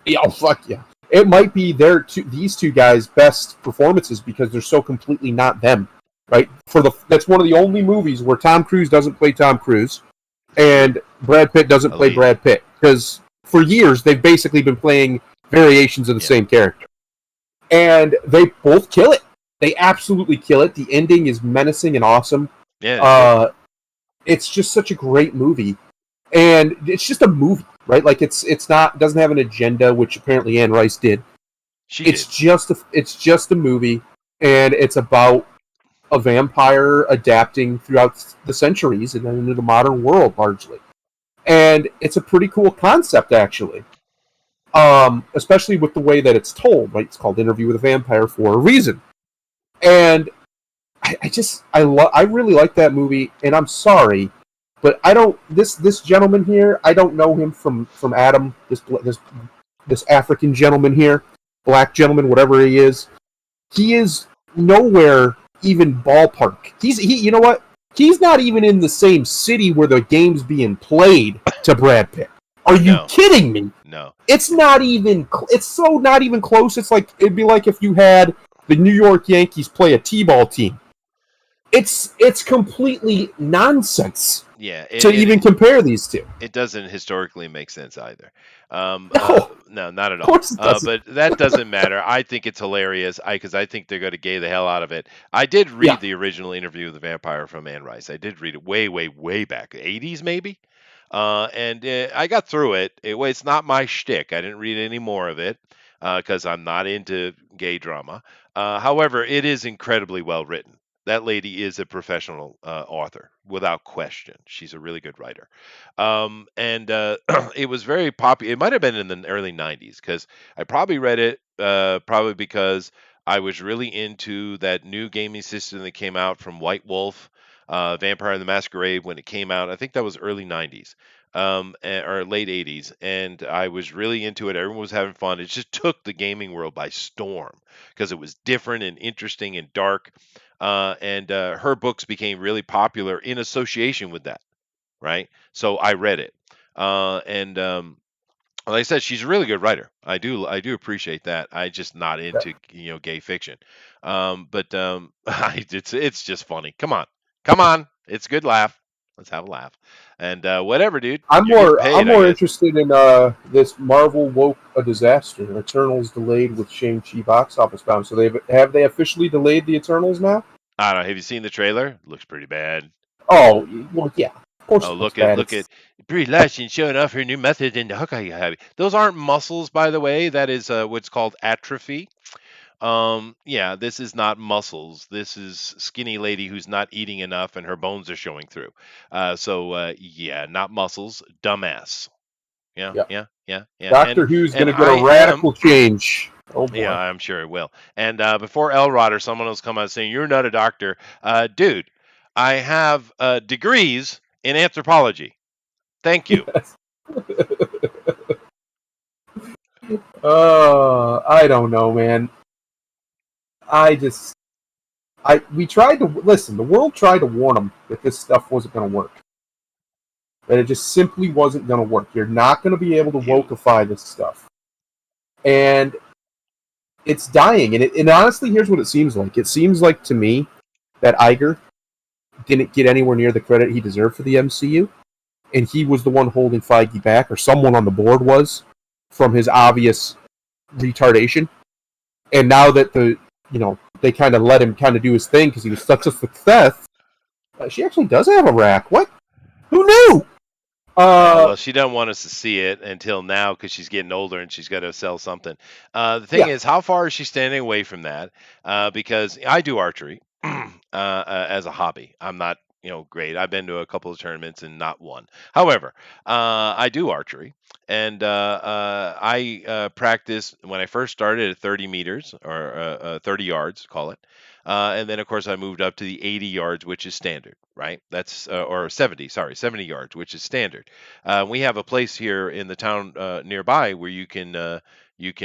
Yeah. oh fuck yeah. It might be these two guys' best performances because they're so completely not them. Right? That's one of the only movies where Tom Cruise doesn't play Tom Cruise and Brad Pitt doesn't play Elite. Brad Pitt. Because for years they've basically been playing variations of the same character. And they both kill it. They absolutely kill it. The ending is menacing and awesome. Yeah. It's just such a great movie. And it's just a movie, right? Like it doesn't have an agenda, which apparently Anne Rice did. It's just a movie, and it's about a vampire adapting throughout the centuries and then into the modern world largely. And it's a pretty cool concept actually. Especially with the way that it's told, right? It's called Interview with a Vampire for a reason. And I really like that movie, and I'm sorry, but I don't this gentleman here, I don't know him from Adam, this African gentleman here, black gentleman, whatever he is. He is nowhere even ballpark. You know what? He's not even in the same city where the game's being played to Brad Pitt. Are you kidding me? No. It's not even. It's so not even close. It's like it'd be like if you had the New York Yankees play a T-ball team. It's completely nonsense. Yeah, To even compare these two. It doesn't historically make sense either. No, not at Of all. course it doesn't. But that doesn't matter. I think it's hilarious. Because I think they're going to gay the hell out of it. I did read the original Interview with the Vampire from Anne Rice. I did read it way, way, way back, 80s maybe. And I got through it. It's not my shtick. I didn't read any more of it because I'm not into gay drama. However, it is incredibly well written. That lady is a professional author, without question. She's a really good writer. And it was very popular. It might have been in the early 90s because I probably read it probably because I was really into that new gaming system that came out from White Wolf, Vampire and the Masquerade, when it came out. I think that was early 90s. Or late 80s, and I was really into it. Everyone was having fun. It just took the gaming world by storm because it was different and interesting and dark. And her books became really popular in association with that, right? So I read it, and like I said, she's a really good writer. I do appreciate that. I just not into gay fiction, but it's just funny. Come on, it's a good laugh. Let's have a laugh. And whatever, dude. I'm You're getting more I'm paid, I more guess. interested in this Marvel woke a disaster. Eternals delayed with Shang-Chi box office bound. So they officially delayed the Eternals now? I don't know. Have you seen the trailer? Looks pretty bad. Oh, well, yeah. Of course Oh, it looks look at bad. look at Brie Larson showing off her new method in the Hawkeye Hobby. Those aren't muscles, by the way. That is what's called atrophy. Yeah, this is not muscles. This is skinny lady who's not eating enough and her bones are showing through. Yeah, not muscles, dumbass. Yeah, Yeah. yeah, yeah, yeah. And Doctor Who's going and to get I a am radical change. Oh yeah, boy. I'm sure it will. And before Elrod or someone else come out saying you're not a doctor, dude, I have degrees in anthropology. Thank you. Yes. I don't know, man. I just I we tried to listen. The world tried to warn them that this stuff wasn't going to work. That it just simply wasn't going to work. You're not going to be able to You wokeify this stuff, and it's dying. And honestly, here's what it seems like. It seems like to me that Iger didn't get anywhere near the credit he deserved for the MCU, and he was the one holding Feige back, or someone on the board was, from his obvious retardation. And now that they kind of let him kind of do his thing because he was such a success, she actually does have a rack. What? Who knew? Yeah, Uh, well, she doesn't want us to see it until now because she's getting older and she's got to sell something. The thing yeah, is, how far is she standing away from that? Because I do archery as a hobby. I'm not, great. I've been to a couple of tournaments and not one. However, I do archery, and I practice when I first started at 30 meters or 30 yards, call it. And then, of course, I moved up to the 80 yards, which is standard, right? That's or 70, sorry, 70 yards, which is standard. We have a place here in the town nearby where you can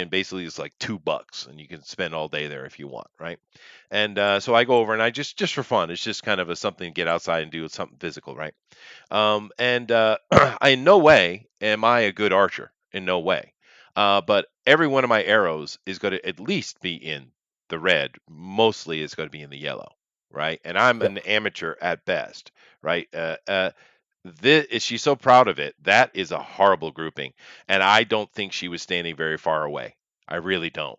basically it's like $2 and you can spend all day there if you want, right? And so I go over and I just for fun. It's just kind of a something to get outside and do something physical, right? And in no way am I a good archer. In no way. But every one of my arrows is going to at least be in the red. Mostly is going to be in the yellow, right? And I'm yeah, an amateur at best, right? This is she's so proud of it. That is a horrible grouping, and I don't think she was standing very far away. I really don't.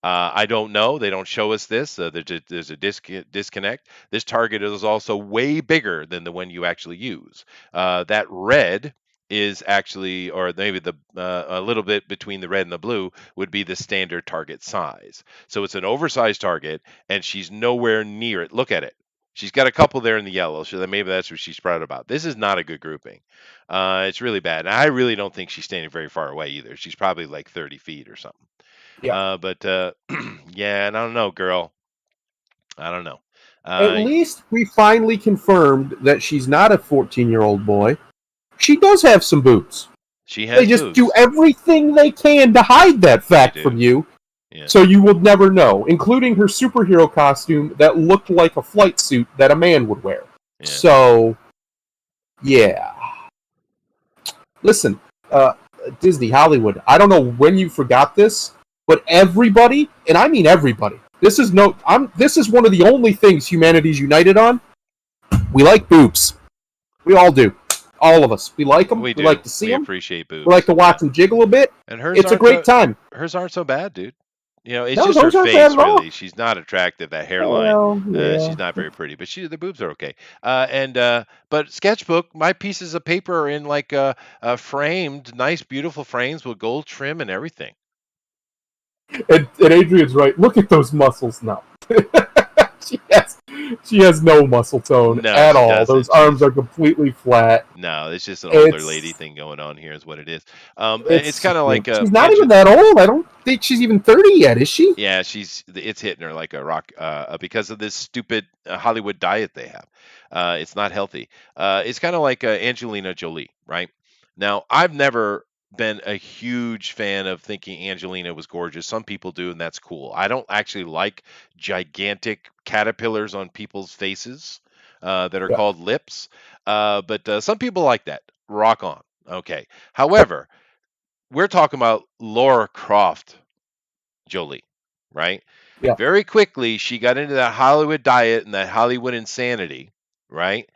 I don't know. They don't show us this. There's a disconnect. This target is also way bigger than the one you actually use. That red is actually, or maybe a little bit between the red and the blue would be the standard target size. So it's an oversized target, and she's nowhere near it. Look at it. She's got a couple there in the yellow, so maybe that's what she's proud about. This is not a good grouping. It's really bad. And I really don't think she's standing very far away either. She's probably like 30 feet or something. yeah. But yeah, and I don't know, girl. I don't know. At Uh, least we finally confirmed that she's not a 14-year-old boy. She does have some boobs. she They has just do boobs. everything they can to hide that They fact do. from you, Yeah. so you will never know, including her superhero costume that looked like a flight suit that a man would wear. Yeah. So, yeah. Listen, uh, Disney, Hollywood, I don't know when you forgot this, but everybody, and I mean everybody, this is one of the only things humanity's united on. We like boobs. We all do. All of us. We like them. We We like do. to see We them. appreciate We like boobs. to Yeah. watch them jiggle a bit. And It's a great time. hers aren't so bad, dude. It's No, just her those aren't bad face, at all. really. She's not attractive. That hairline, Well, yeah. she's not very pretty, but the boobs are okay. And but sketchbook, my pieces of paper are in like framed, nice, beautiful frames with gold trim and everything. And Adrian's right. Look at those muscles now. she has she has no muscle tone No, at she all. Those doesn't. arms are completely flat. No, it's just an older lady It's thing going on here, is what it is. It's it's kind of like she's not Angel. even that old. I don't think she's even 30 yet, is she? Yeah, it's hitting her like a rock because of this stupid Hollywood diet they have. It's not healthy. It's kind of like Angelina Jolie, right? Now, I've never been a huge fan of thinking Angelina was gorgeous. Some people do, and that's cool. I don't actually like gigantic caterpillars on people's faces that are Yeah. called lips, but some people like that. Rock on. Okay. However, we're talking about Laura Croft Jolie, right? Yeah. Very quickly, she got into that Hollywood diet and that Hollywood insanity, right?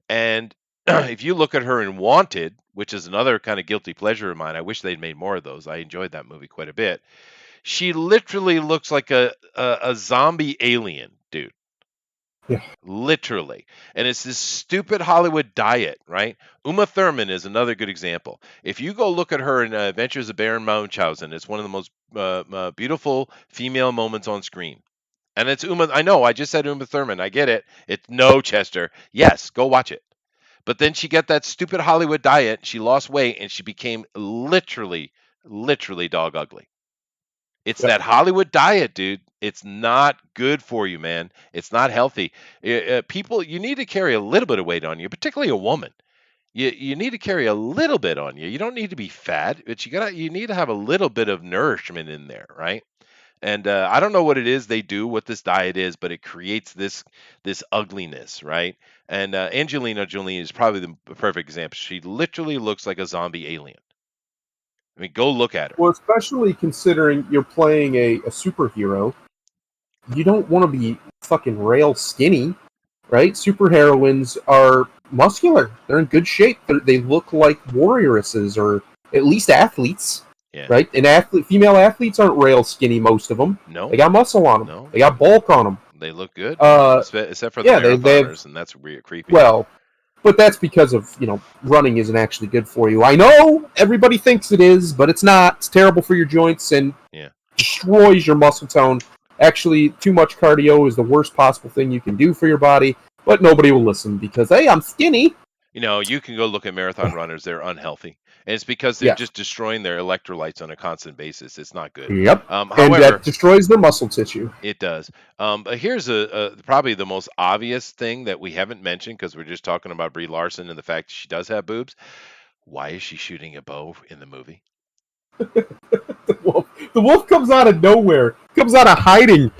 And if you look at her in Wanted, which is another kind of guilty pleasure of mine, I wish they'd made more of those. I enjoyed that movie quite a bit. She literally looks like a zombie alien, dude. Yeah. Literally. And it's this stupid Hollywood diet, right? Uma Thurman is another good example. If you go look at her in Adventures of Baron Munchausen, it's one of the most beautiful female moments on screen. And it's Uma. I know. I just said Uma Thurman. I get it. It's no Chester. Yes, go watch it. But then she got that stupid Hollywood diet. She lost weight and she became literally dog ugly. It's Yep. that Hollywood diet, dude. It's not good for you, man. It's not healthy. People, you need to carry a little bit of weight on you, particularly a woman. You need to carry a little bit on you. You don't need to be fat, but you need to have a little bit of nourishment in there, right? And I don't know what it is they do, what this diet is, but it creates this ugliness, right? And Angelina Jolie is probably the perfect example. She literally looks like a zombie alien. I mean, go look at her. Well, especially considering you're playing a superhero, you don't want to be fucking rail skinny, right? Superheroines are muscular. They're in good shape. They look like warrioresses or at least athletes, Yeah. right? And female athletes aren't rail skinny, most of them. No, They got muscle on them. No. They got bulk on them. they look good, except for the yeah, marathoners, and that's weird, creepy. Well, but that's because of, running isn't actually good for you. I know everybody thinks it is, but it's not. It's terrible for your joints and destroys your muscle tone. Actually, too much cardio is the worst possible thing you can do for your body, but nobody will listen because, hey, I'm skinny. You can go look at marathon runners. They're unhealthy. And it's because they're just destroying their electrolytes on a constant basis. It's not good. Yep. However, and that destroys their muscle tissue. It does. But here's probably the most obvious thing that we haven't mentioned because we're just talking about Brie Larson and the fact she does have boobs. Why is she shooting a bow in the movie? The wolf comes out of nowhere, comes out of hiding,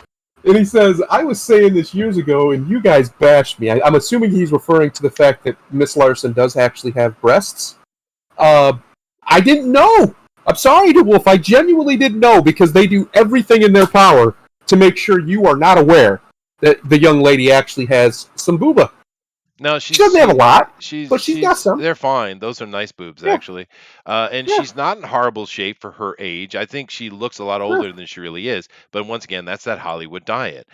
and he says, I was saying this years ago, and you guys bashed me. I'm assuming he's referring to the fact that Miss Larson does actually have breasts. I didn't know. I'm sorry to Wolf. I genuinely didn't know because they do everything in their power to make sure you are not aware that the young lady actually has some booba. No, she doesn't have a lot, but she's got some. They're fine. Those are nice boobs, actually. And she's not in horrible shape for her age. I think she looks a lot older than she really is. But once again, that's that Hollywood diet.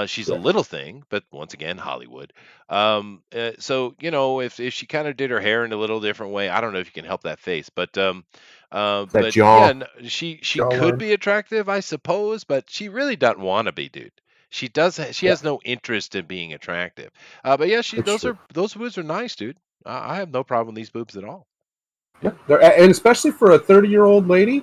She's a little thing, but once again, Hollywood. So, if she kind of did her hair in a little different way, I don't know if you can help that face. But but jaw. yeah, she could be attractive, I suppose, but she really doesn't want to be, dude. She does. She has no interest in being attractive. But yeah, those boobs are nice, dude. I have no problem with these boobs at all. Yeah, and especially for a 30-year-old lady,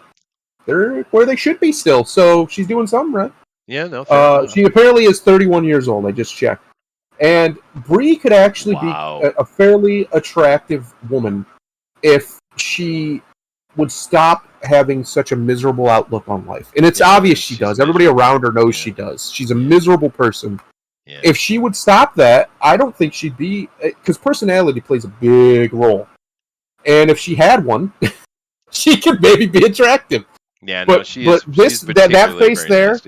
they're where they should be still. So she's doing something right. Yeah, no. She apparently is 31 years old. I just checked, and Brie could actually be a fairly attractive woman if she would stop having such a miserable outlook on life. And it's obvious she does. Everybody around her knows she does. She's a miserable person. Yeah. If she would stop that, I don't think she'd be... Because personality plays a big role. And if she had one, she could maybe be attractive. Yeah, no, that face there,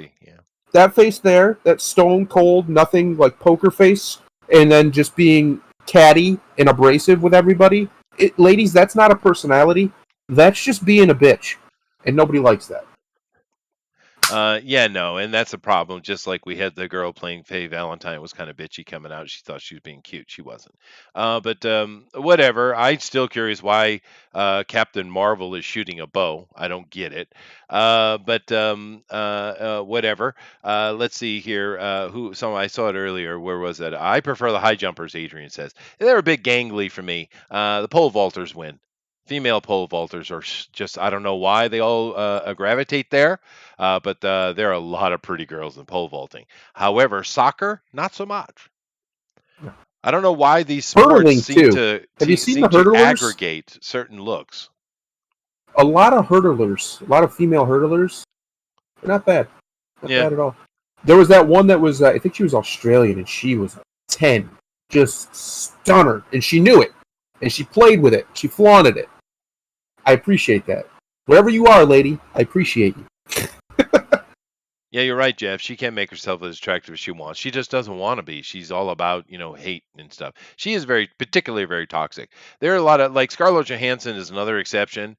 that face there, that stone cold, nothing like poker face, and then just being catty and abrasive with everybody. Ladies, that's not a personality. That's just being a bitch, and nobody likes that. Yeah, no, and that's a problem. Just like we had the girl playing Faye Valentine was kind of bitchy coming out. She thought she was being cute. She wasn't. But whatever. I'm still curious why Captain Marvel is shooting a bow. I don't get it. But whatever. Let's see here. I saw it earlier. Where was it? I prefer the high jumpers. Adrian says they're a bit gangly for me. The pole vaulters win. Female pole vaulters are just, I don't know why they all gravitate there, but there are a lot of pretty girls in pole vaulting. However, soccer, not so much. I don't know why these sports seem to aggregate certain looks. A lot of hurdlers, a lot of female hurdlers, they're not bad. Not bad at all. There was that one that was, I think she was Australian, and she was 10. Just stunner. And she knew it. And she played with it. She flaunted it. I appreciate that. Wherever you are, lady, I appreciate you. Yeah, you're right, Jeff. She can't make herself as attractive as she wants. She just doesn't want to be. She's all about, hate and stuff. She is particularly very toxic. There are a lot of, like, Scarlett Johansson is another exception,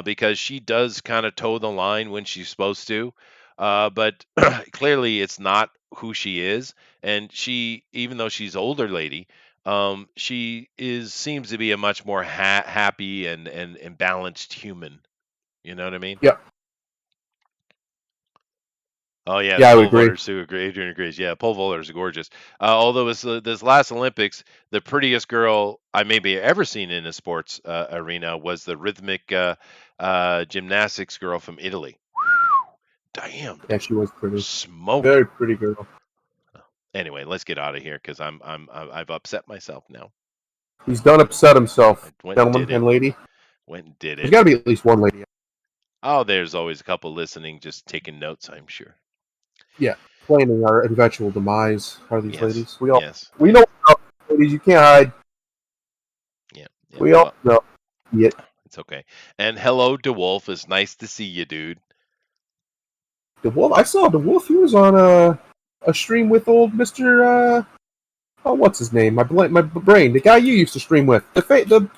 because she does kind of toe the line when she's supposed to. But clearly it's not who she is. And she, even though she's older lady, she seems to be a much more happy and balanced human. You know what I mean? Yeah, Oh yeah, the yeah, I would pole agree. vaulters too. Adrian agrees. Yeah, pole vaulters are gorgeous. Although this last Olympics, the prettiest girl I maybe ever seen in a sports arena was the rhythmic gymnastics girl from Italy. Damn, Yeah, she was pretty, smoked very her. pretty girl. Anyway, let's get out of here because I've upset myself now. He's done upset himself, I went and gentlemen did it. and lady. Went and did There's it. got to be at least one lady. Oh, there's always a couple listening, just taking notes. I'm sure. Yeah, planning our eventual demise are these Yes. ladies. We all Yes. we Yes. know ladies. You can't hide. Yeah. Yeah. We all Well, know. Yet it's okay. And hello, DeWolf. It's nice to see you, dude. the wolf. I saw the wolf. He was on a stream with old Mister. Oh, what's his name? My brain. The guy you used to stream with. The.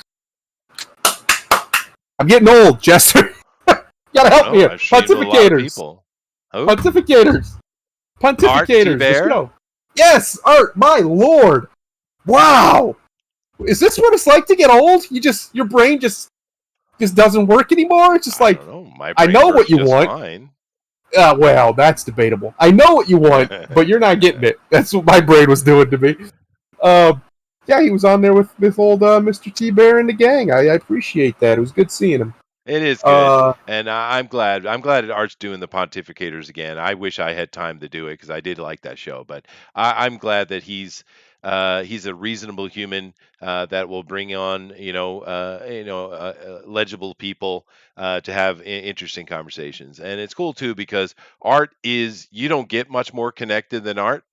I'm getting old, Jester. You gotta I don't help me know. here. I've streamed with a lot of Pontificators. people. Who? Pontificators. Art T Pontificators. The Bear? show. Yes, Art. My lord. Wow. Is this what it's like to get old? Your brain just doesn't work anymore. It's just I like don't know. My I brain know what works you just want. fine. Well, that's debatable. I know what you want, but you're not getting it. That's what my brain was doing to me. Uh, yeah, he was on there with old Mr. T Bear and the gang. I appreciate that. It was good seeing him. It is good, Uh, and I'm glad. I'm glad that Art's doing the Pontificators again. I wish I had time to do it because I did like that show, but I'm glad that he's a reasonable human that will bring on legible people to have interesting conversations, and it's cool too because Art is you don't get much more connected than Art.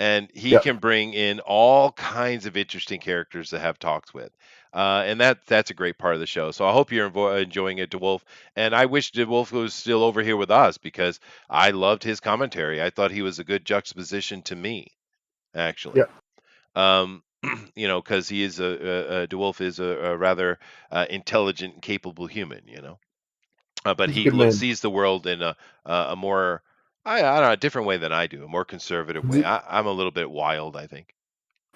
And he yeah, can bring in all kinds of interesting characters to have talks with, and that's a great part of the show. So I hope you're enjoying it, DeWolf. And I wish DeWolf was still over here with us because I loved his commentary. I thought he was a good juxtaposition to me, yeah. actually. Um, because he is DeWolf is a rather intelligent and capable human. But He's a he good man. sees the world in a more I don't know, a different way than I do, a more conservative way. I'm a little bit wild, I think.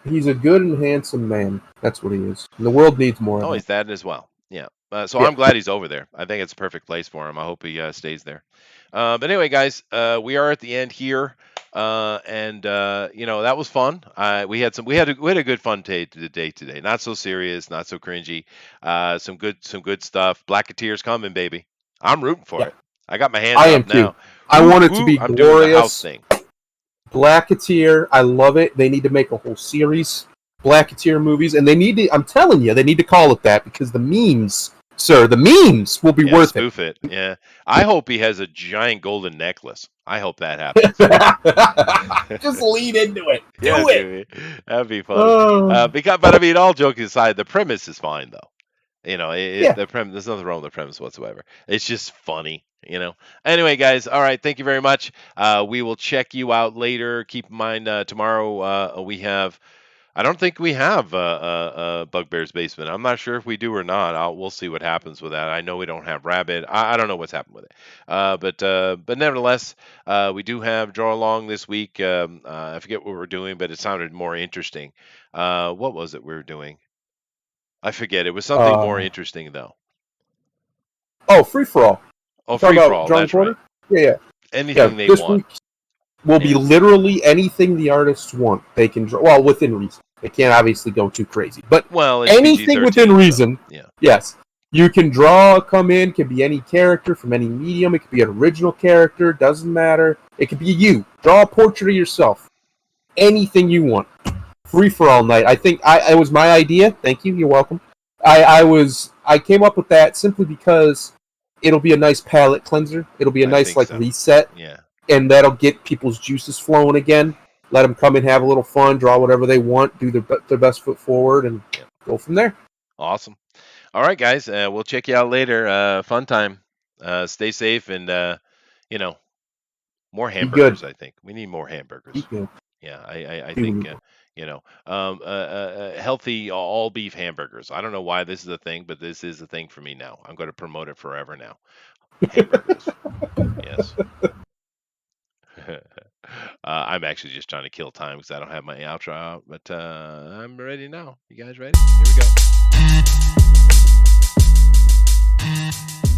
He's a good and handsome man. That's what he is. And the world needs more of Oh, that. he's that as well. Yeah. So Yeah, I'm glad he's over there. I think it's a perfect place for him. I hope he stays there. But anyway, guys, we are at the end here, and that was fun. We had a good fun day today. Not so serious, not so cringy. Some good stuff. Blackateer's coming, baby. I'm rooting for yeah. it. I got my hands I am up too. now. I Woo want it to woo! be I'm doing the house glorious. thing. Blackateer, I love it. They need to make a whole series, Blackateer movies, and they need to. I'm telling you, they need to call it that because the memes, sir, the memes will be Yeah, worth it. spoof it. Yeah. I hope he has a giant golden necklace. I hope that happens. Just lean into it. Yeah, Do it. dude, that'd be funny. Oh, But I mean, all joking aside, the premise is fine though. yeah, The premise. There's nothing wrong with the premise whatsoever. It's just funny. Anyway, guys. All right. Thank you very much. We will check you out later. Keep in mind, tomorrow we have. I don't think we have Bugbear's Basement. I'm not sure if we do or not. We'll see what happens with that. I know we don't have Rabbit. I don't know what's happened with it. But nevertheless, we do have Draw Along this week. I forget what we're doing, but it sounded more interesting. What was it we were doing? I forget. It was something more uh, interesting though. free for all. Oh, You talking free for about all. drawing That's right. quarter? Yeah. Anything they This want. week will be Yeah. literally anything the artists want. They can draw well within reason. They can't obviously go too crazy, but Well, it's anything PG-13. within reason. So, yeah. Yes, you can draw. Come in. Can be any character from any medium. It could be an original character. Doesn't matter. It could be you. Draw a portrait of yourself. Anything you want. Free for all night. I think it was my idea. Thank you. You're welcome. I came up with that simply because it'll be a nice palate cleanser. It'll be a I nice think so. reset, Yeah. and that'll get people's juices flowing again. Let them come and have a little fun, draw whatever they want, do their best foot forward, and go from there. Awesome. All right, guys. We'll check you out later. Fun time. Stay safe and you know More Be good. hamburgers, I think. We need more Be hamburgers. good. Yeah, I Do think, need more. healthy all beef hamburgers. I don't know why this is a thing, but this is a thing for me now. I'm going to promote it forever now. Hamburgers. Yes. I'm actually just trying to kill time because I don't have my outro out, but I'm ready now. You guys ready? Here we go.